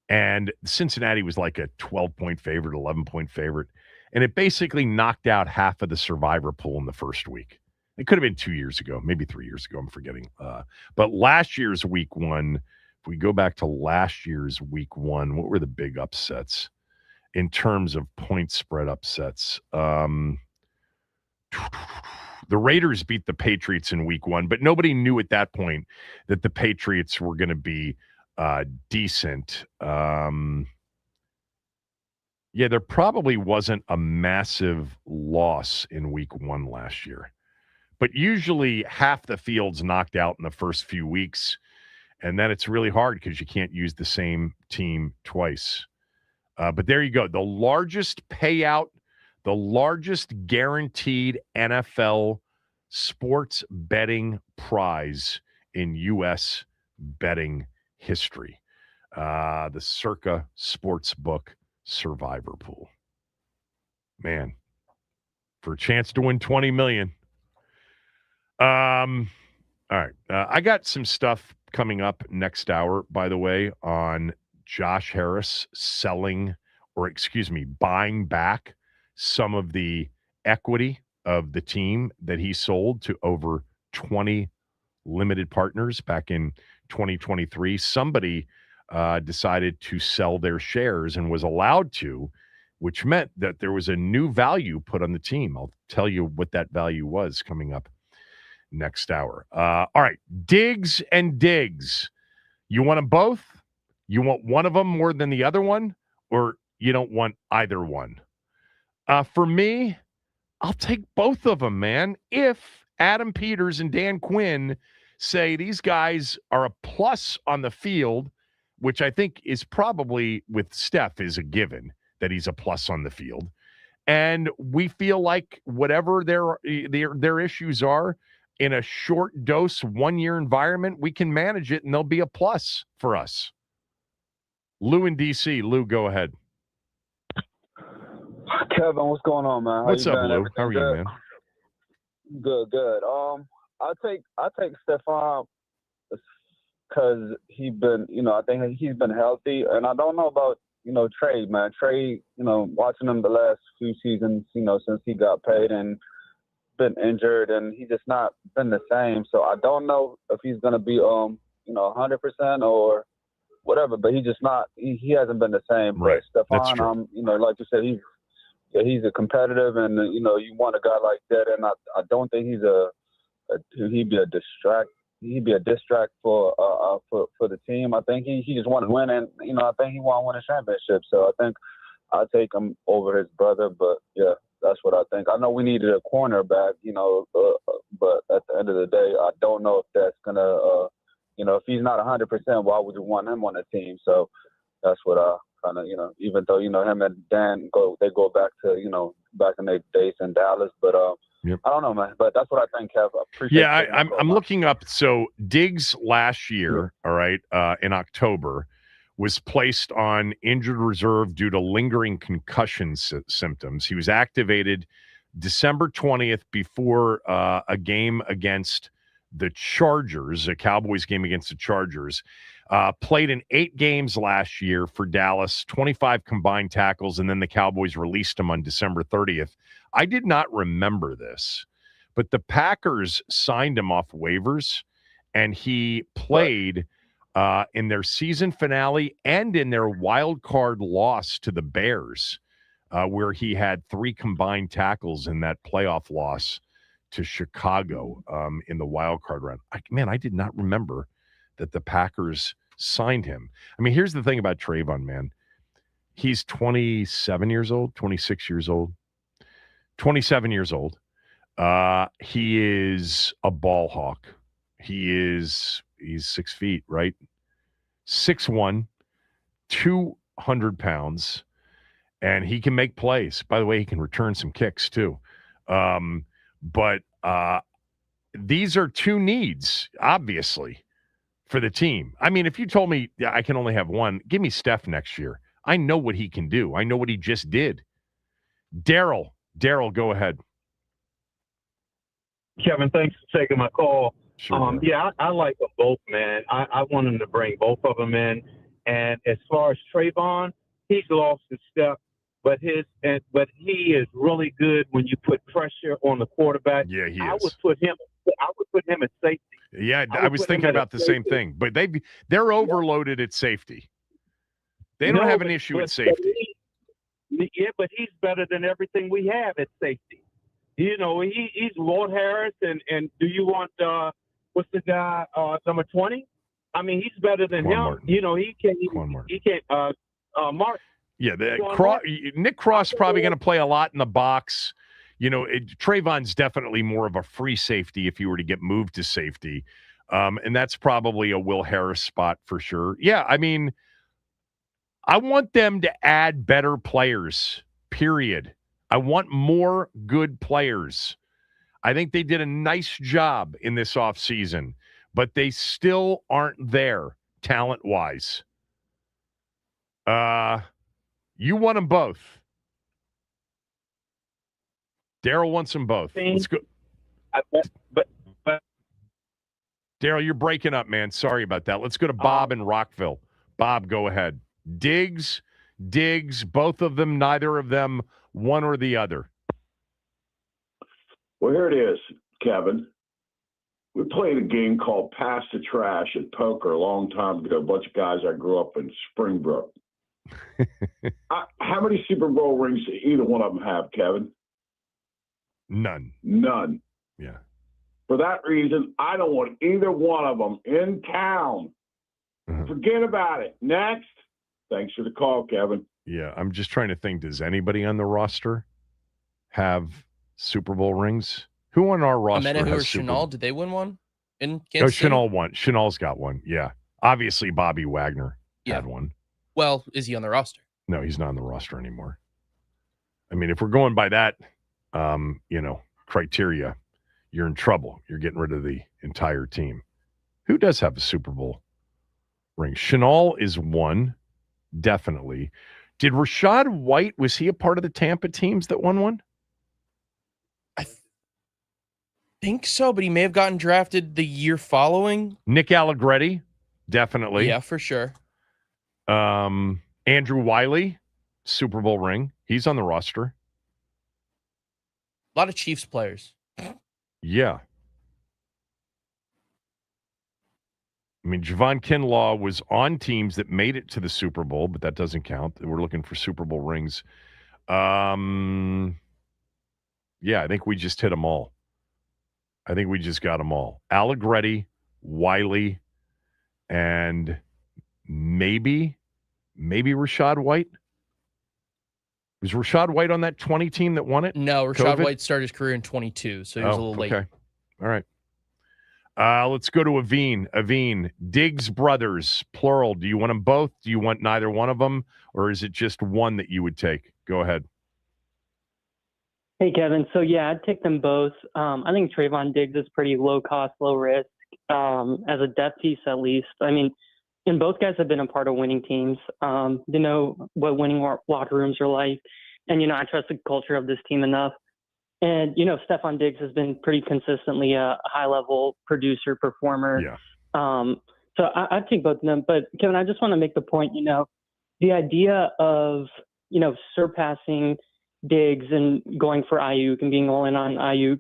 And Cincinnati was like a 12-point favorite, 11-point favorite. And it basically knocked out half of the survivor pool in the first week. It could have been 2 years ago, maybe 3 years ago. I'm forgetting. But last year's week one, if we go back to last year's week one, what were the big upsets in terms of point spread upsets? The Raiders beat the Patriots in week one, but nobody knew at that point that the Patriots were going to be decent. Yeah, there probably wasn't a massive loss in week one last year. But usually half the field's knocked out in the first few weeks, and then it's really hard because you can't use the same team twice. But there you go. The largest payout, the largest guaranteed NFL sports betting prize in U.S. betting history. The Circa Sportsbook Survivor Pool. Man, for a chance to win $20 million. All right. I got some stuff coming up next hour, by the way, on Josh Harris buying back some of the equity of the team that he sold to over 20 limited partners back in 2023. Somebody decided to sell their shares and was allowed to, which meant that there was a new value put on the team. I'll tell you what that value was coming up next hour. All right, Diggs and Diggs. You want them both? You want one of them more than the other one? Or you don't want either one? For me, I'll take both of them, man. If Adam Peters and Dan Quinn say these guys are a plus on the field, which I think is probably with Steph is a given that he's a plus on the field. And we feel like whatever their issues are, in a short dose, 1-year environment, we can manage it, and they'll be a plus for us. Lou in D.C. Lou, go ahead. Kevin, what's going on, man? What's up, Lou? How are you, man? Good. I take Stephon because he's been, I think he's been healthy, and I don't know about, Trey, man. Trey, watching him the last few seasons, since he got paid and been injured, and he just not been the same. So I don't know if he's gonna be 100% or whatever, but he just not. He hasn't been the same. Right. But Stephon, like you said, he's a competitive, and you want a guy like that, and I don't think he'd be a distract. He'd be a distract for the team. I think he just want to win, and I think he want to win a championship. So I think I'll take him over his brother. But yeah, that's what I think. I know we needed a cornerback, but at the end of the day, I don't know if that's gonna, if he's not 100%, why would you want him on the team? So that's what I kind of, even though him and Dan go back to back in their days in Dallas, but Yep. I don't know, man. But that's what I think, Kev. I appreciate. Yeah, I'm looking up. So Diggs last year, all right, in October, was placed on injured reserve due to lingering concussion symptoms. He was activated December 20th before a game against the Chargers, a Cowboys game against the Chargers. Played in 8 games last year for Dallas, 25 combined tackles, and then the Cowboys released him on December 30th. I did not remember this, but the Packers signed him off waivers, and he played in their season finale and in their wild card loss to the Bears, where he had 3 combined tackles in that playoff loss to Chicago in the wild card round. I did not remember that the Packers signed him. I mean, here's the thing about Trayvon, man. He's 27 years old, 26 years old, 27 years old. He is a ball hawk. He's 6 feet, right? 6'1", 200 pounds, and he can make plays. By the way, he can return some kicks too. But these are 2 needs, obviously, for the team. I mean, if you told me I can only have one, give me Steph next year. I know what he can do. I know what he just did. Daryl, go ahead. Kevin, thanks for taking my call. Sure. Yeah, I like them both, man. I want him to bring both of them in. And as far as Trayvon, he's lost his step, but he is really good when you put pressure on the quarterback. Yeah, he is. I would put him at safety. Yeah, I was thinking about the same thing, but they're overloaded at safety. They don't have an issue at safety. But he's better than everything we have at safety. He's Lord Harris, and do you want what's the guy number 20? I mean, he's better than him. Martin. He can't. Mark. Yeah, Nick Cross probably going to play a lot in the box. Trayvon's definitely more of a free safety if you were to get moved to safety. And that's probably a Will Harris spot for sure. Yeah, I mean, I want them to add better players, period. I want more good players. I think they did a nice job in this offseason, but they still aren't there talent-wise. You want them both. Daryl wants them both. Let's go. But Daryl, you're breaking up, man. Sorry about that. Let's go to Bob in Rockville. Bob, go ahead. Diggs, both of them, neither of them, one or the other. Well, here it is, Kevin. We played a game called Pass the Trash at poker a long time ago. A bunch of guys I grew up in Springbrook. How many Super Bowl rings do either one of them have, Kevin? None. Yeah. For that reason, I don't want either one of them in town. Forget about it. Next. Thanks for the call, Kevin. Yeah, I'm just trying to think. Does anybody on the roster have Super Bowl rings? Who on our roster Menahu has or Super Chenault, did they win one in Kansas City? Chenault won. Chenault's got one, yeah. Obviously, Bobby Wagner had one. Well, is he on the roster? No, he's not on the roster anymore. I mean, if we're going by that, criteria, you're in trouble. You're getting rid of the entire team. Who does have a Super Bowl ring? Chanel is one, definitely. Did Rashad White, was he a part of the Tampa teams that won one? I think so, but he may have gotten drafted the year following. Nick Allegretti, definitely. Yeah, for sure. Andrew Wiley, Super Bowl ring. He's on the roster. A lot of Chiefs players. Yeah. I mean, Javon Kinlaw was on teams that made it to the Super Bowl, but that doesn't count. We're looking for Super Bowl rings. Yeah, I think we just hit them all. I think we just got them all. Allegretti, Wiley, and maybe Rashad White. Was Rashad White on that 20 team that won it? No, Rashad COVID? White started his career in 22, so he was a little late. Okay. All right. Let's go to Aveen. Aveen, Diggs brothers, plural. Do you want them both? Do you want neither one of them? Or is it just one that you would take? Go ahead. Hey, Kevin. So, yeah, I'd take them both. I think Trayvon Diggs is pretty low cost, low risk, as a depth piece at least. I mean, and both guys have been a part of winning teams. They know what winning locker rooms are like. And, I trust the culture of this team enough. And, Stephon Diggs has been pretty consistently a high-level producer, performer. Yeah. So I'd take both of them. But, Kevin, I just want to make the point, the idea of, surpassing Diggs and going for Ayuk and being all in on Ayuk,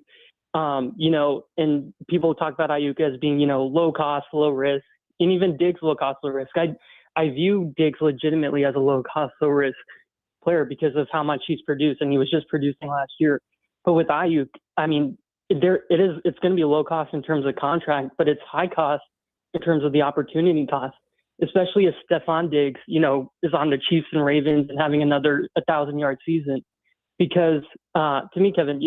and people talk about Ayuk as being, low cost, low risk, and even Diggs low cost, low risk. I view Diggs legitimately as a low cost, low risk player because of how much he's produced, and he was just producing last year. But with Ayuk, I mean, it's going to be low cost in terms of contract, but it's high cost in terms of the opportunity cost, especially if Stephon Diggs, is on the Chiefs and Ravens and having another 1,000-yard season. Because to me, Kevin,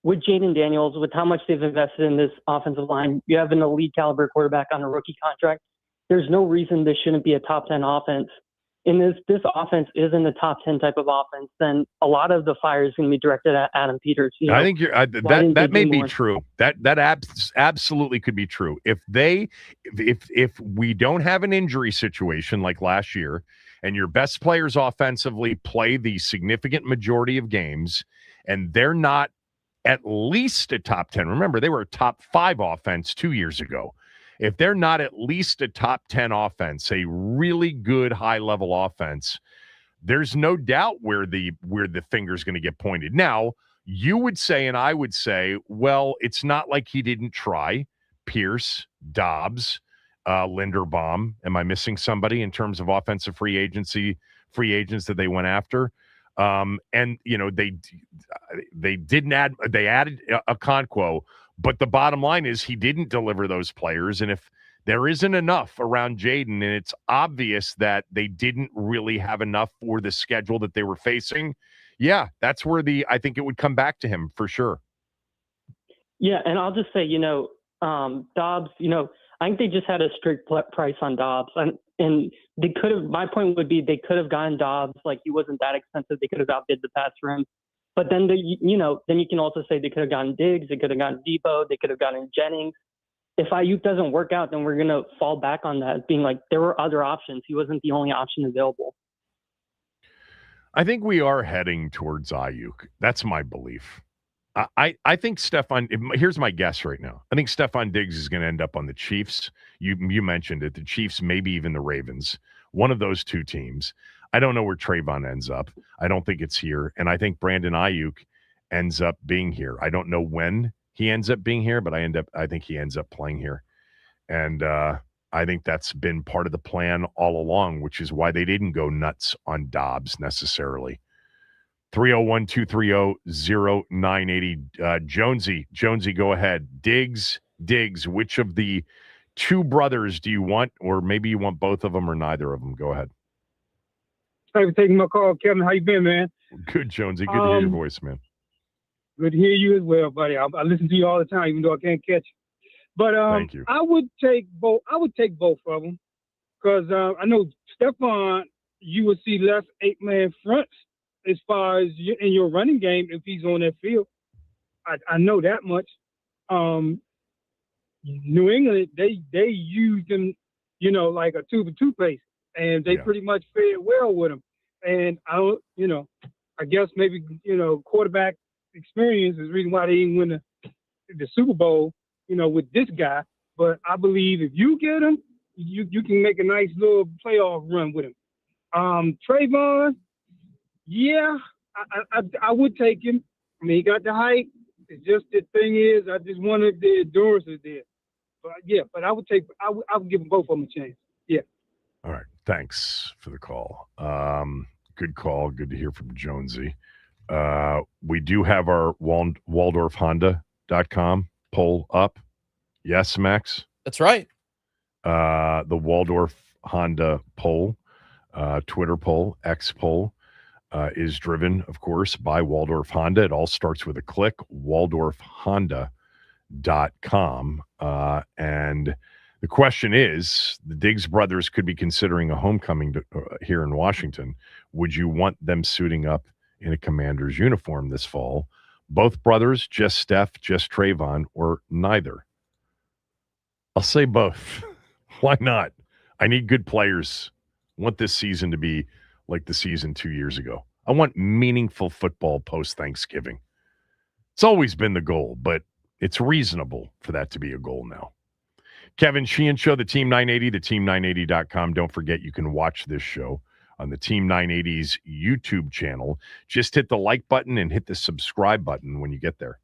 with Jaden Daniels, with how much they've invested in this offensive line, you have an elite caliber quarterback on a rookie contract. There's no reason this shouldn't be a top 10 offense. And this offense isn't a top 10 type of offense, then a lot of the fire is going to be directed at Adam Peters. I think that may be true. That absolutely could be true. If we don't have an injury situation like last year, and your best players offensively play the significant majority of games, and they're not at least a top 10. Remember, they were a top 5 offense 2 years ago. If they're not at least a top 10 offense, a really good high-level offense, there's no doubt where the finger's going to get pointed. Now, you would say, and I would say, well, it's not like he didn't try. Pierce, Dobbs, Linderbaum. Am I missing somebody in terms of offensive free agents that they went after? And they added a Okonkwo. But the bottom line is he didn't deliver those players. And if there isn't enough around Jaden, and it's obvious that they didn't really have enough for the schedule that they were facing, yeah, that's where I think it would come back to him for sure. Yeah, and I'll just say, Dobbs, I think they just had a strict price on Dobbs. And they could have, my point would be they could have gotten Dobbs, like he wasn't that expensive. They could have outbid the pass for him. But then, then you can also say they could have gotten Diggs, they could have gotten Debo, they could have gotten Jennings. If Ayuk doesn't work out, then we're going to fall back on that, being like there were other options. He wasn't the only option available. I think we are heading towards Ayuk. That's my belief. I think here's my guess right now. I think Stephon Diggs is going to end up on the Chiefs. You mentioned it, the Chiefs, maybe even the Ravens, one of those two teams. I don't know where Trayvon ends up. I don't think it's here. And I think Brandon Ayuk ends up being here. I don't know when he ends up being here, but I think he ends up playing here. And I think that's been part of the plan all along, which is why they didn't go nuts on Dobbs necessarily. 301-230-0980. Jonesy, go ahead. Diggs, which of the two brothers do you want? Or maybe you want both of them or neither of them. Go ahead. Thanks for taking my call, Kevin. How you been, man? Good, Jonesy. Good to hear your voice, man. Good to hear you as well, buddy. I listen to you all the time, even though I can't catch you. But thank you. I would take both. I would take both of them. Because I know Stephon, you would see less 8-man fronts as far as in your running game if he's on that field. I know that much. New England, they used him, like a tube of toothpaste, and they pretty much fared well with him. And I guess maybe quarterback experience is the reason why they didn't win the Super Bowl, with this guy. But I believe if you get him, you can make a nice little playoff run with him. Trayvon, yeah, I would take him. I mean, he got the height. It's just the thing is, I just wanted the endurance is there. But I would give them both of them a chance. Yeah. All right. Thanks for the call. Good call. Good to hear from Jonesy. We do have our WaldorfHonda.com poll up. Yes, Max? That's right. The Waldorf Honda poll, Twitter poll, X poll, is driven, of course, by Waldorf Honda. It all starts with a click, WaldorfHonda.com. And the question is, the Diggs brothers could be considering a homecoming here in Washington. Would you want them suiting up in a Commander's uniform this fall? Both brothers, just Steph, just Trayvon, or neither? I'll say both. Why not? I need good players. I want this season to be like the season 2 years ago. I want meaningful football post-Thanksgiving. It's always been the goal, but it's reasonable for that to be a goal now. Kevin Sheehan Show, the Team 980, theteam980.com. Don't forget you can watch this show on the Team 980's YouTube channel. Just hit the like button and hit the subscribe button when you get there.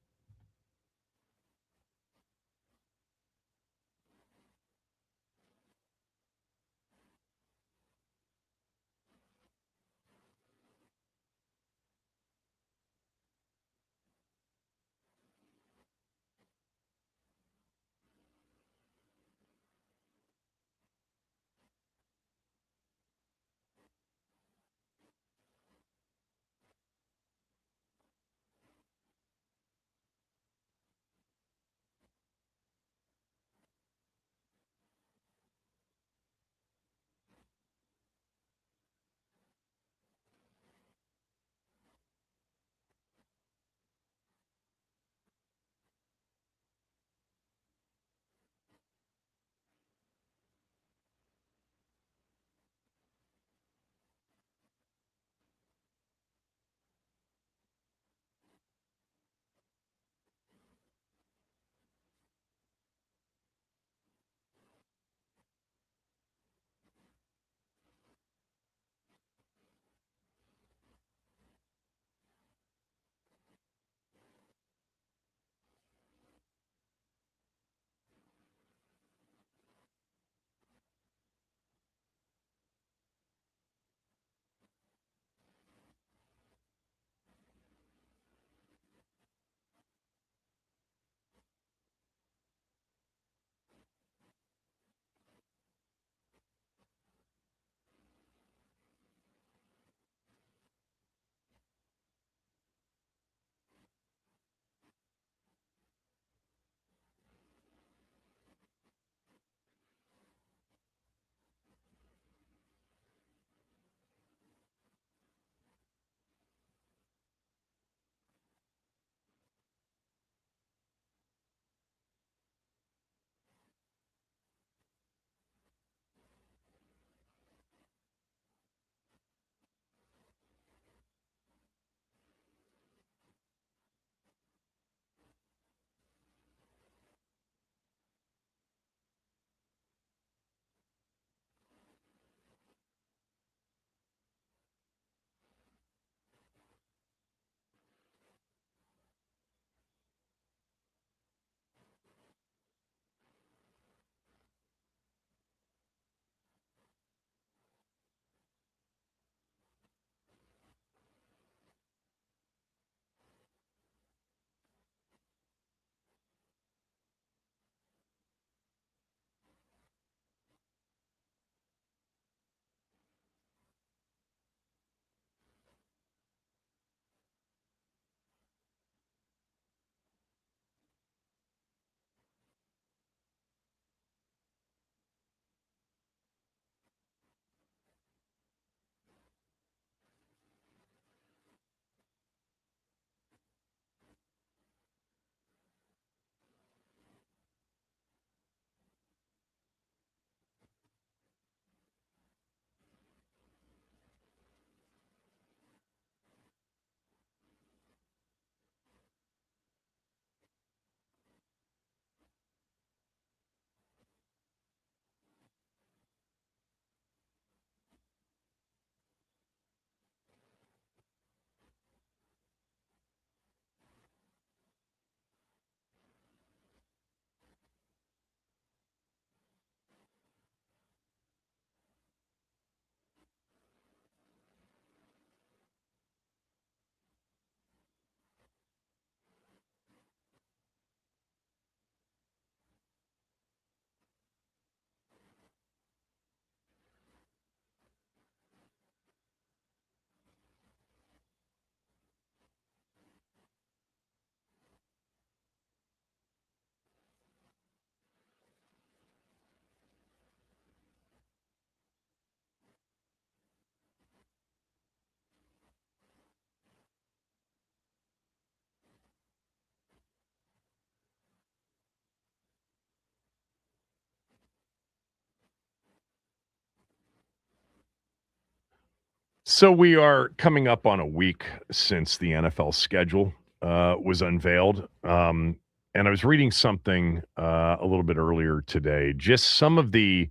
So we are coming up on a week since the NFL schedule was unveiled. And I was reading something a little bit earlier today, just some of the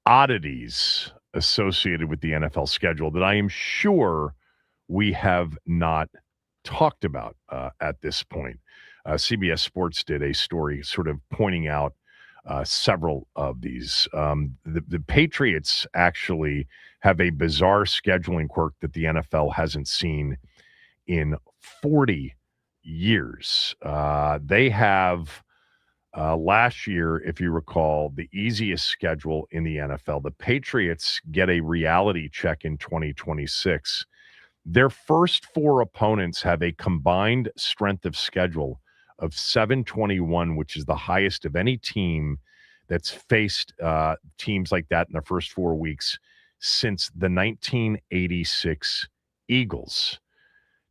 oddities associated with the NFL schedule that I am sure we have not talked about at this point. CBS Sports did a story sort of pointing out several of these. The Patriots actually have a bizarre scheduling quirk that the NFL hasn't seen in 40 years. They have last year, if you recall, the easiest schedule in the NFL. The Patriots get a reality check in 2026. Their first four opponents have a combined strength of schedule of 721, which is the highest of any team that's faced teams like that in the first 4 weeks since the 1986 Eagles.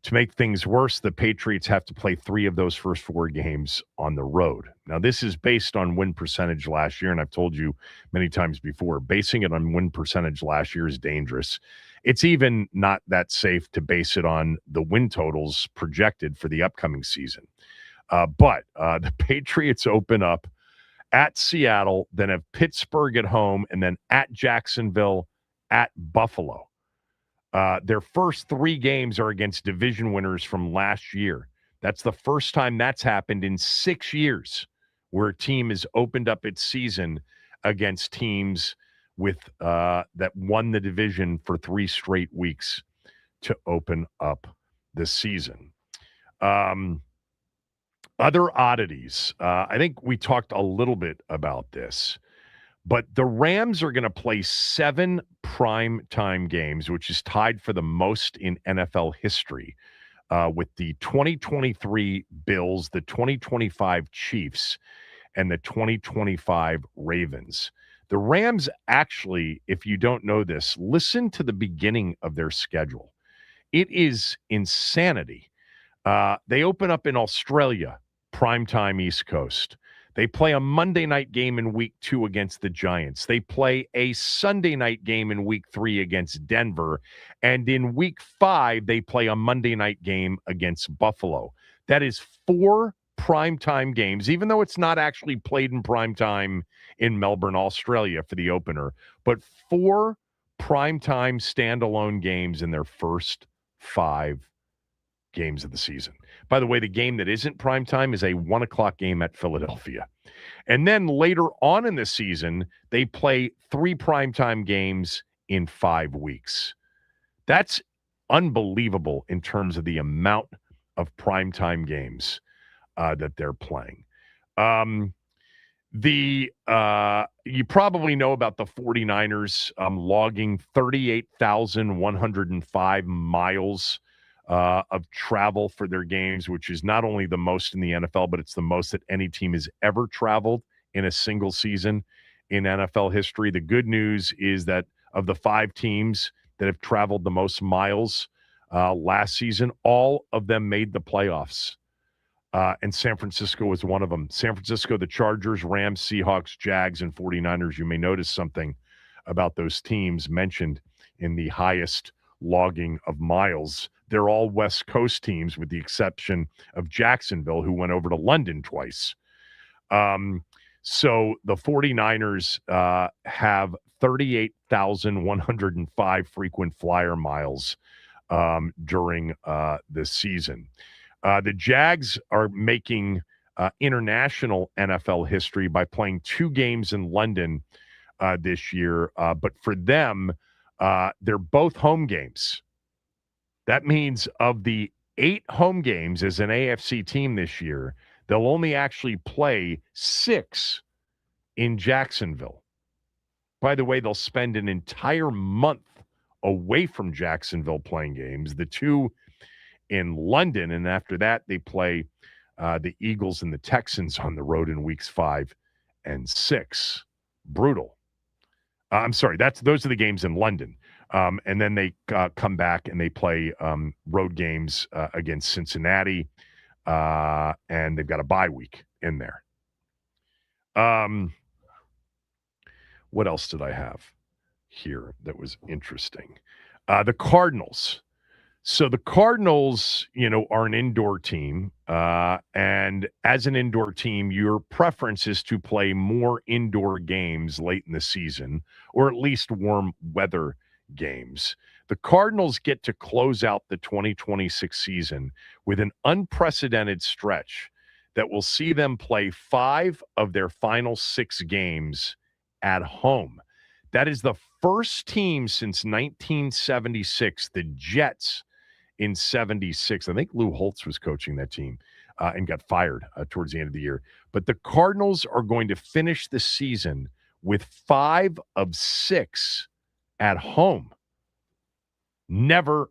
To make things worse, the Patriots have to play 3 of those first 4 games on the road. Now, this is based on win percentage last year, and I've told you many times before, basing it on win percentage last year is dangerous. It's even not that safe to base it on the win totals projected for the upcoming season. But the Patriots open up at Seattle, then have Pittsburgh at home, and then at Jacksonville, at Buffalo. Their first 3 games are against division winners from last year. That's the first time that's happened in 6 years where a team has opened up its season against teams with that won the division for 3 straight weeks to open up the season. Other oddities. I think we talked a little bit about this. But the Rams are going to play 7 primetime games, which is tied for the most in NFL history, with the 2023 Bills, the 2025 Chiefs, and the 2025 Ravens. The Rams actually, if you don't know this, listen to the beginning of their schedule. It is insanity. They open up in Australia, primetime East Coast. They play a Monday night game in week 2 against the Giants. They play a Sunday night game in week 3 against Denver. And in week 5, they play a Monday night game against Buffalo. That is 4 primetime games, even though it's not actually played in primetime in Melbourne, Australia for the opener, but 4 primetime standalone games in their first 5 games of the season. By the way, the game that isn't primetime is a 1:00 game at Philadelphia. And then later on in the season, they play 3 primetime games in 5 weeks. That's unbelievable in terms of the amount of primetime games that they're playing. You probably know about the 49ers logging 38,105 miles of travel for their games, which is not only the most in the NFL, but it's the most that any team has ever traveled in a single season in NFL history. The good news is that of the 5 teams that have traveled the most miles last season, all of them made the playoffs. And San Francisco was one of them. San Francisco, the Chargers, Rams, Seahawks, Jags, and 49ers. You may notice something about those teams mentioned in the highest logging of miles. They're all West Coast teams with the exception of Jacksonville, who went over to London twice. So the 49ers have 38,105 frequent flyer miles during this season. The Jags are making international NFL history by playing 2 games in London this year. But for them, they're both home games. That means of the 8 home games as an AFC team this year, they'll only actually play 6 in Jacksonville. By the way, they'll spend an entire month away from Jacksonville playing games, the 2 in London, and after that, they play the Eagles and the Texans on the road in weeks 5 and 6. Brutal. I'm sorry, those are the games in London. And then they come back and they play road games against Cincinnati, and they've got a bye week in there. What else did I have here that was interesting? The Cardinals. So the Cardinals, are an indoor team. And as an indoor team, your preference is to play more indoor games late in the season, or at least warm weather games. The Cardinals get to close out the 2026 season with an unprecedented stretch that will see them play 5 of their final 6 games at home. That is the first team since 1976, the Jets in 76. I think Lou Holtz was coaching that team and got fired towards the end of the year. But the Cardinals are going to finish the season with 5 of 6 at home. Never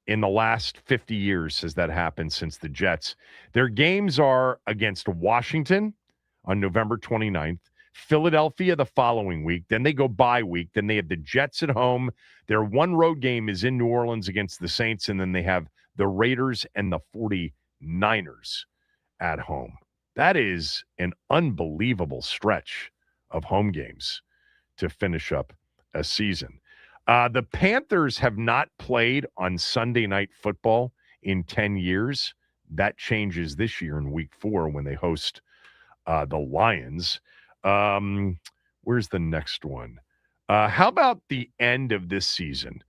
in the last 50 years has that happened since the Jets. Their games are against Washington on November 29th, Philadelphia the following week. Then they go bye week. Then they have the Jets at home. Their one road game is in New Orleans against the Saints. And then they have the Raiders and the 49ers at home. That is an unbelievable stretch of home games to finish up a season. The Panthers have not played on Sunday Night Football in 10 years. That changes this year in week 4 when they host the Lions. Where's the next one? How about the end of this season?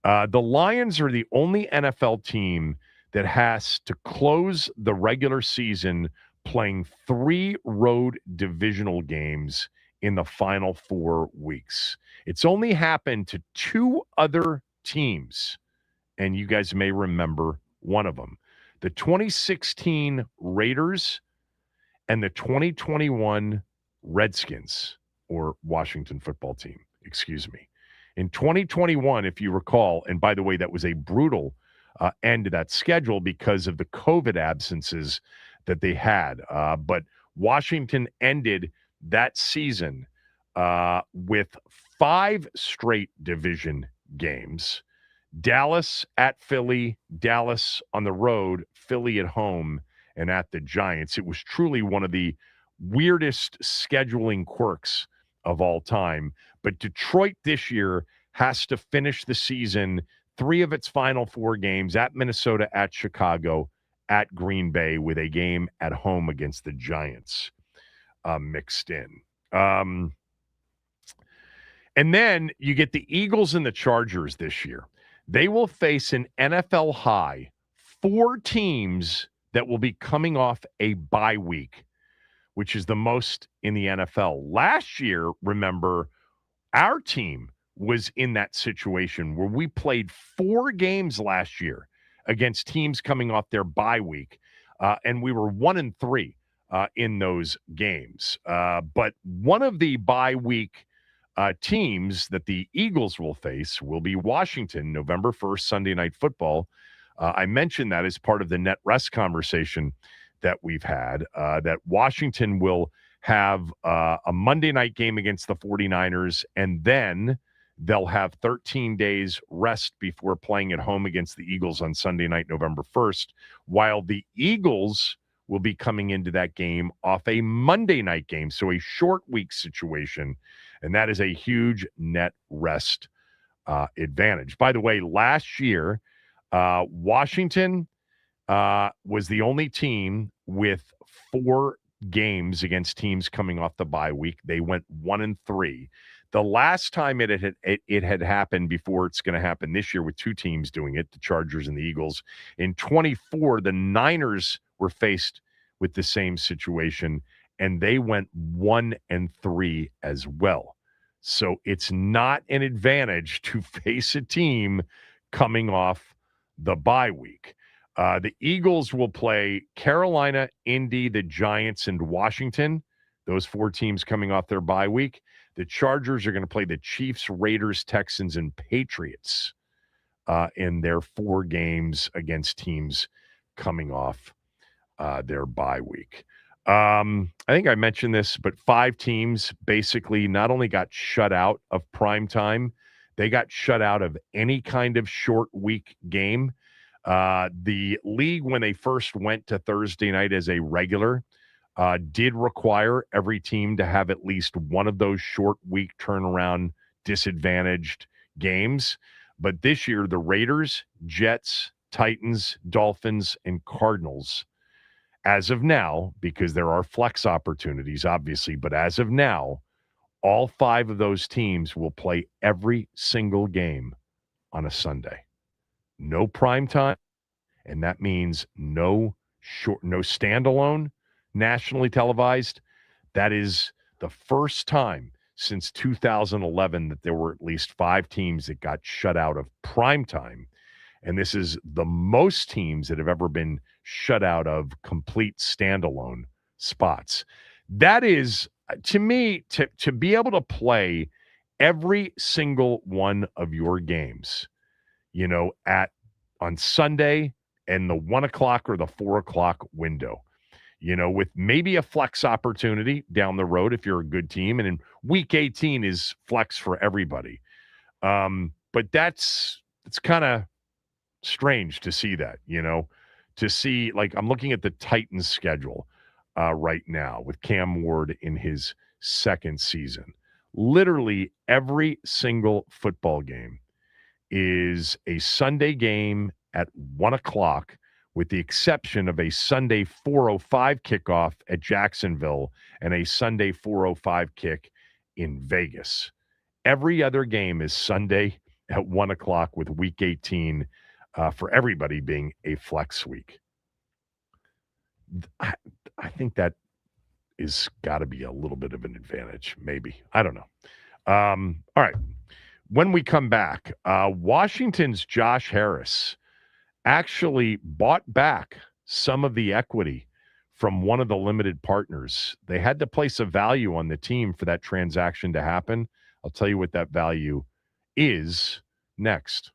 The Lions are the only NFL team that has to close the regular season playing 3 road divisional games in the final 4 weeks. It's only happened to 2 other teams, and you guys may remember one of them. The 2016 Raiders and the 2021 Redskins, or Washington football team, excuse me. In 2021, if you recall, and by the way, that was a brutal end to that schedule because of the COVID absences that they had. But Washington ended that season with 5 straight division games. Dallas at Philly, Dallas on the road, Philly at home, and at the Giants. It was truly one of the weirdest scheduling quirks of all time. But Detroit this year has to finish the season 3 of its final 4 games at Minnesota, at Chicago, at Green Bay, with a game at home against the Giants mixed in. And then you get the Eagles and the Chargers this year. They will face an NFL high 4 teams that will be coming off a bye week, which is the most in the NFL. Last year, remember, our team was in that situation where we played 4 games last year against teams coming off their bye week, and we were 1-3 in those games. But one of the bye week teams that the Eagles will face will be Washington, November 1st, Sunday Night Football. I mentioned that as part of the net rest conversation that we've had, that Washington will have a Monday night game against the 49ers, and then they'll have 13 days rest before playing at home against the Eagles on Sunday night, November 1st, while the Eagles will be coming into that game off a Monday night game, so a short week situation, and that is a huge net rest advantage. By the way, last year, Washington was the only team with 4 games against teams coming off the bye week. They went 1-3. The last time it had happened before it's going to happen this year with 2 teams doing it, the Chargers and the Eagles. In 24, the Niners were faced with the same situation, and they went 1-3 as well. So it's not an advantage to face a team coming off the bye week. The Eagles will play Carolina, Indy, the Giants, and Washington, those 4 teams coming off their bye week. The Chargers are going to play the Chiefs, Raiders, Texans, and Patriots in their 4 games against teams coming off their bye week. I think I mentioned this, but 5 teams basically not only got shut out of prime time, they got shut out of any kind of short week game. The league, when they first went to Thursday night as a regular, did require every team to have at least one of those short week turnaround disadvantaged games. But this year, the Raiders, Jets, Titans, Dolphins, and Cardinals, as of now, because there are flex opportunities, obviously, but as of now, all 5 of those teams will play every single game on a Sunday. No prime time, and that means no standalone, nationally televised. That is the first time since 2011 that there were at least 5 teams that got shut out of prime time. And this is the most teams that have ever been shut out of complete standalone spots. That is, to me, to be able to play every single one of your games, on Sunday and the 1 o'clock or the 4 o'clock window, with maybe a flex opportunity down the road if you're a good team. And in week 18 is flex for everybody. But it's kind of strange to see that, to see, like, I'm looking at the Titans schedule right now with Cam Ward in his second season. Literally every single football game is a Sunday game at 1 o'clock, with the exception of a Sunday 4:05 kickoff at Jacksonville and a Sunday 4:05 kick in Vegas. Every other game is Sunday at 1 o'clock, with week 18 for everybody being a flex week. I think that is got to be a little bit of an advantage, maybe. I don't know. All right. When we come back, Washington's Josh Harris actually bought back some of the equity from one of the limited partners. They had to place a value on the team for that transaction to happen. I'll tell you what that value is next.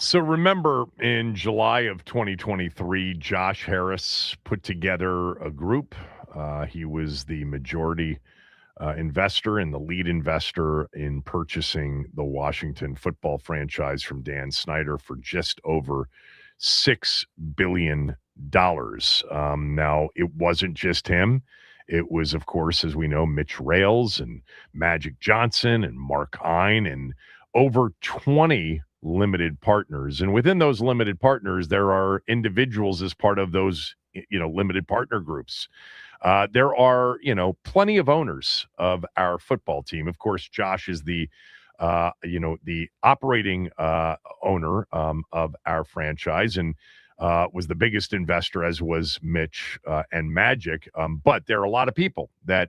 So remember, in July of 2023, Josh Harris put together a group. He was the majority investor and the lead investor in purchasing the Washington football franchise from Dan Snyder for just over $6 billion. Now, it wasn't just him. It was, of course, as we know, Mitch Rales and Magic Johnson and Mark Ein and over 20 limited partners. And within those limited partners, there are individuals as part of those, limited partner groups. There are, plenty of owners of our football team. Of course, Josh is the operating owner of our franchise and was the biggest investor, as was Mitch and Magic. But there are a lot of people that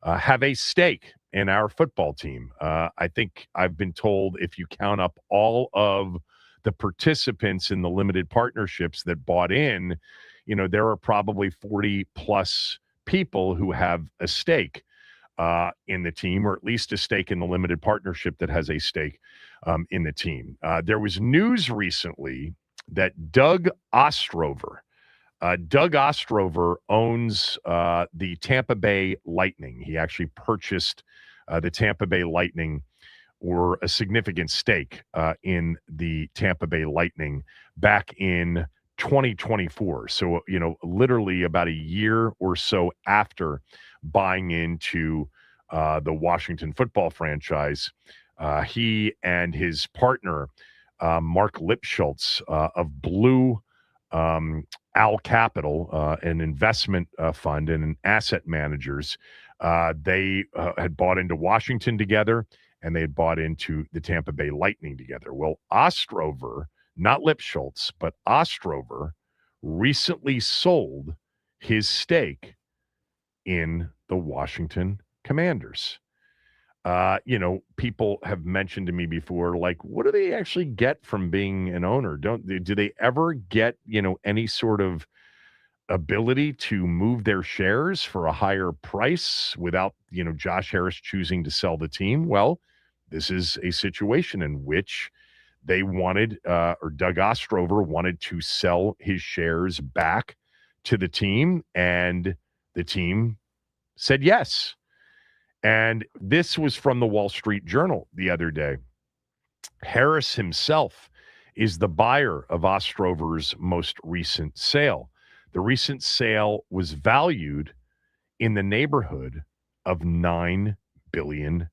have a stake in our football team. I think I've been told if you count up all of the participants in the limited partnerships that bought in, there are probably 40 plus people who have a stake in the team, or at least a stake in the limited partnership that has a stake in the team. There was news recently that Doug Ostrover owns the Tampa Bay Lightning. He actually purchased the Tampa Bay Lightning, or a significant stake in the Tampa Bay Lightning back in 2024. So, literally about a year or so after buying into the Washington football franchise, he and his partner, Mark Lipschultz of Blue Owl Capital, an investment fund and an asset managers, they had bought into Washington together, and they had bought into the Tampa Bay Lightning together. Well, Ostrover, not Lipschultz, but Ostrover, recently sold his stake in the Washington Commanders. People have mentioned to me before, like, what do they actually get from being an owner? Do they ever get, any sort of ability to move their shares for a higher price without, Josh Harris choosing to sell the team? Well, this is a situation in which they wanted, or Doug Ostrover wanted to sell his shares back to the team, and the team said yes. And this was from the Wall Street Journal the other day. Harris himself is the buyer of Ostrover's most recent sale. The recent sale was valued in the neighborhood of $9 billion.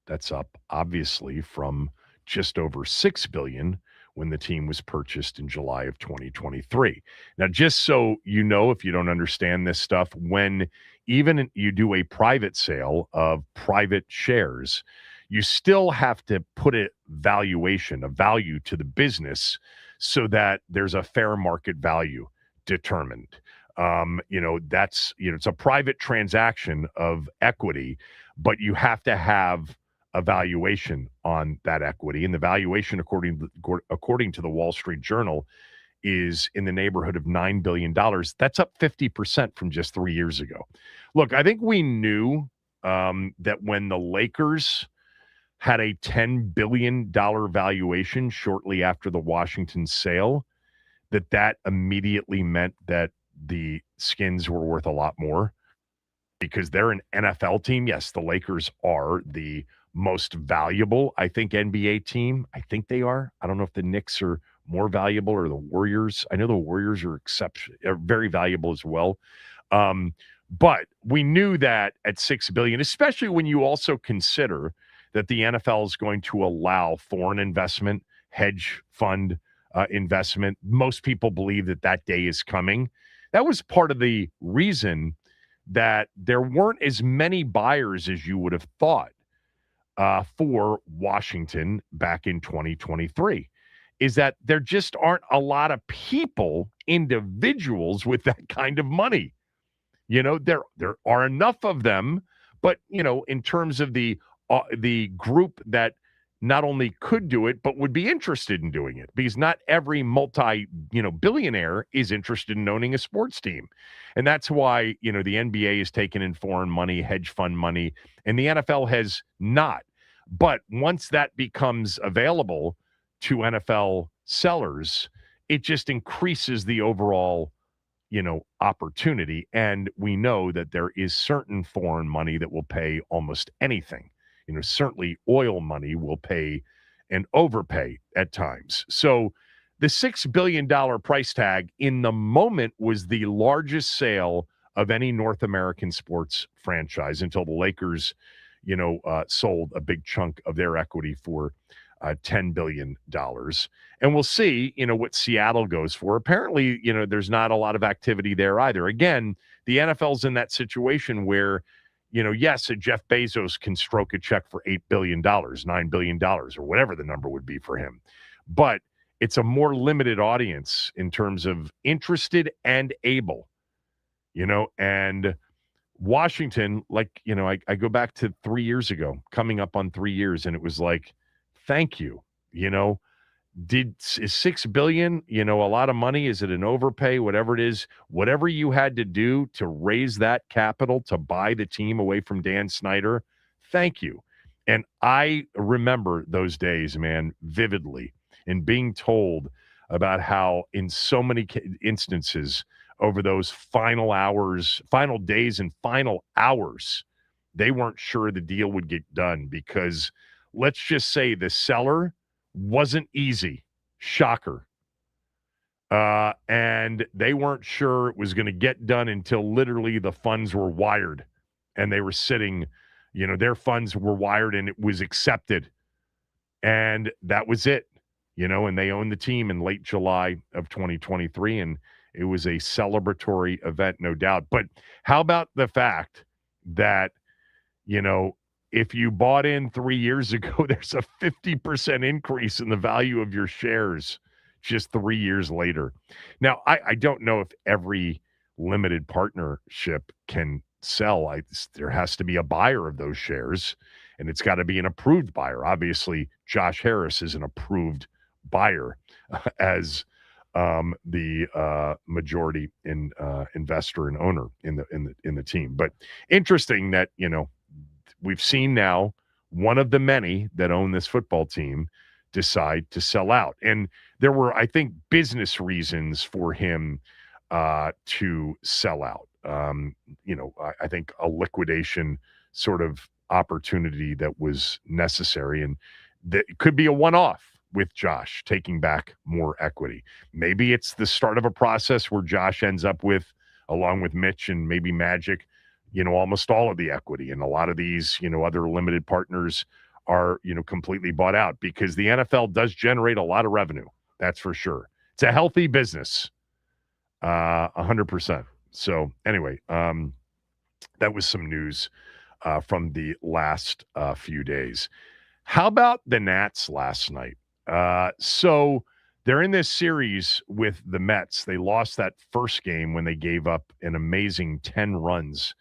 That's up, obviously, from just over $6 billion when the team was purchased in July of 2023. Now, just so you know, if you don't understand this stuff, when even you do a private sale of private shares, you still have to put a value to the business so that there's a fair market value determined. It's a private transaction of equity, but you have to have a valuation on that equity. And the valuation, according to the Wall Street Journal, is in the neighborhood of $9 billion. That's up 50% from just 3 years ago. Look, I think we knew that when the Lakers had a $10 billion valuation shortly after the Washington sale, that immediately meant that the Skins were worth a lot more because they're an NFL team. Yes, the Lakers are the most valuable, I think, NBA team. I think they are. I don't know if the Knicks are more valuable or the Warriors. I know the Warriors are very valuable as well. But we knew that at $6 billion, especially when you also consider that the NFL is going to allow foreign investment, hedge fund investment. Most people believe that day is coming. That was part of the reason that there weren't as many buyers as you would have thought for Washington back in 2023, is that there just aren't a lot of people, individuals with that kind of money. There are enough of them, but, in terms of the group that not only could do it, but would be interested in doing it, because not every billionaire is interested in owning a sports team. And that's why, the NBA has taken in foreign money, hedge fund money, and the NFL has not. But once that becomes available to NFL sellers, it just increases the overall, opportunity. And we know that there is certain foreign money that will pay almost anything. Certainly oil money will pay and overpay at times. So the $6 billion price tag in the moment was the largest sale of any North American sports franchise until the Lakers, sold a big chunk of their equity for $10 billion. And we'll see, what Seattle goes for. Apparently, there's not a lot of activity there either. Again, the NFL's in that situation where, yes, a Jeff Bezos can stroke a check for $8 billion, $9 billion, or whatever the number would be for him. But it's a more limited audience in terms of interested and able, and Washington, I go back to 3 years ago, coming up on 3 years, and it was like, thank you. Is $6 billion, a lot of money? Is it an overpay? Whatever it is, whatever you had to do to raise that capital to buy the team away from Dan Snyder, thank you. And I remember those days, man, vividly, and being told about how in so many instances over those final days and final hours, they weren't sure the deal would get done because let's just say the seller wasn't easy. Shocker. And they weren't sure it was going to get done until literally the funds were wired and they were sitting, their funds were wired and it was accepted. And that was it, and they owned the team in late July of 2023. And it was a celebratory event, no doubt. But how about the fact that, if you bought in 3 years ago, there's a 50% increase in the value of your shares just 3 years later. Now, I don't know if every limited partnership can sell. There has to be a buyer of those shares, and it's got to be an approved buyer. Obviously, Josh Harris is an approved buyer as the majority investor and owner in the team. But interesting that we've seen now one of the many that own this football team decide to sell out, and there were, I think, business reasons for him to sell out. I think a liquidation sort of opportunity that was necessary, and that could be a one-off with Josh taking back more equity. Maybe it's the start of a process where Josh ends up with, along with Mitch and maybe Magic, almost all of the equity. And a lot of these, other limited partners are, completely bought out because the NFL does generate a lot of revenue. That's for sure. It's a healthy business, 100%. So anyway, that was some news from the last few days. How about the Nats last night? So they're in this series with the Mets. They lost that first game when they gave up an amazing 10 runs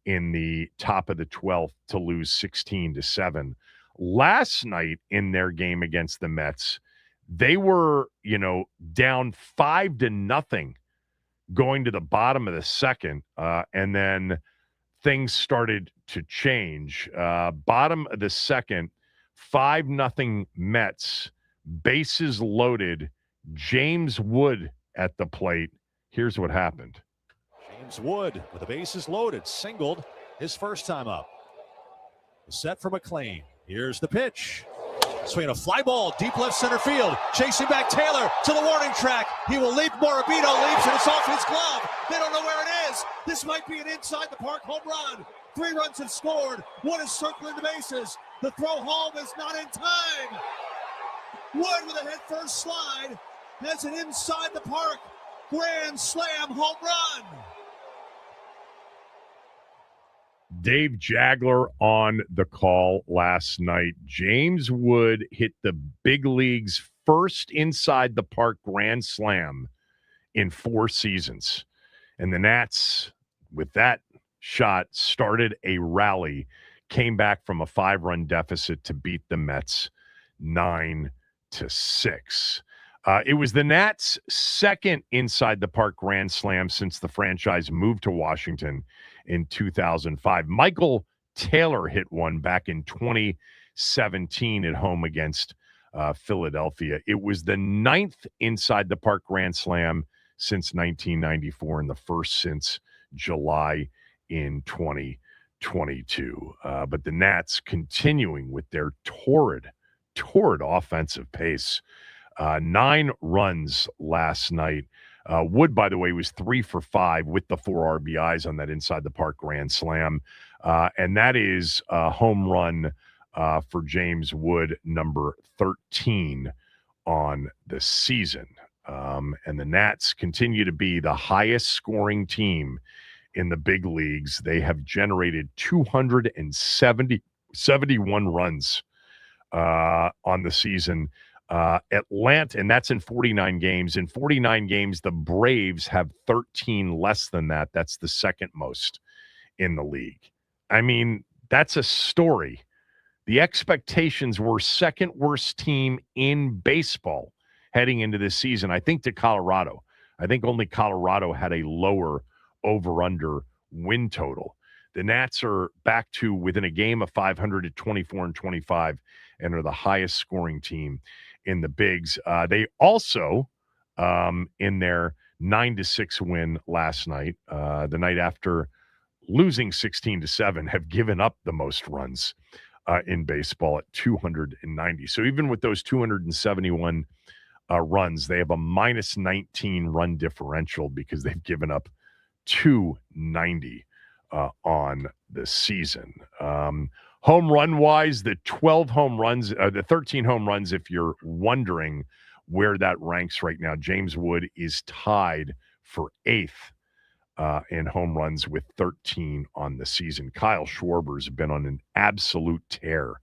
in the top of the 12th to lose 16-7. Last night in their game against the Mets, they were, down 5-0 going to the bottom of the second. And then things started to change. Bottom of the second, 5-0 Mets. Bases loaded, James Wood at the plate. Here's what happened. James Wood with the bases loaded, singled his first time up. The set for McLean. Here's the pitch. Swinging a fly ball, deep left center field. Chasing back Taylor to the warning track. He will leap. Morabito leaps and it's off his glove. They don't know where it is. This might be an inside the park home run. 3 runs have scored. Wood is circling the bases. The throw home is not in time. Wood with a head-first slide has an inside the park grand slam home run. Dave Jagler on the call last night. James Wood hit the big league's first inside the park grand slam in 4 seasons. And the Nats, with that shot, started a rally, came back from a 5-run deficit to beat the Mets 9-6. It was the Nats' second inside the park grand slam since the franchise moved to Washington in 2005. Michael Taylor hit one back in 2017 at home against Philadelphia. It was the 9th inside the park grand slam since 1994 and the first since July in 2022. But the Nats continuing with their torrid offensive pace. 9 runs last night. Wood, by the way, was 3 for 5 with the 4 RBIs on that inside the park grand slam. And that is a home run for James Wood, number 13 on the season. And the Nats continue to be the highest scoring team in the big leagues. They have generated 271 runs on the season. Atlanta, and that's in 49 games. In 49 games, the Braves have 13 less than that. That's the second most in the league. I mean, that's a story. The expectations were second worst team in baseball heading into this season, I think, to Colorado. I think only Colorado had a lower over-under win total. The Nats are back to within a game of 500 at 24-25 and are the highest scoring team in the bigs. They also, in their 9-6 win last night, the night after losing 16-7, have given up the most runs in baseball at 290. So even with those 271 runs, they have a minus 19 run differential because they've given up 290 on the season. Home run wise, the 12 home runs, the 13 home runs, if you're wondering where that ranks right now, James Wood is tied for 8th in home runs with 13 on the season. Kyle Schwarber's been on an absolute tear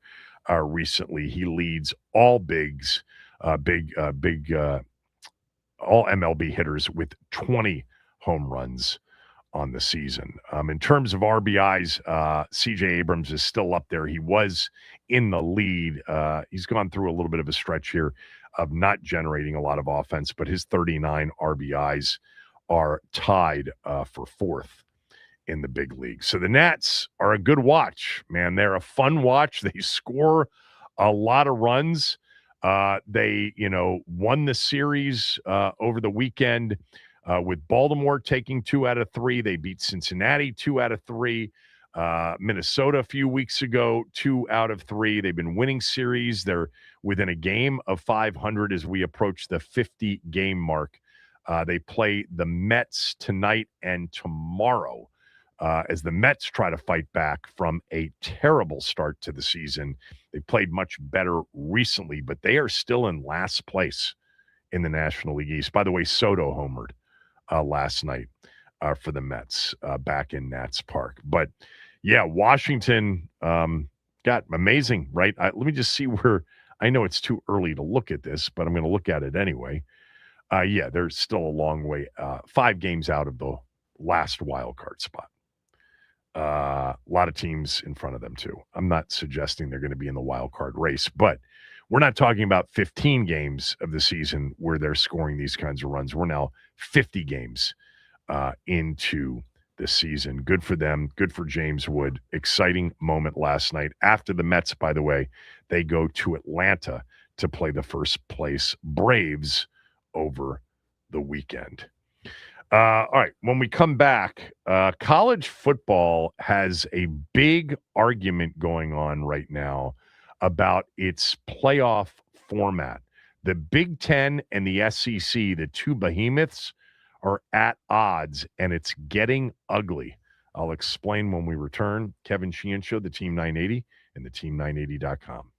recently. He leads all bigs, all MLB hitters with 20 home runs on the season. In terms of RBIs, C.J. Abrams is still up there. He was in the lead. He's gone through a little bit of a stretch here of not generating a lot of offense, but his 39 RBIs are tied for 4th in the big league. So the Nats are a good watch, man. They're a fun watch. They score a lot of runs. They, won the series over the weekend with Baltimore taking 2 out of 3. They beat Cincinnati 2 out of 3. Minnesota a few weeks ago, 2 out of 3. They've been winning series. They're within a game of 500 as we approach the 50-game mark. They play the Mets tonight and tomorrow as the Mets try to fight back from a terrible start to the season. They played much better recently, but they are still in last place in the National League East. By the way, Soto homered last night for the Mets back in Nats Park. But, yeah, Washington got amazing, right? Let me just see where – I know it's too early to look at this, but I'm going to look at it anyway. Yeah, they're still a long way, 5 games out of the last wild card spot. A lot of teams in front of them, too. I'm not suggesting they're going to be in the wild card race, but we're not talking about 15 games of the season where they're scoring these kinds of runs. We're now 50 games into the season. Good for them. Good for James Wood. Exciting moment last night. After the Mets, by the way, they go to Atlanta to play the first place Braves over the weekend. All right, when we come back, college football has a big argument going on right now about its playoff format. The Big Ten and the SEC, the two behemoths, are at odds, and it's getting ugly. I'll explain when we return. Kevin Sheehan Show, the Team 980, and the team980.com.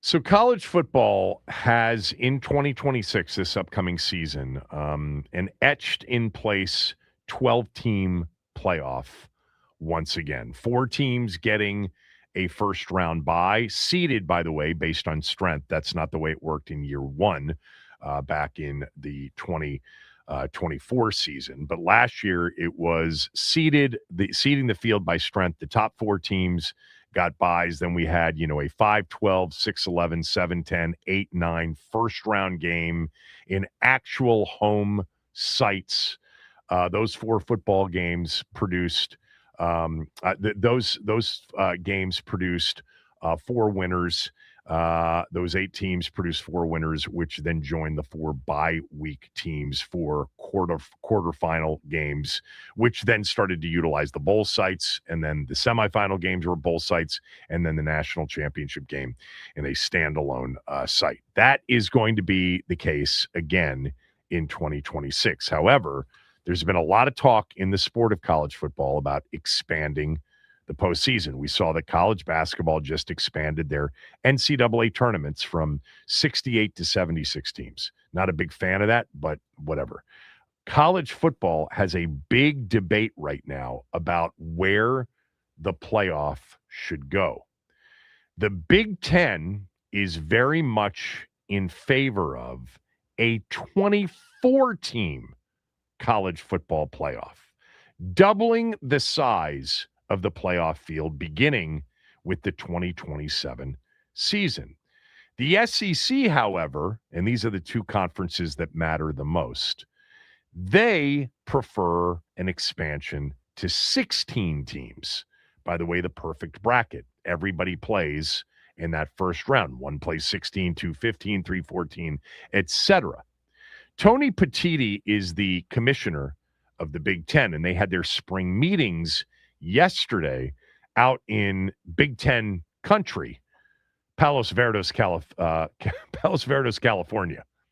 So college football has, in 2026, this upcoming season, an etched in place 12-team playoff once again. 4 teams getting a first-round bye, seeded, by the way, based on strength. That's not the way it worked in year one back in the 2024 season. But last year, it was seeding the field by strength. The top 4 teams got buys. Then we had, a 5-12, 6-11, 7-10, 8-9 first-round game in actual home sites. Those 4 football games produced games produced 4 winners. Those 8 teams produced 4 winners, which then joined the 4 bye week teams for quarterfinal games, which then started to utilize the bowl sites. And then the semifinal games were bowl sites, and then the national championship game in a standalone site. That is going to be the case again in 2026. However, there's been a lot of talk in the sport of college football about expanding the postseason. We saw that college basketball just expanded their NCAA tournaments from 68 to 76 teams. Not a big fan of that, but whatever. College football has a big debate right now about where the playoff should go. The Big Ten is very much in favor of a 24-team college football playoff, doubling the size of the playoff field beginning with the 2027 season. The SEC, however, and these are the 2 conferences that matter the most, they prefer an expansion to 16 teams. By the way, the perfect bracket. Everybody plays in that first round. One plays 16, 2 15, 3 14, etc. Tony Petitti is the commissioner of the Big Ten, and they had their spring meetings yesterday out in Big Ten country, Palos Verdes, California.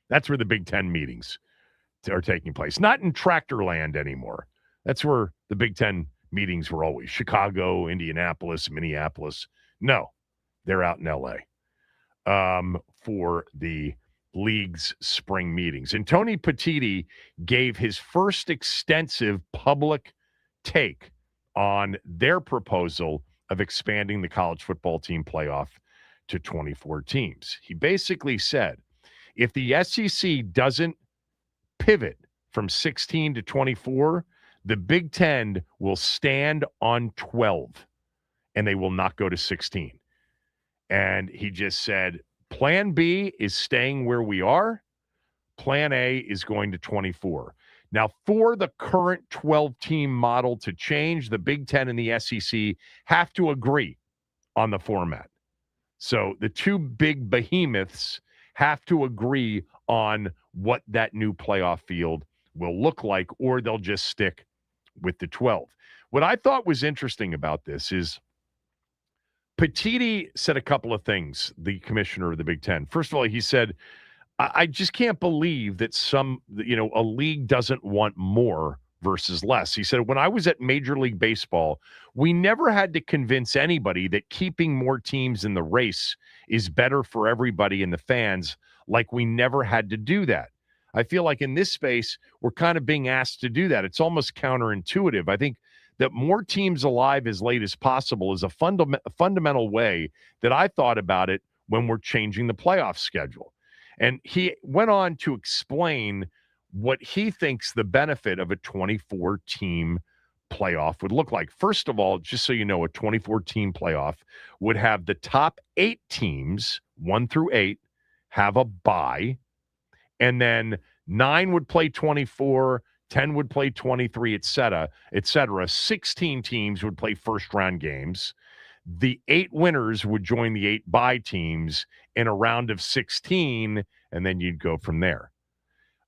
That's where the Big Ten meetings are taking place. Not in Tractorland anymore. That's where the Big Ten meetings were always. Chicago, Indianapolis, Minneapolis. No, they're out in L.A. For the league's spring meetings. And Tony Petitti gave his first extensive public take on their proposal of expanding the college football team playoff to 24 teams. He basically said, if the SEC doesn't pivot from 16 to 24, the Big Ten will stand on 12 and they will not go to 16. And he just said, Plan B is staying where we are. Plan A is going to 24. Now, for the current 12-team model to change, the Big Ten and the SEC have to agree on the format. So the 2 big behemoths have to agree on what that new playoff field will look like, or they'll just stick with the 12. What I thought was interesting about this is Petitti said a couple of things, the commissioner of the Big Ten. First of all, he said, I just can't believe that a league doesn't want more versus less. He said, when I was at Major League Baseball, we never had to convince anybody that keeping more teams in the race is better for everybody and the fans, like we never had to do that. I feel like in this space, we're kind of being asked to do that. It's almost counterintuitive. I think that more teams alive as late as possible is a fundamental way that I thought about it when we're changing the playoff schedule. And he went on to explain what he thinks the benefit of a 24-team playoff would look like. First of all, just so you know, a 24-team playoff would have the top 8 teams, 1 through 8, have a bye, and then 9 would play 24, 10 would play 23, et cetera. 16 teams would play first-round games. The 8 winners would join the 8 bye teams in a round of 16, and then you'd go from there.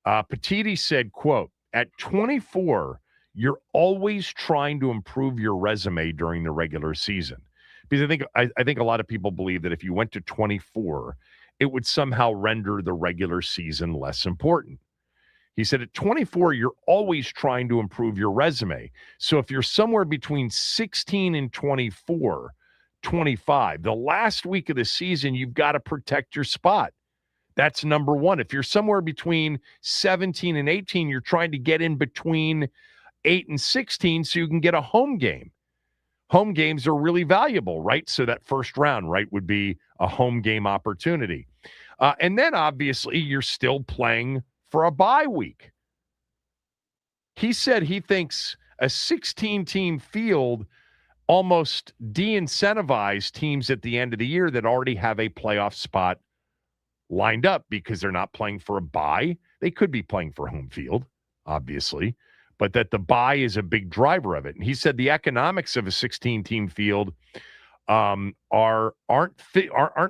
Petitti said, quote, at 24, you're always trying to improve your resume during the regular season. Because I think a lot of people believe that if you went to 24, it would somehow render the regular season less important. He said at 24, you're always trying to improve your resume. So if you're somewhere between 16 and 24, 25. The last week of the season, you've got to protect your spot. That's number one. If you're somewhere between 17 and 18, you're trying to get in between 8 and 16 so you can get a home game. Home games are really valuable, right? So that first round, right, would be a home game opportunity. And then, obviously, you're still playing for a bye week. He said he thinks a 16-team field almost de-incentivized teams at the end of the year that already have a playoff spot lined up because they're not playing for a bye. They could be playing for home field, obviously, but that the bye is a big driver of it. And he said the economics of a 16-team field aren't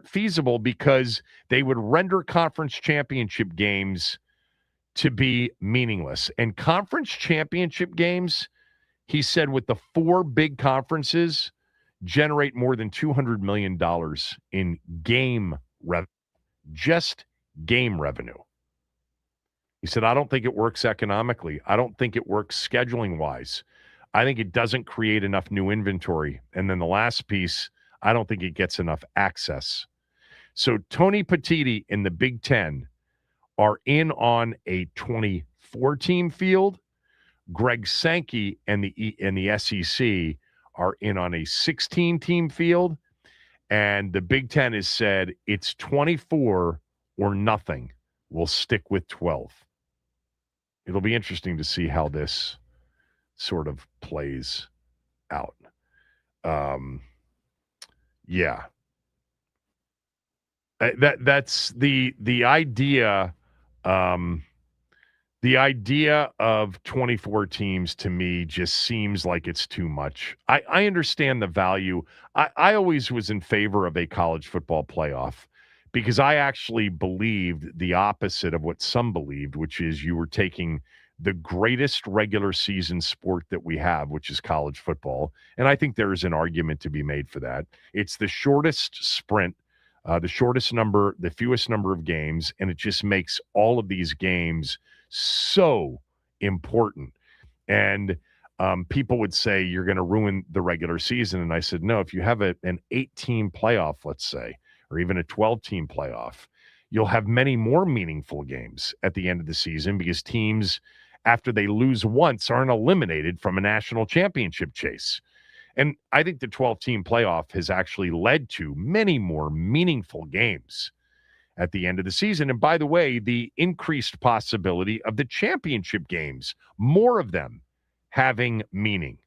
feasible because they would render conference championship games to be meaningless. And conference championship games, he said, with the 4 big conferences, generate more than $200 million in game revenue. Just game revenue. He said, I don't think it works economically. I don't think it works scheduling wise. I think it doesn't create enough new inventory. And then the last piece, I don't think it gets enough access. So Tony Petitti in the Big Ten are in on a 24-team field. Greg Sankey and the SEC are in on a 16-team field. And the Big Ten has said it's 24 or nothing. We'll stick with 12. It'll be interesting to see how this sort of plays out. Yeah. That's the idea. The idea of 24 teams to me just seems like it's too much. I understand the value. I always was in favor of a college football playoff because I actually believed the opposite of what some believed, which is you were taking the greatest regular season sport that we have, which is college football. And I think there is an argument to be made for that. It's the shortest sprint, the fewest number of games, and it just makes all of these games so important. And people would say you're going to ruin the regular season. And I said, no, if you have an 8-team playoff, let's say, or even a 12-team playoff, you'll have many more meaningful games at the end of the season because teams, after they lose once, aren't eliminated from a national championship chase. And I think the 12-team playoff has actually led to many more meaningful games at the end of the season. And by the way, the increased possibility of the championship games, more of them having meaning.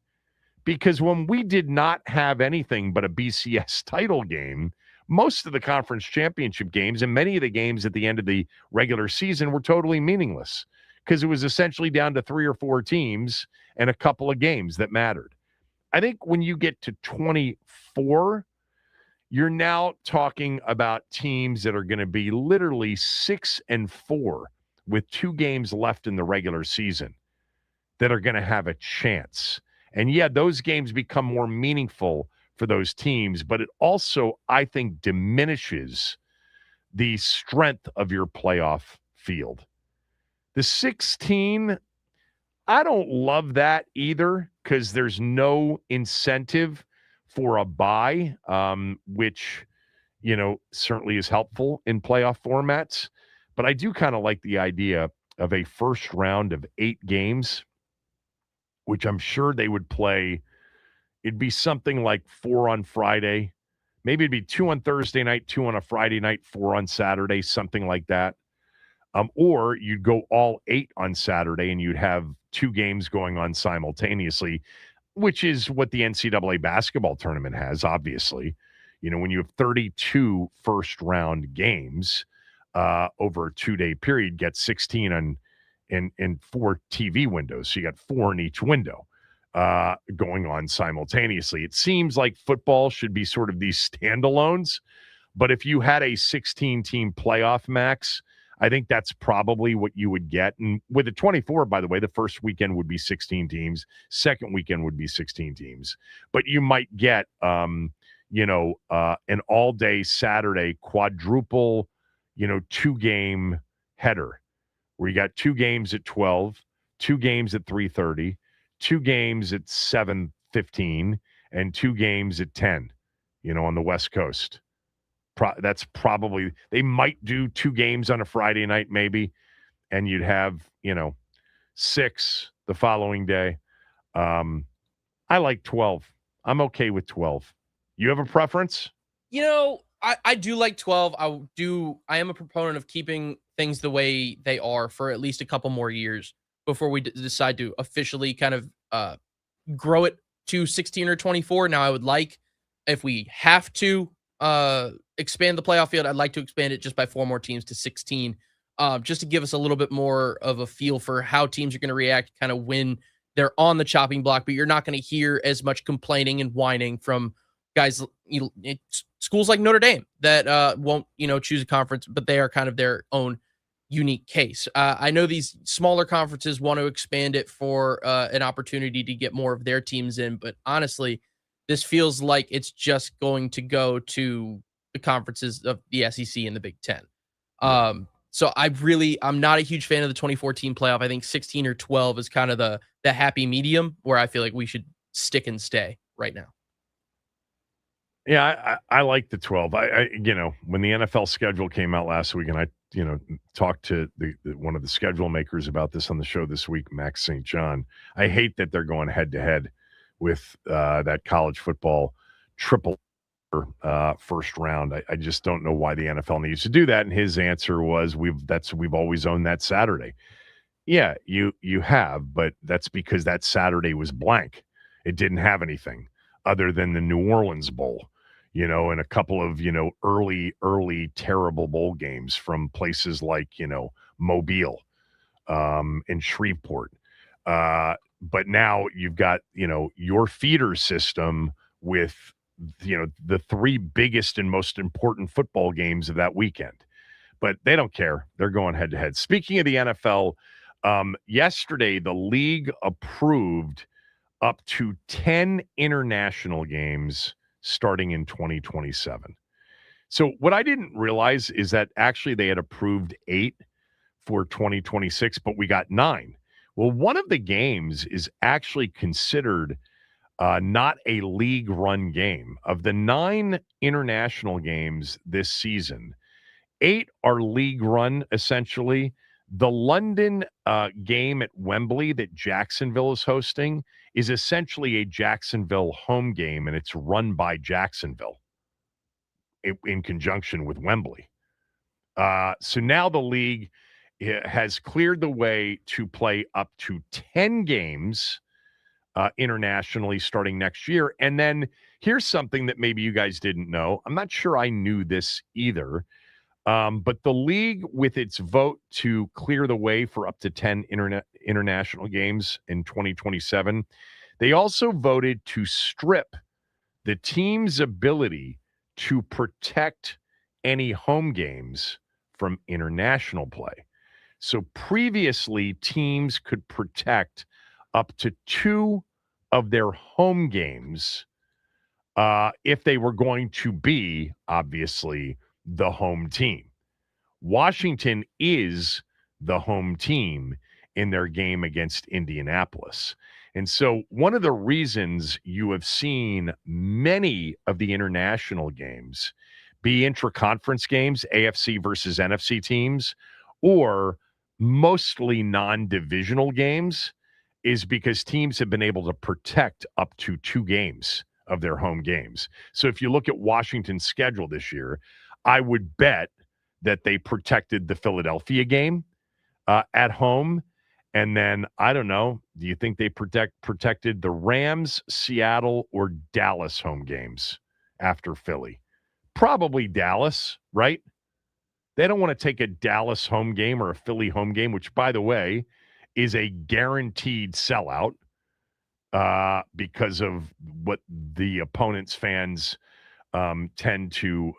Because when we did not have anything but a BCS title game, most of the conference championship games and many of the games at the end of the regular season were totally meaningless because it was essentially down to 3 or 4 teams and a couple of games that mattered. I think when you get to 24, you're now talking about teams that are going to be literally 6-4 with 2 games left in the regular season that are going to have a chance. And yeah, those games become more meaningful for those teams, but it also, I think, diminishes the strength of your playoff field. The 16, I don't love that either because there's no incentive for a bye, which, certainly is helpful in playoff formats. But I do kind of like the idea of a first round of 8 games, which I'm sure they would play. It'd be something like 4 on Friday. Maybe it'd be 2 on Thursday night, 2 on a Friday night, 4 on Saturday, something like that. Or you'd go all 8 on Saturday and you'd have 2 games going on simultaneously, which is what the NCAA basketball tournament has, obviously. When you have 32 first-round games over a 2-day period, get 16 in 4 TV windows. So you got 4 in each window going on simultaneously. It seems like football should be sort of these standalones, but if you had a 16-team playoff, Max, I think that's probably what you would get. And with a 24, by the way, the first weekend would be 16 teams. Second weekend would be 16 teams. But you might get, an all-day Saturday quadruple, 2-game header where you got 2 games at 12, 2 games at 3:30, 2 games at 7:15, and 2 games at 10. on the West Coast. That's probably, they might do 2 games on a Friday night maybe, and you'd have, 6 the following day. I like 12. I'm okay with 12. You have a preference? I do like 12. I am a proponent of keeping things the way they are for at least a couple more years before we decide to officially kind of grow it to 16 or 24. Now, I would like, if we have to expand the playoff field, I'd like to expand it just by 4 more teams to 16, just to give us a little bit more of a feel for how teams are going to react kind of when they're on the chopping block, but you're not going to hear as much complaining and whining from guys, schools like Notre Dame that won't, choose a conference, but they are kind of their own unique case. I know these smaller conferences want to expand it for an opportunity to get more of their teams in, but honestly, this feels like it's just going to go to the conferences of the SEC and the Big Ten. So I'm not a huge fan of the 2014 playoff. I think 16 or 12 is kind of the happy medium where I feel like we should stick and stay right now. Yeah, I like the 12. I when the NFL schedule came out last week, and I, talked to one of the schedule makers about this on the show this week, Max St. John. I hate that they're going head to head with that college football triple first round. I just don't know why the NFL needs to do that. And his answer was, we've always owned that Saturday. Yeah, you have, but that's because that Saturday was blank. It didn't have anything other than the New Orleans Bowl, and a couple of, early terrible bowl games from places like, Mobile and Shreveport. But now you've got, your feeder system with, the 3 biggest and most important football games of that weekend. But they don't care. They're going head to head. Speaking of the NFL, yesterday the league approved up to 10 international games starting in 2027. So what I didn't realize is that actually they had approved 8 for 2026, but we got 9. Well, one of the games is actually considered not a league-run game. Of the 9 international games this season, 8 are league-run, essentially. The London game at Wembley that Jacksonville is hosting is essentially a Jacksonville home game, and it's run by Jacksonville in conjunction with Wembley. So now the league has cleared the way to play up to 10 games internationally starting next year. And then here's something that maybe you guys didn't know. I'm not sure I knew this either. But the league, with its vote to clear the way for up to 10 international games in 2027, they also voted to strip the team's ability to protect any home games from international play. So previously, teams could protect up to 2 of their home games if they were going to be, obviously, the home team. Washington is the home team in their game against Indianapolis. And so one of the reasons you have seen many of the international games be intra-conference games, AFC versus NFC teams, or mostly non-divisional games, is because teams have been able to protect up to 2 games of their home games. So if you look at Washington's schedule this year, I would bet that they protected the Philadelphia game at home. And then, I don't know, do you think they protected the Rams, Seattle, or Dallas home games after Philly? Probably Dallas, right? They don't want to take a Dallas home game or a Philly home game, which, by the way, is a guaranteed sellout because of what the opponent's fans tend to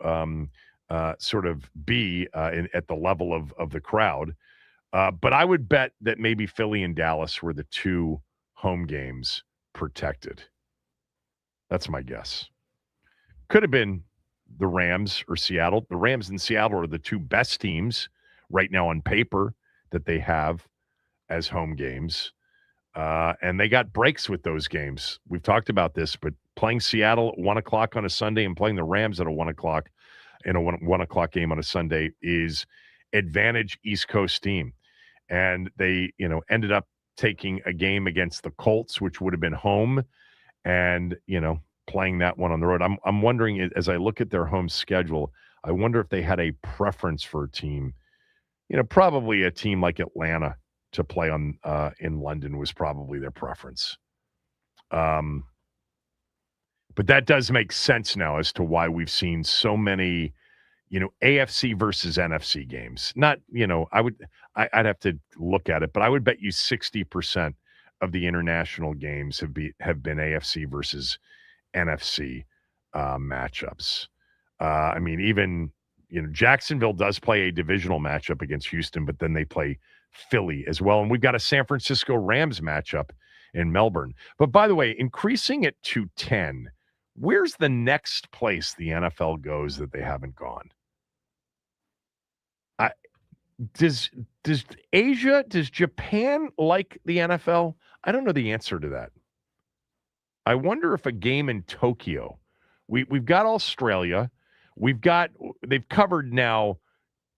sort of be at the level of the crowd. But I would bet that maybe Philly and Dallas were the 2 home games protected. That's my guess. Could have been the Rams or Seattle. The Rams and Seattle are the 2 best teams right now on paper that they have as home games. And they got breaks with those games. We've talked about this, but playing Seattle at 1 o'clock on a Sunday and playing the Rams at a 1 o'clock in a 1 o'clock game on a Sunday is advantage East Coast team. And they, ended up taking a game against the Colts, which would have been home, and, playing that one on the road. I'm wondering, as I look at their home schedule, I wonder if they had a preference for a team. Probably a team like Atlanta to play on in London was probably their preference. But that does make sense now as to why we've seen so many, AFC versus NFC games. Not, I'd have to look at it, but I would bet you 60% of the international games have been AFC versus NFC matchups. Even Jacksonville does play a divisional matchup against Houston, but then they play Philly as well. And we've got a San Francisco Rams matchup in Melbourne. But by the way, increasing it to 10, where's the next place the NFL goes that they haven't gone? Does Japan like the NFL? I don't know the answer to that. I wonder if a game in Tokyo, we've got Australia, they've covered now.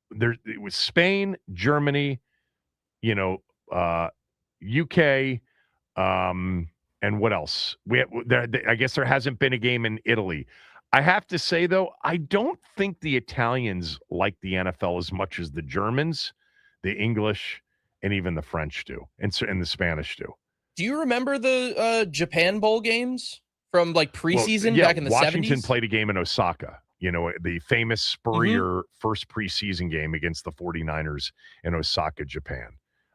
It was Spain, Germany, UK, and what else? I guess there hasn't been a game in Italy. I have to say, though, I don't think the Italians like the NFL as much as the Germans, the English, and even the French do, and the Spanish do. Do you remember the Japan Bowl games from preseason back in the 70s? Washington played a game in Osaka, the famous Spurrier first preseason game against the 49ers in Osaka, Japan.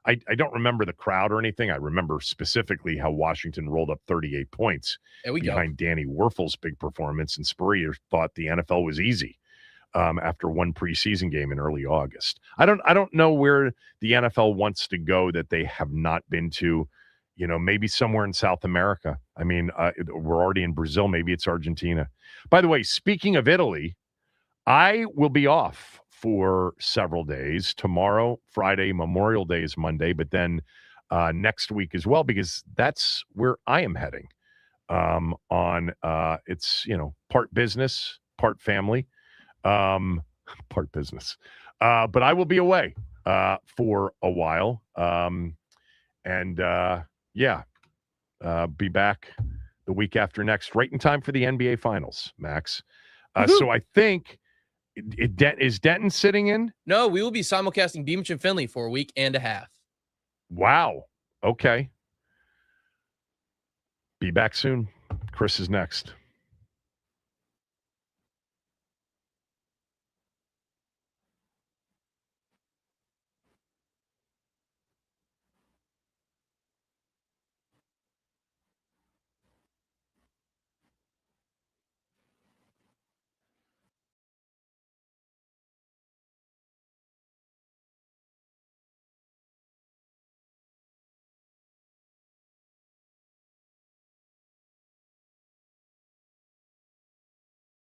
I don't remember the crowd or anything. I remember specifically how Washington rolled up 38 points behind Danny Werfel's big performance, and Spurrier thought the NFL was easy after one preseason game in early August. I don't know where the NFL wants to go that they have not been to. Maybe somewhere in South America. We're already in Brazil. Maybe it's Argentina. By the way, speaking of Italy, I will be off for several days. Tomorrow, Friday, Memorial Day is Monday, but then next week as well, because that's where I am heading. It's, part business, part family, part business. But I will be away for a while. Be back the week after next, right in time for the NBA Finals, Max. So I think, is Denton sitting in? No, we will be simulcasting Beamish and Finley for a week and a half. Wow. Okay. Be back soon. Chris is next.